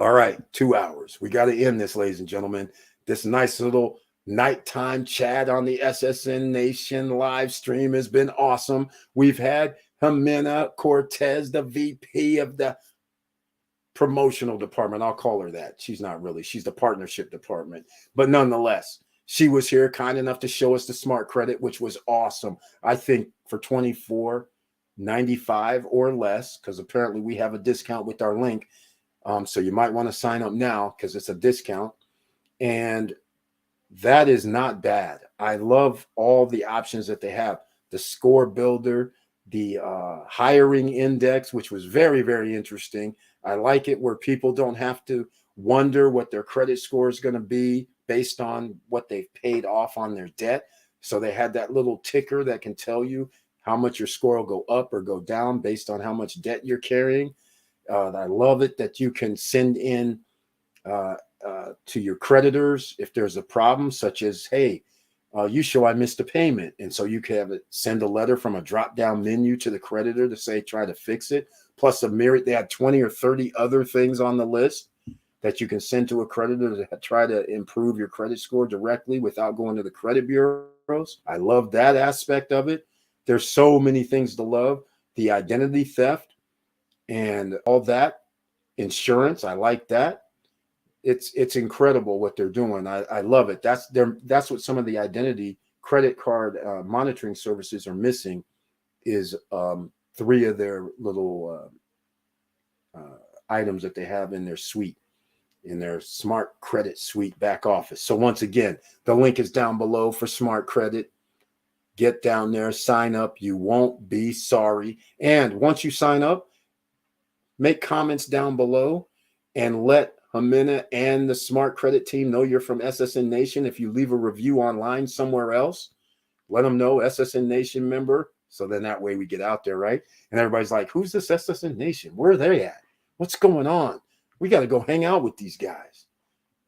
right, 2 hours. We got to end this, ladies and gentlemen. This nice little nighttime chat on the SSN Nation live stream has been awesome. We've had Jimena Cortez, the VP of the promotional department. I'll call her that. She's not really. She's the partnership department. But nonetheless, she was here kind enough to show us the smart credit, which was awesome. I think for $24.95 or less, because apparently we have a discount with our link. So you might want to sign up now because it's a discount. And that is not bad. I love all the options that they have. The score builder, the hiring index, which was very, very interesting. I like it where people don't have to wonder what their credit score is going to be based on what they've paid off on their debt. So they had that little ticker that can tell you how much your score will go up or go down based on how much debt you're carrying. I love it that you can send in to your creditors if there's a problem, such as, hey, you show I missed a payment. And so you can have it send a letter from a drop-down menu to the creditor to say, try to fix it. Plus a myriad, they had 20 or 30 other things on the list that you can send to a creditor to try to improve your credit score directly without going to the credit bureaus. I love that aspect of it. There's so many things to love. The identity theft and all that. Insurance, I like that. It's incredible what they're doing. I love it. That's what some of the identity credit card monitoring services are missing is 3 of their little items that they have in their suite, in their smart credit suite back office. So once again, the link is down below for smart credit. Get down there, sign up. You won't be sorry. And once you sign up, make comments down below and let Jimena and the smart credit team know you're from SSN Nation. If you leave a review online somewhere else, let them know SSN Nation member. So then that way we get out there, right? And everybody's like, who's this SSN Nation? Where are they at? What's going on? We got to go hang out with these guys.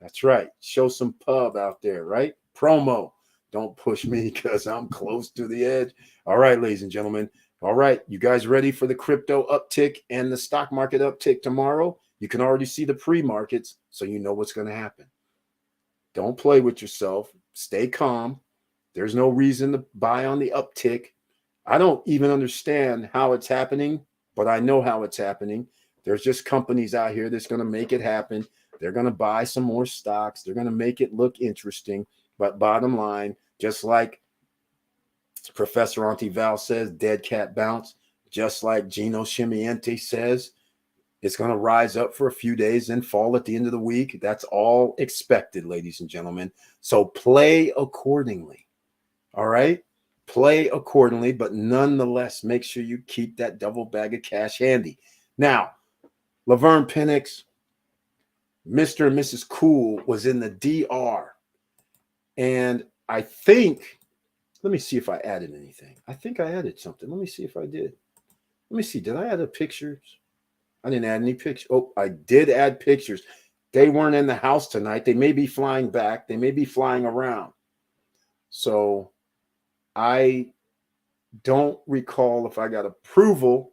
That's right. Show some pub out there, right? Promo. Don't push me because I'm close to the edge. All right, ladies and gentlemen. All right. You guys ready for the crypto uptick and the stock market uptick tomorrow? You can already see the pre-markets, so you know what's going to happen. Don't play with yourself. Stay calm. There's no reason to buy on the uptick. I don't even understand how it's happening, but I know how it's happening. There's just companies out here that's going to make it happen. They're going to buy some more stocks. They're going to make it look interesting. But bottom line, just like Professor Antival says dead cat bounce, just like Gino Chimiente says. It's going to rise up for a few days and fall at the end of the week. That's all expected, ladies and gentlemen. So play accordingly. All right? Play accordingly, but nonetheless, make sure you keep that double bag of cash handy. Now, Laverne Penix, Mr. and Mrs. Cool was in the DR. And I think, let me see if I added anything. I think I added something. Let me see if I did. Let me see. Did I add a pictures? I didn't add any pictures. Oh, I did add pictures. They weren't in the house tonight. They may be flying back. They may be flying around. So I don't recall if I got approval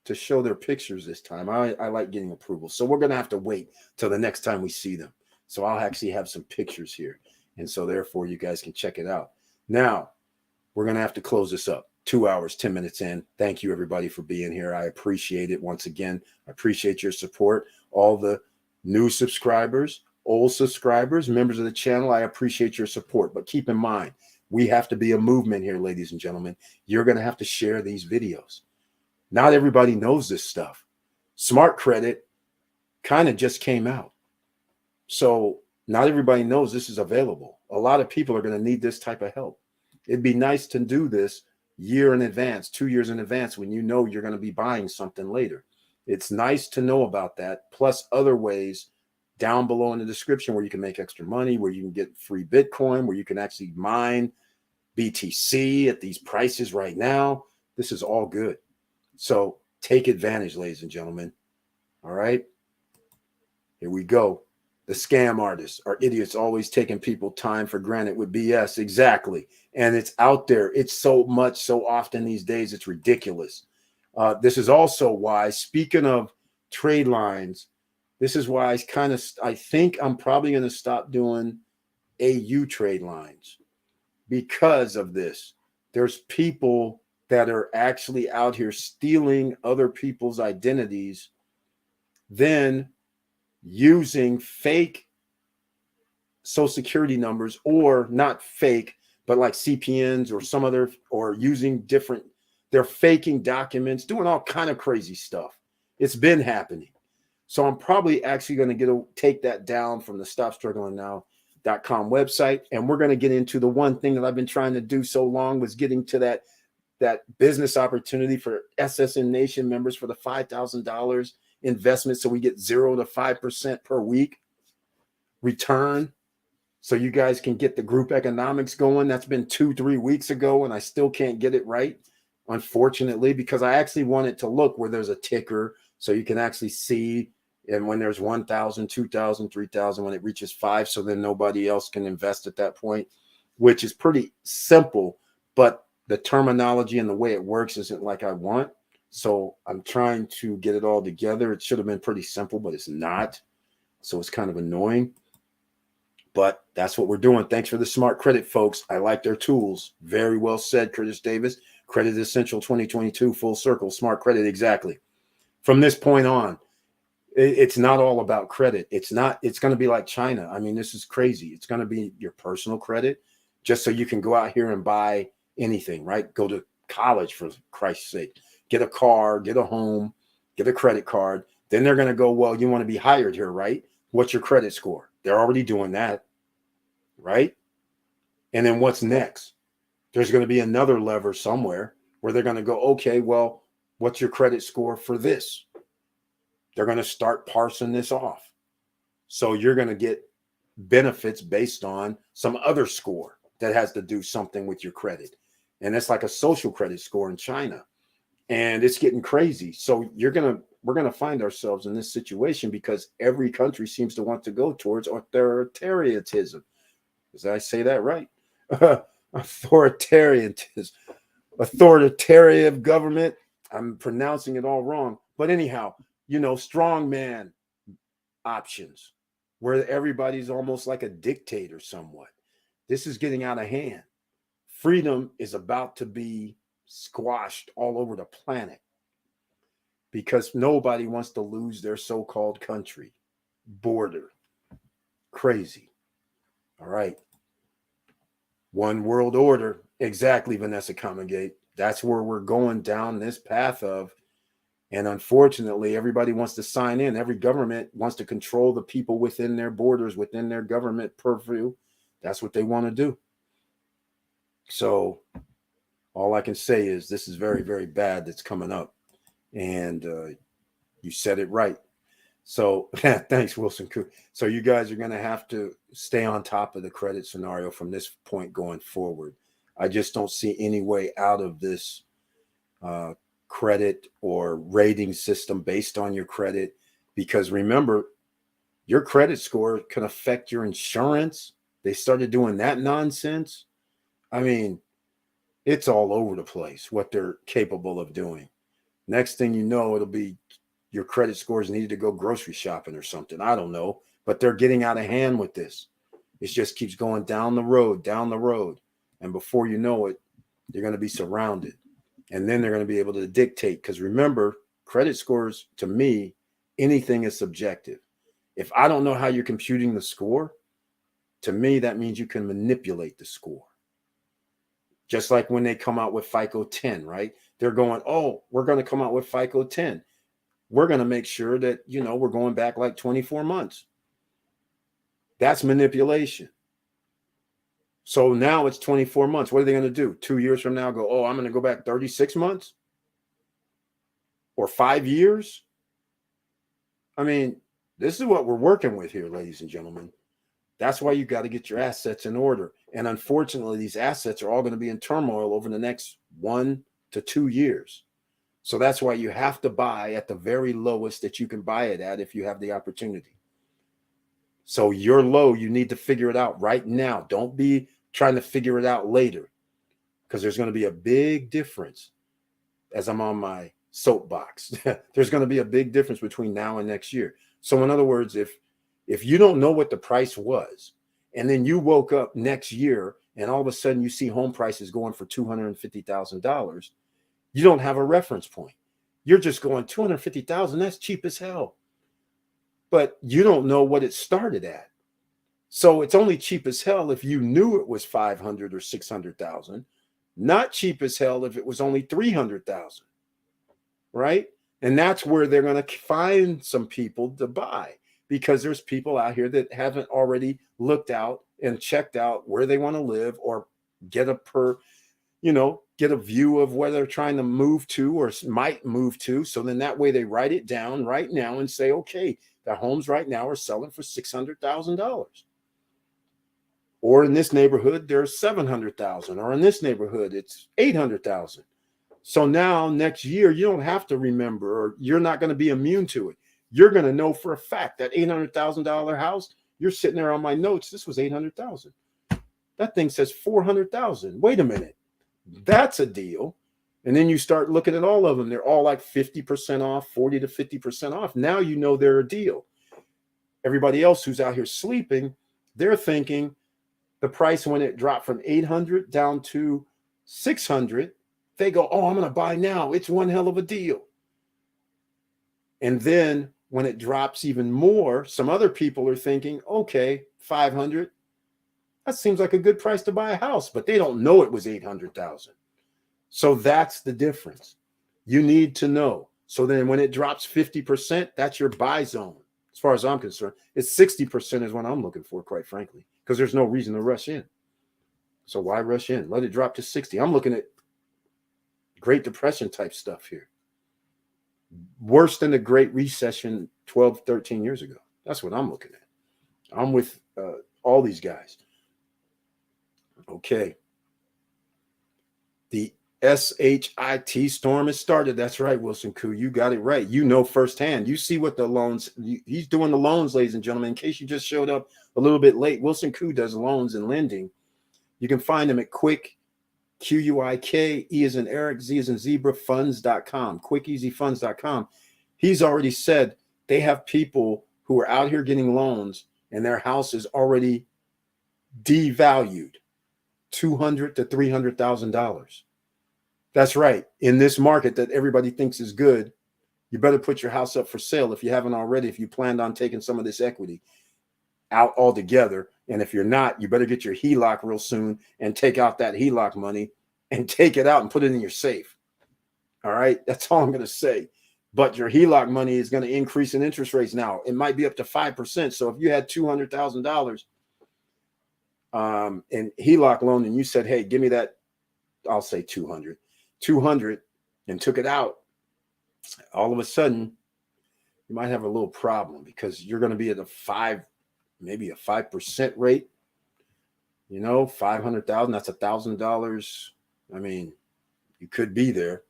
to show their pictures this time. I like getting approval. So we're going to have to wait till the next time we see them. So I'll actually have some pictures here. And so therefore you guys can check it out. Now, we're going to have to close this up. 2 hours, 10 minutes in. Thank you, everybody, for being here. I appreciate it. Once again, I appreciate your support. All the new subscribers, old subscribers, members of the channel, I appreciate your support. But keep in mind, we have to be a movement here, ladies and gentlemen. You're going to have to share these videos. Not everybody knows this stuff. Smart Credit kind of just came out. So not everybody knows this is available. A lot of people are going to need this type of help. It'd be nice to do this year in advance, 2 years in advance, when you know you're going to be buying something later. It's nice to know about that, plus other ways down below in the description where you can make extra money, where you can get free Bitcoin, where you can actually mine BTC at these prices right now. This is all good. So take advantage, ladies and gentlemen. All right. Here we go. The scam artists are idiots, always taking people time for granted with BS. Exactly. And it's out there. It's so much, so often these days, it's ridiculous. This is also why, speaking of trade lines, this is why I think I'm probably going to stop doing AU trade lines because of this. There's people that are actually out here stealing other people's identities, then using fake social security numbers, or not fake, but like CPNs or some other, or using different, they're faking documents, doing all kind of crazy stuff. It's been happening. So I'm probably actually going to take that down from the StopStrugglingNow.com website. And we're going to get into the one thing that I've been trying to do so long, was getting to that business opportunity for SSN Nation members for the $5,000 investment, so we get 0 to 5% per week return, so you guys can get the group economics going. That's been 2-3 weeks ago, and I still can't get it right, unfortunately, because I actually want it to look where there's a ticker, so you can actually see, and when there's 1,000, 2,000, 3,000, when it reaches 5, so then nobody else can invest at that point, which is pretty simple, but the terminology and the way it works isn't like I want. So I'm trying to get it all together. It should have been pretty simple, but it's not. So it's kind of annoying. But that's what we're doing. Thanks for the Smart Credit, folks. I like their tools. Very well said, Curtis Davis. Credit Essential 2022, full circle, Smart Credit, exactly. From this point on, it's not all about credit. It's going to be like China. I mean, this is crazy. It's going to be your personal credit, just so you can go out here and buy anything, right? Go to college, for Christ's sake. Get a car, get a home, get a credit card. Then they're going to go, well, you want to be hired here, right? What's your credit score? They're already doing that, right? And then what's next? There's going to be another lever somewhere where they're going to go, okay, well, what's your credit score for this? They're going to start parsing this off. So you're going to get benefits based on some other score that has to do something with your credit. And it's like a social credit score in China. And it's getting crazy. So we're going to find ourselves in this situation because every country seems to want to go towards authoritarianism. Did I say that right? Authoritarianism. Authoritarian government. I'm pronouncing it all wrong. But anyhow, strongman options where everybody's almost like a dictator somewhat. This is getting out of hand. Freedom is about to be squashed all over the planet because nobody wants to lose their so-called country border. Crazy. All right. One world order. Exactly, Vanessa Comingate. That's where we're going down this path of. And unfortunately, everybody wants to sign in. Every government wants to control the people within their borders, within their government purview. That's what they want to do. So all I can say is this is very, very bad that's coming up. And you said it right. So thanks, Wilson. So you guys are going to have to stay on top of the credit scenario from this point going forward. I just don't see any way out of this credit or rating system based on your credit, because remember, your credit score can affect your insurance. They started doing that nonsense. I mean, it's all over the place what they're capable of doing. Next thing you know, it'll be your credit scores needed to go grocery shopping or something. I don't know, but they're getting out of hand with this. It just keeps going down the road. And before you know it, you're going to be surrounded. And then they're going to be able to dictate. Because remember, credit scores, to me, anything is subjective. If I don't know how you're computing the score, to me, that means you can manipulate the score. Just like when they come out with FICO 10, right? They're going, oh, we're going to come out with FICO 10. We're going to make sure that, we're going back like 24 months. That's manipulation. So now it's 24 months. What are they going to do? 2 years from now, go, oh, I'm going to go back 36 months or 5 years. I mean, this is what we're working with here, ladies and gentlemen. That's why you got to get your assets in order. And unfortunately, these assets are all going to be in turmoil over the next 1 to 2 years. So that's why you have to buy at the very lowest that you can buy it at if you have the opportunity. So you're low, you need to figure it out right now. Don't be trying to figure it out later, because there's going to be a big difference. As I'm on my soapbox, there's going to be a big difference between now and next year. So in other words, if you don't know what the price was, and then you woke up next year and all of a sudden you see home prices going for $250,000, you don't have a reference point. You're just going $250,000. That's cheap as hell. But you don't know what it started at. So it's only cheap as hell if you knew it was 500 or 600,000. Not cheap as hell if it was only 300,000. Right? And that's where they're going to find some people to buy, because there's people out here that haven't already looked out and checked out where they want to live, or get a view of where they're trying to move to or might move to. So then that way they write it down right now and say, okay, the homes right now are selling for $600,000. Or in this neighborhood, there's 700,000, or in this neighborhood, it's 800,000. So now next year, you don't have to remember, or you're not going to be immune to it. You're going to know for a fact that $800,000 house, you're sitting there on my notes. This was 800,000. That thing says 400,000. Wait a minute. That's a deal. And then you start looking at all of them. They're all like 50% off, 40 to 50% off. Now you know they're a deal. Everybody else who's out here sleeping, they're thinking the price when it dropped from 800 down to 600, they go, oh, I'm going to buy now. It's one hell of a deal. And then when it drops even more, some other people are thinking, okay, 500, that seems like a good price to buy a house, but they don't know it was 800,000. So that's the difference. You need to know. So then when it drops 50%, that's your buy zone. As far as I'm concerned, it's 60% is what I'm looking for, quite frankly, because there's no reason to rush in. So why rush in? Let it drop to 60. I'm looking at Great Depression type stuff here. Worse than the Great Recession 12, 13 years ago. That's what I'm looking at. I'm with all these guys. Okay. The SHIT storm has started. That's right, Wilson Koo. You got it right. You know firsthand. You see what the loans, he's doing the loans, ladies and gentlemen. In case you just showed up a little bit late, Wilson Koo does loans and lending. You can find him at Quick, QUIK, E as in Eric, Z as in Zebra, funds.com, quickeasyfunds.com. He's already said they have people who are out here getting loans and their house is already devalued $200,000 to $300,000. That's right. In this market that everybody thinks is good, you better put your house up for sale if you haven't already, if you planned on taking some of this equity out altogether, And if you're not, you better get your HELOC real soon and take out that HELOC money and take it out and put it in your safe. All right. That's all I'm going to say. But your HELOC money is going to increase in interest rates now. It might be up to 5%. So if you had $200,000 in HELOC loan and you said, hey, give me that, I'll say 200 and took it out, all of a sudden you might have a little problem because you're going to be at maybe a 5% rate, 500,000, that's $1,000. I mean, you could be there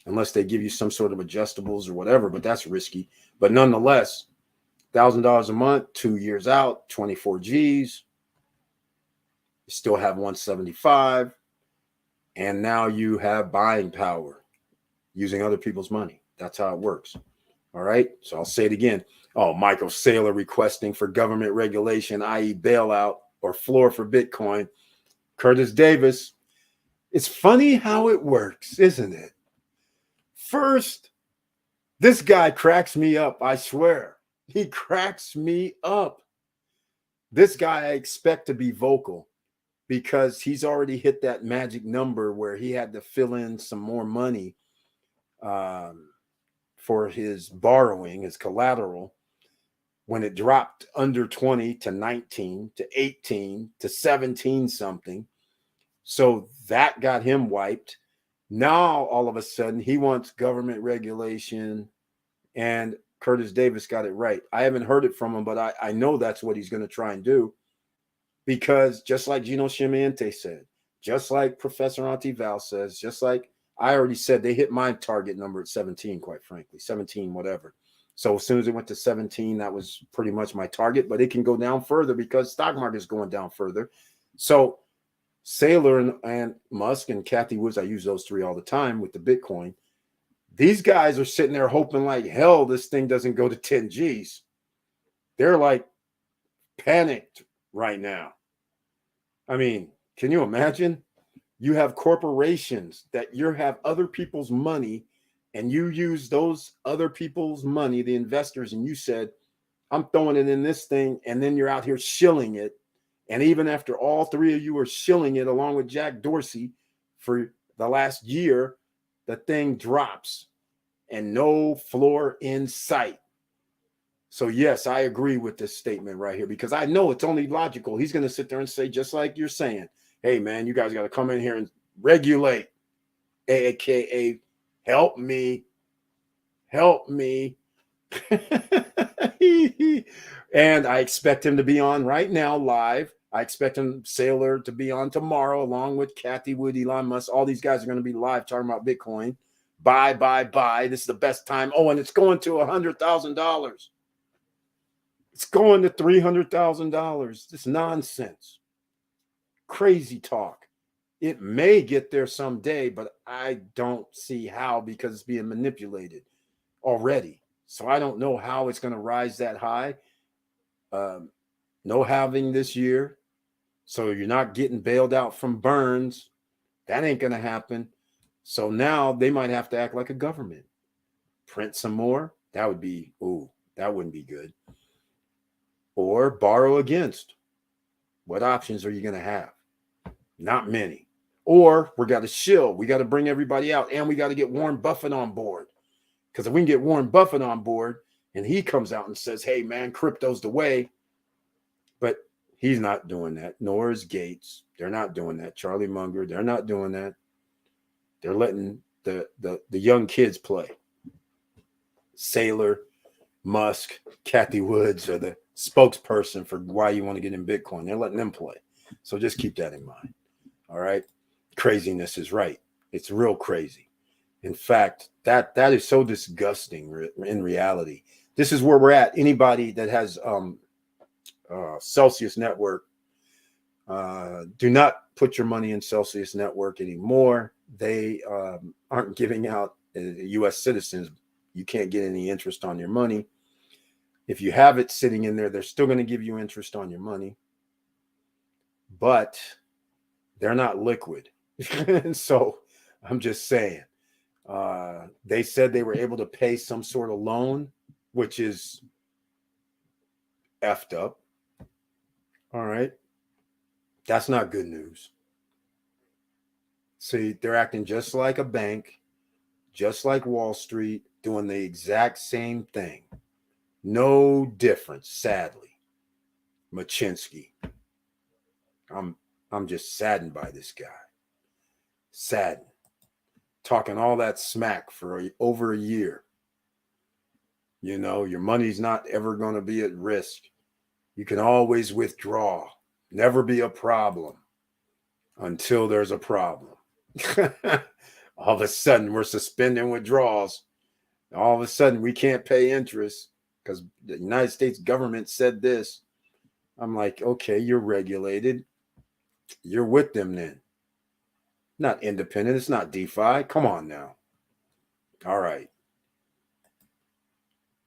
unless they give you some sort of adjustables or whatever, but that's risky. But nonetheless, $1,000 a month, 2 years out, 24 Gs, you still have 175. And now you have buying power using other people's money. That's how it works. All right. So I'll say it again. Oh, Michael Saylor requesting for government regulation, i.e. bailout or floor for Bitcoin. Curtis Davis. It's funny how it works, isn't it? First, this guy cracks me up. I swear. He cracks me up. This guy I expect to be vocal because he's already hit that magic number where he had to fill in some more money for his borrowing, his collateral, when it dropped under 20 to 19 to 18 to 17 something. So that got him wiped. Now, all of a sudden, he wants government regulation, and Curtis Davis got it right. I haven't heard it from him, but I know that's what he's going to try and do, because just like Gino Chimiente said, just like Professor Antival says, just like I already said, they hit my target number at 17, quite frankly, 17, whatever. So as soon as it went to 17, that was pretty much my target, but it can go down further because stock market is going down further. So Saylor and Musk and Cathie Woods, I use those three all the time with the Bitcoin. These guys are sitting there hoping like hell this thing doesn't go to 10 Gs. They're like panicked right now. I mean, can you imagine? You have corporations that you have other people's money, and you use those other people's money, the investors, and you said, I'm throwing it in this thing, and then you're out here shilling it. And even after all three of you are shilling it along with Jack Dorsey for the last year, the thing drops and no floor in sight. So yes, I agree with this statement right here, because I know it's only logical. He's going to sit there and say, just like you're saying, hey, man, you guys got to come in here and regulate, AKA help me. And I expect him to be on right now live. I expect him, Saylor, to be on tomorrow, along with Cathie Wood, Elon Musk. All these guys are going to be live talking about Bitcoin. Buy. This is the best time. Oh, and it's going to $100,000. It's going to $300,000. This nonsense. Crazy talk. It may get there someday, but I don't see how, because it's being manipulated already. So I don't know how it's going to rise that high. No halving this year. So you're not getting bailed out from Burns. That ain't going to happen. So now they might have to act like a government. Print some more. That would be, that wouldn't be good. Or borrow against. What options are you going to have? Not many. Or we got to shill. We got to bring everybody out, and we got to get Warren Buffett on board. Because if we can get Warren Buffett on board and he comes out and says, hey, man, crypto's the way. But he's not doing that. Nor is Gates. They're not doing that. Charlie Munger, they're not doing that. They're letting the young kids play. Saylor, Musk, Cathie Woods are the spokesperson for why you want to get in Bitcoin. They're letting them play. So just keep that in mind. All right. Craziness is right. It's real crazy. In fact, that is so disgusting in reality. This is where we're at. Anybody that has Celsius Network, do not put your money in Celsius Network anymore. They aren't giving out U.S. citizens. You can't get any interest on your money. If you have it sitting in there, they're still going to give you interest on your money. But they're not liquid. So I'm just saying, they said they were able to pay some sort of loan, which is effed up. All right. That's not good news. See, they're acting just like a bank, just like Wall Street, doing the exact same thing. No difference, sadly. Machinsky. I'm just saddened by this guy. Saddened. Talking all that smack for over a year. You know, your money's not ever going to be at risk. You can always withdraw. Never be a problem until there's a problem. All of a sudden, we're suspending withdrawals. All of a sudden, we can't pay interest because the United States government said this. I'm like, okay, you're regulated. You're with them then. Not independent. It's not DeFi. Come on now. All right.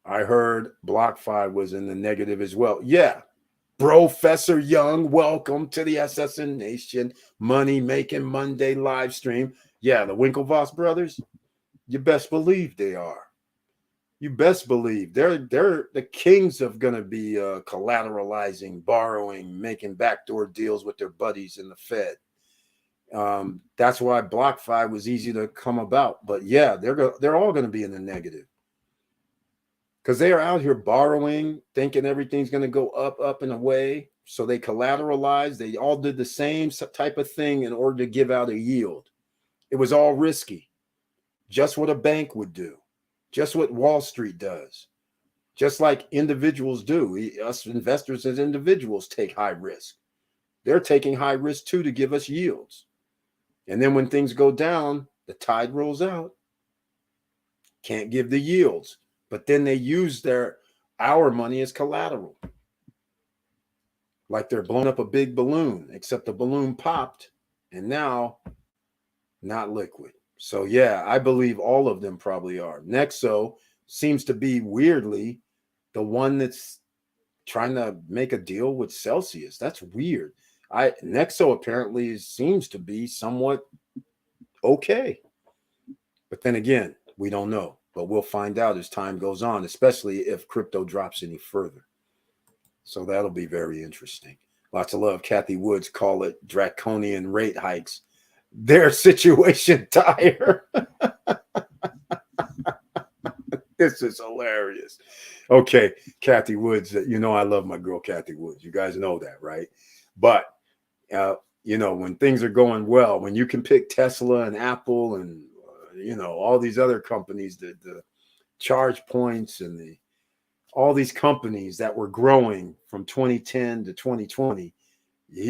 I heard BlockFi was in the negative as well. Yeah. Professor Young, welcome to the SSN Nation Money Making Monday live stream. Yeah, the Winklevoss brothers, you best believe they are. You best believe they're the kings of going to be collateralizing, borrowing, making backdoor deals with their buddies in the Fed. That's why BlockFi was easy to come about. But yeah, they're all going to be in the negative because they are out here borrowing, thinking everything's going to go up and away. So they collateralize. They all did the same type of thing in order to give out a yield. It was all risky, just what a bank would do, just what Wall Street does, just like individuals do. Us investors as individuals take high risk. They're taking high risk too to give us yields. And then when things go down, the tide rolls out. Can't give the yields, but then they use our money as collateral. Like they're blowing up a big balloon, except the balloon popped and now not liquid. So yeah, I believe all of them probably are. Nexo seems to be weirdly the one that's trying to make a deal with Celsius. That's weird. Nexo apparently seems to be somewhat okay. But then again, we don't know. But we'll find out as time goes on, especially if crypto drops any further. So that'll be very interesting. Lots of love. Kathy Woods call it draconian rate hikes. Their situation dire. This is hilarious. Okay, Kathy Woods, you know I love my girl Kathy Woods. You guys know that, right? But, you know, when things are going well, when you can pick Tesla and Apple and, you know, all these other companies, the charge points and all these companies that were growing from 2010 to 2020,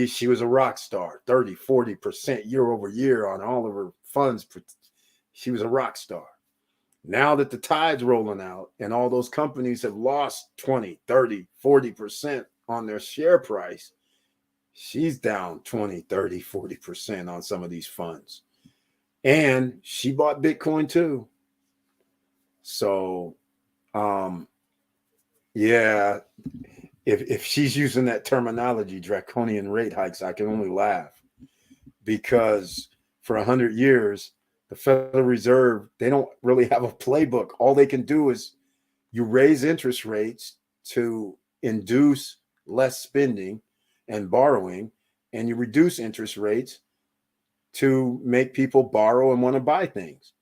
she was a rock star, 30, 40% year over year on all of her funds. She was a rock star. Now that the tide's rolling out and all those companies have lost 20, 30, 40% on their share price, she's down 20, 30, 40% on some of these funds. And she bought Bitcoin too. So, yeah, if she's using that terminology, draconian rate hikes, I can only laugh because for 100 years, the Federal Reserve, they don't really have a playbook. All they can do is you raise interest rates to induce less spending and borrowing, and you reduce interest rates to make people borrow and want to buy things.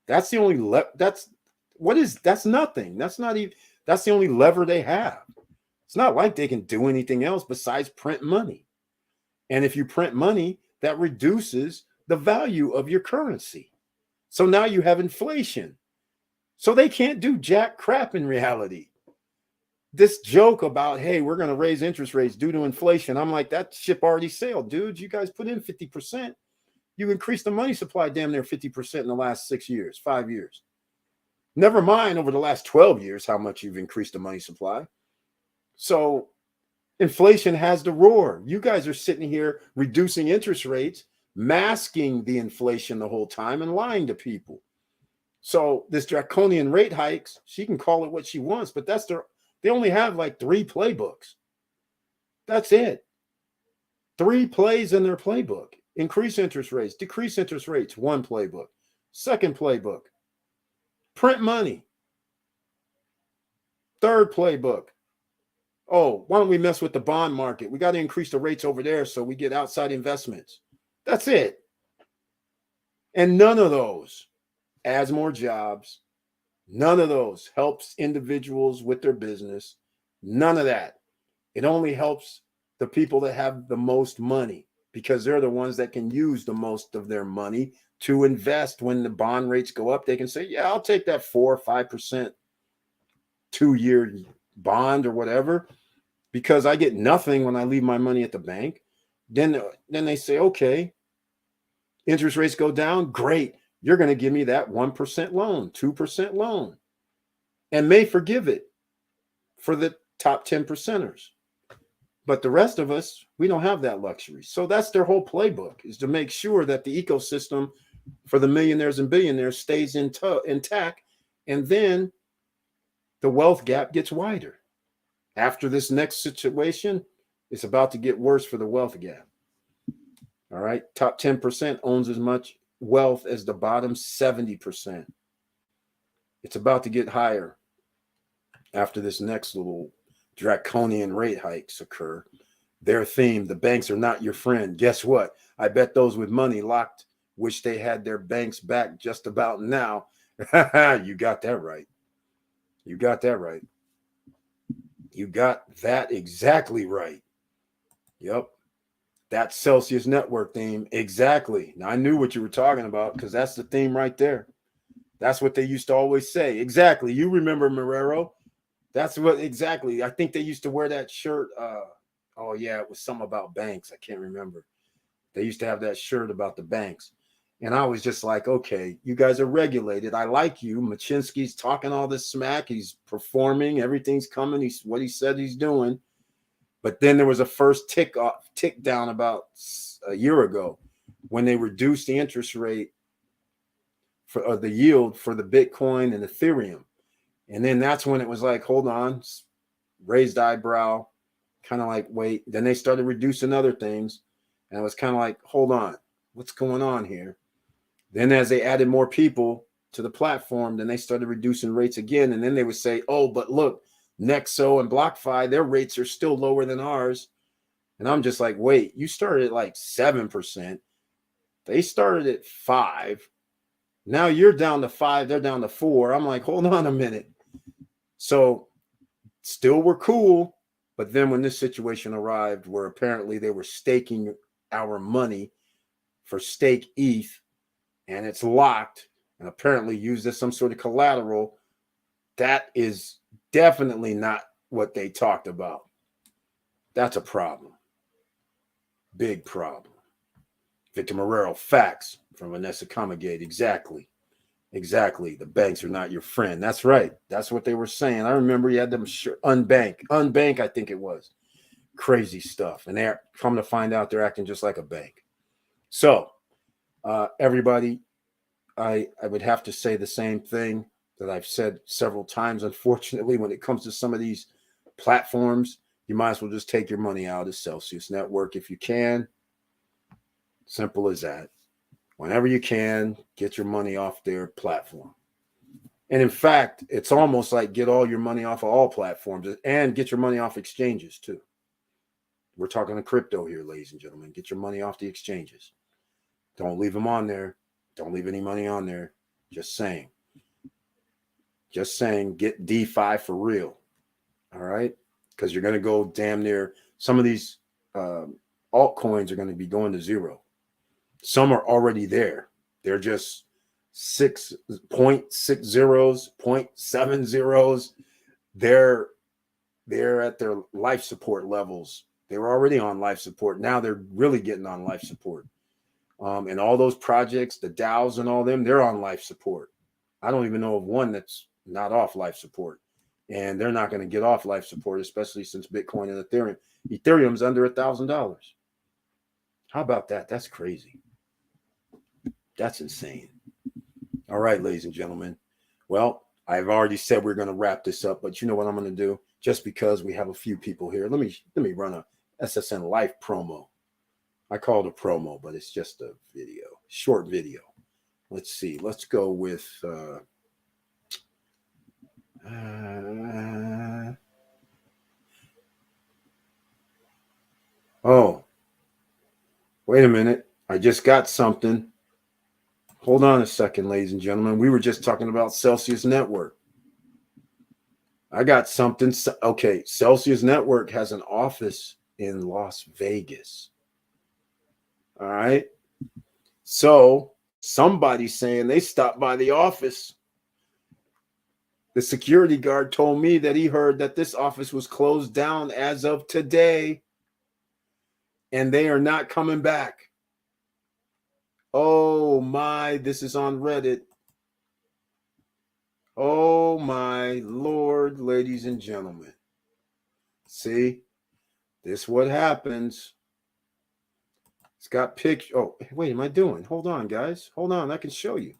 That's the only that's nothing. That's not even, that's the only lever they have. It's not like they can do anything else besides print money. And if you print money, that reduces the value of your currency. So now you have inflation. So they can't do jack crap in reality. This joke about, hey, we're going to raise interest rates due to inflation. I'm like, that ship already sailed, dude. You guys put in 50%. You increased the money supply damn near 50% in the last 6 years, 5 years. Never mind over the last 12 years how much you've increased the money supply. So inflation has to roar. You guys are sitting here reducing interest rates, masking the inflation the whole time and lying to people. So this draconian rate hikes, she can call it what she wants, but they only have like 3 playbooks. That's it. 3 plays in their playbook. Increase interest rates, decrease interest rates, 1 playbook. Second playbook, print money. Third playbook, Oh, why don't we mess with the bond market? We got to increase the rates over there so we get outside investments. That's it. And none of those adds more jobs. None of those helps individuals with their business. None of that. It only helps the people that have the most money because they're the ones that can use the most of their money to invest when the bond rates go up. They can say, yeah, I'll take that 4 or 5% 2-year bond or whatever because I get nothing when I leave my money at the bank. Then they say, okay, interest rates go down. Great. You're going to give me that 1% loan, 2% loan, and may forgive it for the top 10 percenters. But the rest of us, we don't have that luxury. So that's their whole playbook, is to make sure that the ecosystem for the millionaires and billionaires stays intact. And then the wealth gap gets wider. After this next situation, it's about to get worse for the wealth gap. All right. Top 10% owns as much wealth as the bottom 70%. It's about to get higher after this next little draconian rate hikes occur. Their theme, the banks are not your friend. Guess what? I bet those with money locked wish they had their banks back just about now. You got that right. You got that right. You got that exactly right. Yep. That Celsius Network theme. Exactly. Now, I knew what you were talking about because that's the theme right there. That's what they used to always say. Exactly. You remember Marrero. That's what exactly. I think they used to wear that shirt. Oh, yeah, it was something about banks. I can't remember. They used to have that shirt about the banks. And I was just like, okay, you guys are regulated. I like you. Machinsky's talking all this smack. He's performing. Everything's coming. He's what he said he's doing. But then there was a first tick down about a year ago when they reduced the interest rate for the yield for the Bitcoin and Ethereum. And then that's when it was like, hold on, raised eyebrow, kind of like, wait. Then they started reducing other things. And it was kind of like, hold on, what's going on here? Then as they added more people to the platform, then they started reducing rates again. And then they would say, oh, but look, Nexo and BlockFi, their rates are still lower than ours. And I'm just like, wait, you started at like 7%. They started at 5%. Now you're down to 5%. They're down to 4%. I'm like, hold on a minute. So still we're cool. But then when this situation arrived where apparently they were staking our money for stake ETH and it's locked and apparently used as some sort of collateral, that is definitely not what they talked about. That's a problem. Big problem. Victor Marrero, facts from Vanessa Comagate. Exactly. The banks are not your friend. That's right. That's what they were saying. I remember you had them unbank, I think it was. Crazy stuff. And they're come to find out they're acting just like a bank. So, everybody, I would have to say the same thing that I've said several times. Unfortunately, when it comes to some of these platforms, you might as well just take your money out of Celsius Network if you can. Simple as that. Whenever you can, get your money off their platform. And in fact, it's almost like get all your money off of all platforms and get your money off exchanges too. We're talking to crypto here, ladies and gentlemen. Get your money off the exchanges. Don't leave them on there. Don't leave any money on there. Just saying. Get DeFi for real. All right? Because you're going to go damn near, some of these altcoins are going to be going to zero. Some are already there. They're just 6.60, 0.70. They're at their life support levels. They were already on life support. Now they're really getting on life support. And all those projects, the DAOs and all them, they're on life support. I don't even know of one that's not off life support. And they're not going to get off life support, especially since Bitcoin and Ethereum. Ethereum's under $1,000. How about that? That's crazy. That's insane. All right, ladies and gentlemen. Well, I've already said we're going to wrap this up, but you know what I'm going to do? Just because we have a few people here, let me run a SSN Life promo. I call it a promo, but it's just a video, short video. Let's see. Let's go with Oh, wait a minute. I just got something. Hold on a second, ladies and gentlemen. We were just talking about Celsius Network. I got something. Okay, Celsius Network has an office in Las Vegas. All right. So somebody's saying they stopped by the office. The security guard told me that he heard that this office was closed down as of today, and they are not coming back. Oh my, this is on Reddit. Oh my Lord, ladies and gentlemen. See, this what happens. It's got picture. Oh, wait, am I doing? Hold on, guys. Hold on, I can show you.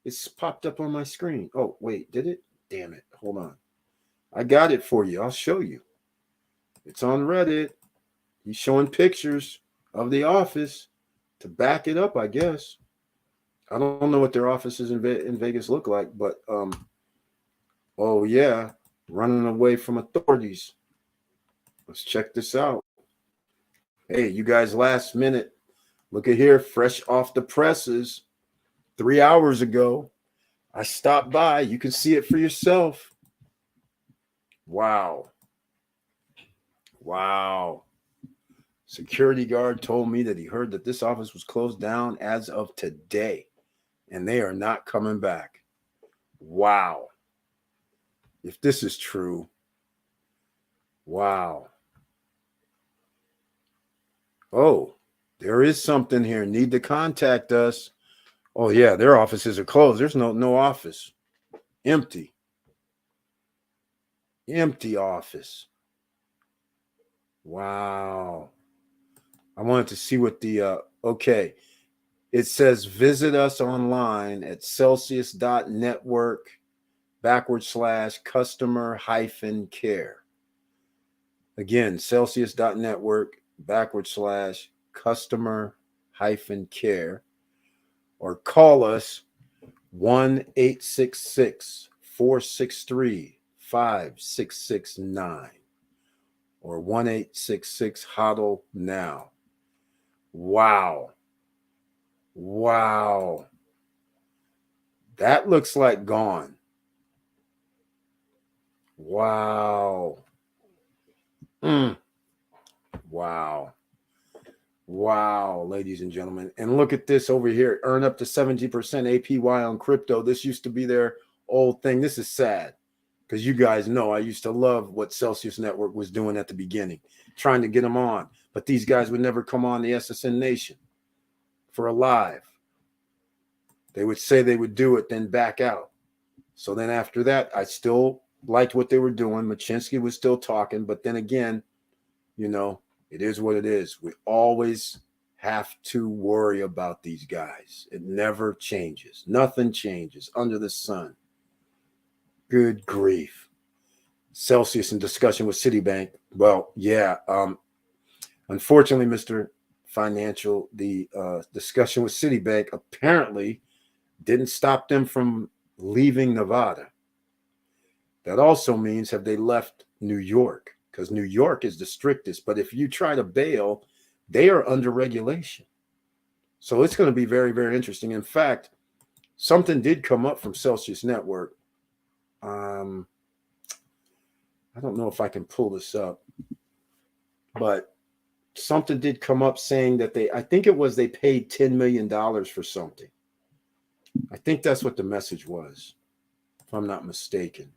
It's popped up on my screen. Oh, wait, did it? Damn it. Hold on. I got it for you. I'll show you. It's on Reddit. He's showing pictures of the office to back it up, I guess. I don't know what their offices in Vegas look like, but oh yeah, running away from authorities. Let's check this out. Hey, you guys, last minute. Look at here, fresh off the presses. 3 hours ago, I stopped by. You can see it for yourself. Wow. Wow. Security guard told me that he heard that this office was closed down as of today, and they are not coming back. Wow. If this is true, wow. Oh, there is something here. Need to contact us. Oh yeah, their offices are closed. There's no office. Empty. Empty office. Wow. I wanted to see what the okay. It says visit us online at celsius.network/customer-care. Again, celsius.network/customer-care, or call us 1-866-463-5669 or 1-866 now. Wow. Wow. That looks like gone. Wow. Wow. Wow, ladies and gentlemen. And look at this over here. Earn up to 70% APY on crypto. This used to be their old thing. This is sad because you guys know I used to love what Celsius Network was doing at the beginning, trying to get them on. But these guys would never come on the SSN Nation for a live. They would say they would do it, then back out. So then after that, I still liked what they were doing. Machinsky was still talking. But then again, you know, it is what it is. We always have to worry about these guys. It never changes. Nothing changes under the sun. Good grief. Celsius in discussion with Citibank. Well, yeah. Unfortunately, Mr. Financial, the discussion with Citibank apparently didn't stop them from leaving Nevada. That also means have they left New York? Because New York is the strictest. But if you try to bail, they are under regulation. So it's going to be very, very interesting. In fact, something did come up from Celsius Network. I don't know if I can pull this up, but something did come up saying that I think it was they paid $10 million for something. I think that's what the message was, if I'm not mistaken.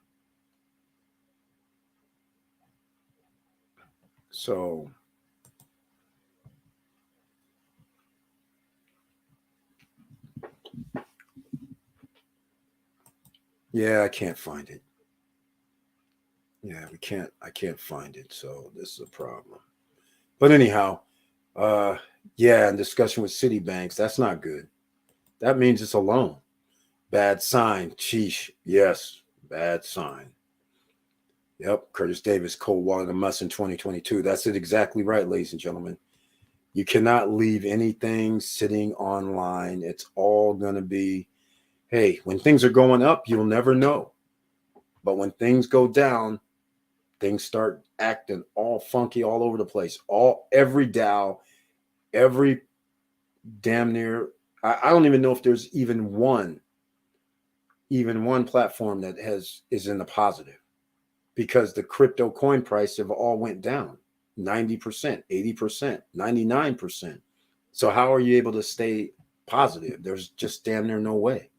So yeah, I can't find it. Yeah, I can't find it. So this is a problem. But anyhow, yeah, in discussion with Citibanks, that's not good. That means it's a loan. Bad sign. Sheesh. Yes, bad sign. Yep, Curtis Davis, cold water the mess in 2022. That's it exactly right, ladies and gentlemen. You cannot leave anything sitting online. It's all going to be, hey, when things are going up, you'll never know. But when things go down, things start acting all funky all over the place. Every Dow, every damn near, I don't even know if there's even one platform that is in the positive, because the crypto coin price have all went down 90%, 80%, 99%. So how are you able to stay positive? There's just damn near no way.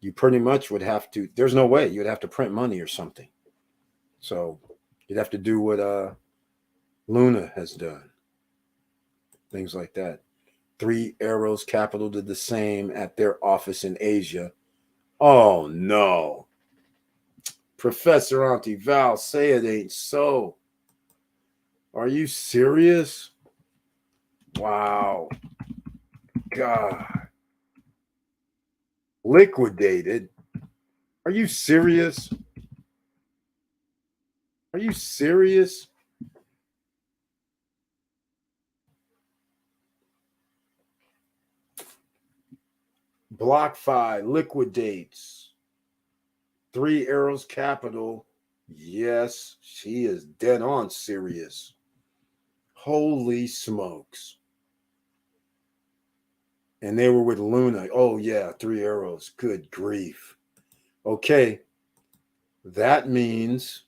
You pretty much would have to, there's no way. You'd have to print money or something. So you'd have to do what Luna has done. Things like that. Three Arrows Capital did the same at their office in Asia. Oh no. Professor Auntie Val, say it ain't so. Are you serious? Wow. God. Liquidated? Are you serious? Are you serious? BlockFi liquidates. Three Arrows Capital. Yes, she is dead on serious. Holy smokes. And they were with Luna. Oh, yeah, Three Arrows. Good grief. Okay. That means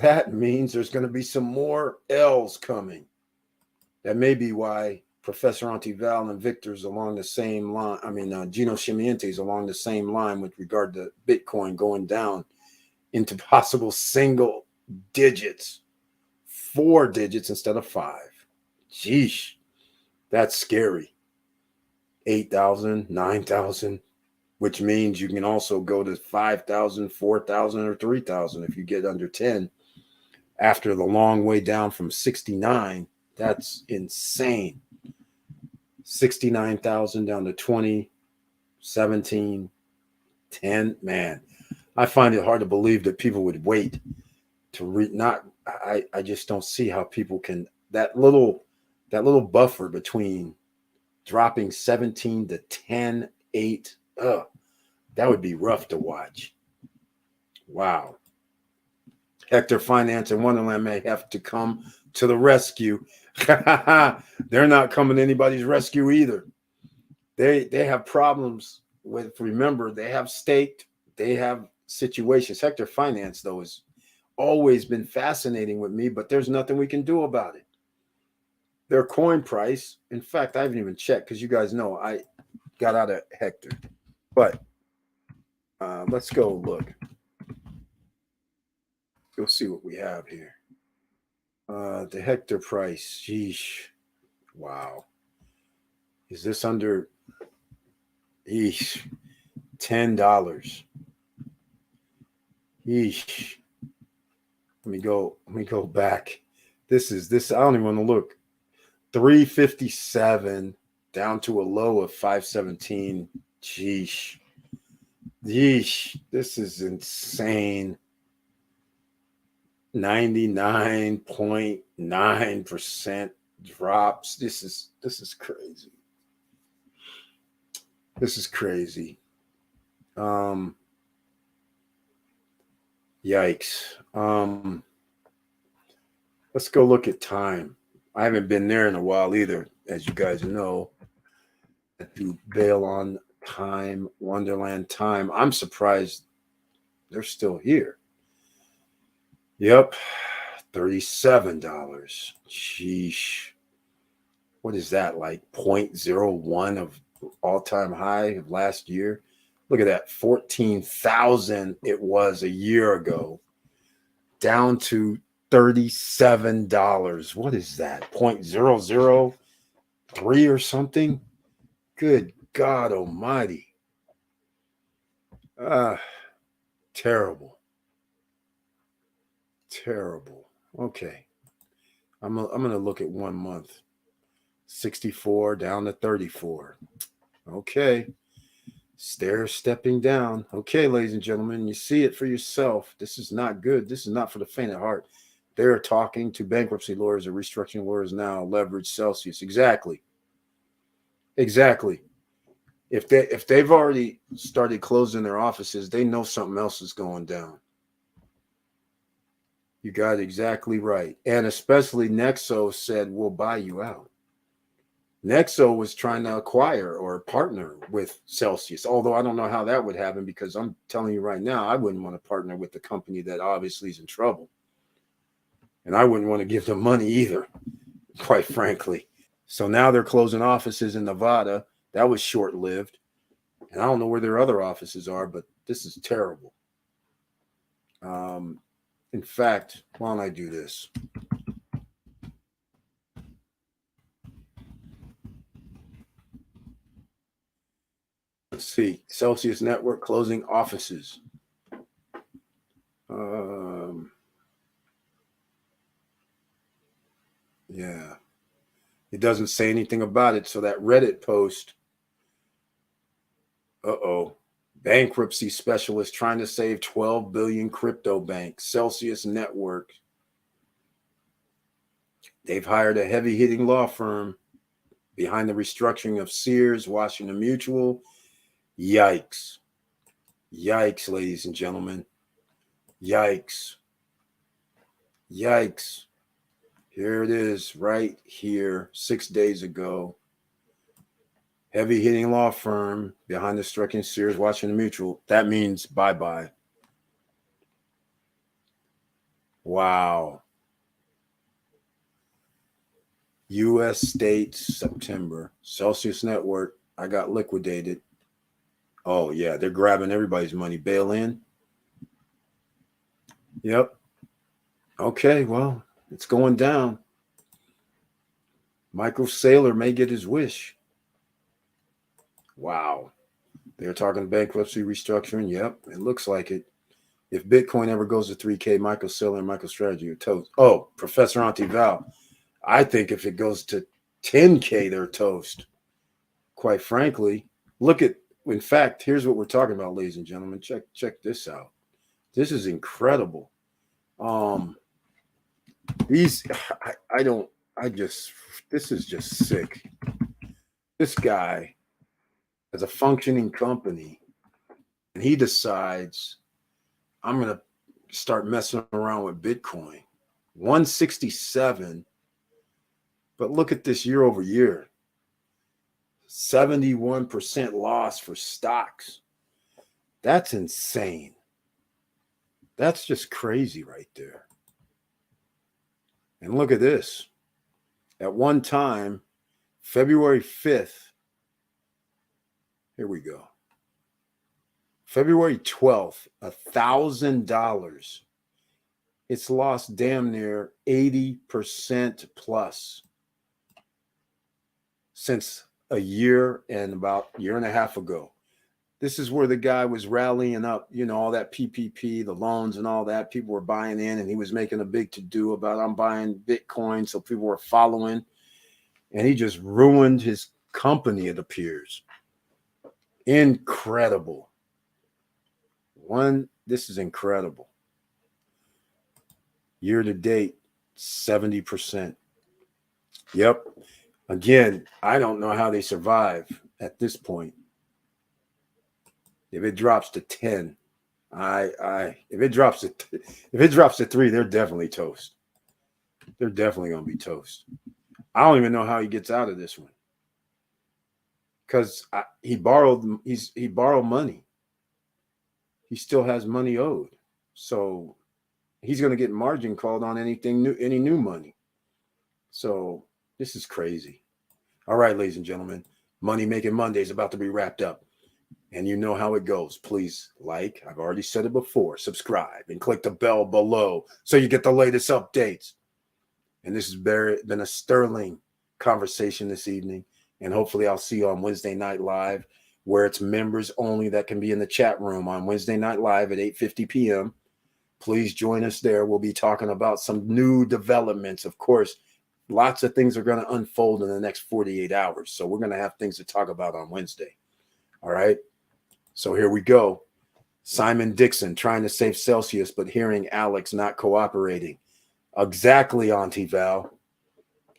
there's going to be some more L's coming. That may be why Professor Auntie Val and Victor's along the same line. I mean, Gino Scimmiente's along the same line with regard to Bitcoin going down into possible single digits, 4 digits instead of 5. Jeesh, that's scary. 8,000, 9,000, which means you can also go to 5,000, 4,000, or 3,000 if you get under 10 after the long way down from 69. That's insane. 69,000 down to 20, 17, 10. Man, I find it hard to believe that people would wait to read. I just don't see how people can, that little buffer between dropping 17 to 10, 8. That would be rough to watch. Wow. Hector Finance and Wonderland may have to come to the rescue. They're not coming to anybody's rescue either. They have problems with, remember, they have staked, they have situations. Hector Finance, though, has always been fascinating with me, but there's nothing we can do about it. Their coin price, in fact, I haven't even checked because you guys know I got out of Hector. But let's go look. Go see what we have here. The Hector price. Sheesh. Wow. Is this under $10? Yeesh. Let me go back. This. I don't even want to look. 357 down to a low of 517. Jeesh. Yeesh. This is insane. 99.9% drops. This is crazy. This is crazy. Yikes. Let's go look at time. I haven't been there in a while either, as you guys know. To bail on time, Wonderland time. I'm surprised they're still here. Yep, $37. Sheesh. What is that, like 0.01 of all-time high of last year? Look at that, 14,000 it was a year ago, down to $37. What is that, 0.003 or something? Good God almighty. Terrible. Okay. I'm going to look at 1 month. 64 down to 34. Okay. Stepping down. Okay, ladies and gentlemen, you see it for yourself. This is not good. This is not for the faint of heart. They're talking to bankruptcy lawyers or restructuring lawyers now. Leverage Celsius. Exactly. If they've already started closing their offices, they know something else is going down. You got it exactly right. And especially Nexo said, we'll buy you out. Nexo was trying to acquire or partner with Celsius, although I don't know how that would happen because I'm telling you right now, I wouldn't want to partner with the company that obviously is in trouble. And I wouldn't want to give them money either, quite frankly. So now they're closing offices in Nevada. That was short lived. And I don't know where their other offices are, but this is terrible. In fact, why don't I do this? Let's see. Celsius Network closing offices. Yeah. It doesn't say anything about it. So that Reddit post, bankruptcy specialist trying to save 12 billion crypto bank, Celsius Network. They've hired a heavy hitting law firm behind the restructuring of Sears, Washington Mutual. Yikes. Yikes, ladies and gentlemen. Yikes. Yikes. Here it is right here 6 days ago. Heavy hitting law firm behind the striking Sears, Washington Mutual. That means bye-bye. Wow. U.S. states, September. Celsius Network, I got liquidated. Oh, yeah, they're grabbing everybody's money. Bail in. Yep. Okay, well, it's going down. Michael Saylor may get his wish. Wow. They're talking bankruptcy restructuring. Yep, it looks like it. If Bitcoin ever goes to 3K, Michael Saylor and MicroStrategy are toast. Oh, Professor Antival. I think if it goes to 10K, they're toast. Quite frankly, look at, in fact, here's what we're talking about, ladies and gentlemen. Check this out. This is incredible. This is just sick. This guy has a functioning company and he decides I'm going to start messing around with Bitcoin. 167. But look at this year over year. 71% loss for stocks. That's insane. That's just crazy right there. And look at this. At one time, February 5th, here we go. February 12th, $1,000. It's lost damn near 80% plus since a year and about a year and a half ago. This is where the guy was rallying up, all that PPP, the loans and all that. People were buying in and he was making a big to-do about I'm buying Bitcoin. So people were following and he just ruined his company, it appears. Incredible. This is incredible. Year to date, 70%. Yep. Again, I don't know how they survive at this point. If it drops to 10, if it drops to 3, they're definitely toast. They're definitely gonna be toast. I don't even know how he gets out of this one. Because he borrowed money. He still has money owed. So he's gonna get margin called on any new money. So this is crazy. All right, ladies and gentlemen, Money Making Monday is about to be wrapped up. And you know how it goes. Please like, I've already said it before, subscribe and click the bell below so you get the latest updates. And this has been a sterling conversation this evening. And hopefully I'll see you on Wednesday Night Live, where it's members only that can be in the chat room on Wednesday Night Live at 8:50 p.m. Please join us there. We'll be talking about some new developments. Of course, lots of things are going to unfold in the next 48 hours. So we're going to have things to talk about on Wednesday. All right. So here we go. Simon Dixon trying to save Celsius, but hearing Alex not cooperating. Exactly, Auntie Val.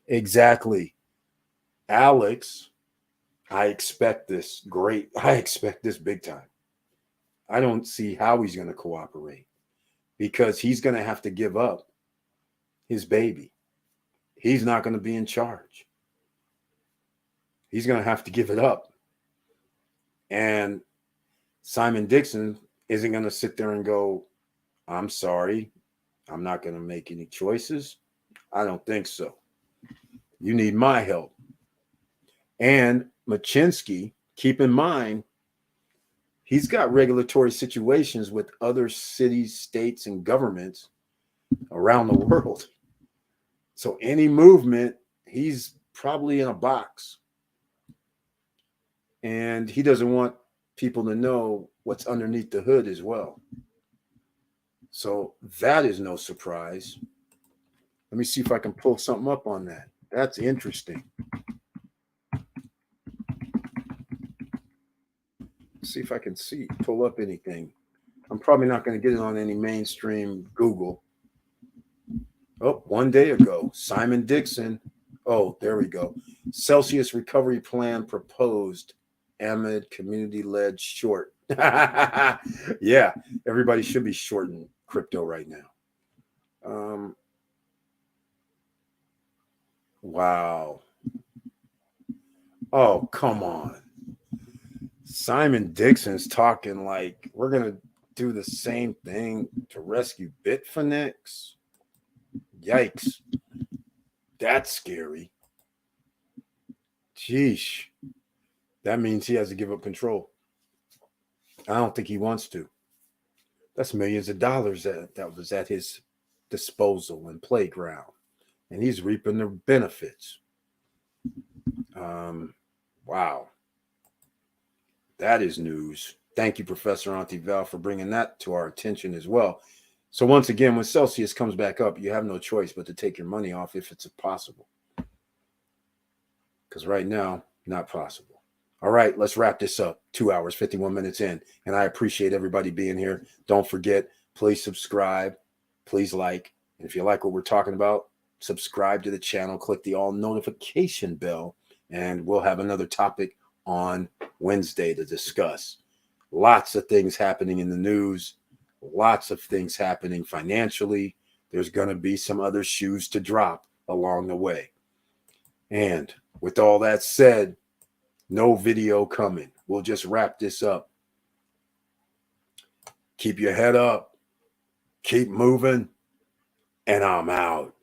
Exactly. Alex, I expect this big time. I don't see how he's going to cooperate because he's going to have to give up his baby. He's not going to be in charge. He's going to have to give it up. And Simon Dixon isn't going to sit there and go, I'm sorry, I'm not going to make any choices. I don't think so. You need my help. And Machinsky, keep in mind, he's got regulatory situations with other cities, states, and governments around the world. So any movement, he's probably in a box. And he doesn't want people to know what's underneath the hood as well. So that is no surprise. Let me see if I can pull something up on that. That's interesting. See if I can pull up anything. I'm probably not going to get it on any mainstream Google. Oh, 1 day ago, Simon Dixon. Oh, there we go. Celsius recovery plan proposed. Amid community-led short. Yeah, everybody should be shorting crypto right now. Wow. Oh, come on. Simon Dixon's talking like we're going to do the same thing to rescue Bitfinex. Yikes. That's scary. Sheesh. That means he has to give up control. I don't think he wants to. That's millions of dollars that was at his disposal and playground. And he's reaping the benefits. Wow. That is news. Thank you, Professor Antival, for bringing that to our attention as well. So once again, when Celsius comes back up, you have no choice but to take your money off if it's possible. Because right now, not possible. All right, let's wrap this up. 2 hours, 51 minutes in. And I appreciate everybody being here. Don't forget, please subscribe. Please like. And if you like what we're talking about, subscribe to the channel. Click the all notification bell. And we'll have another topic on Wednesday to discuss. Lots of things happening in the news. Lots of things happening financially. There's going to be some other shoes to drop along the way. And with all that said, no video coming. We'll just wrap this up. Keep your head up. Keep moving. And I'm out.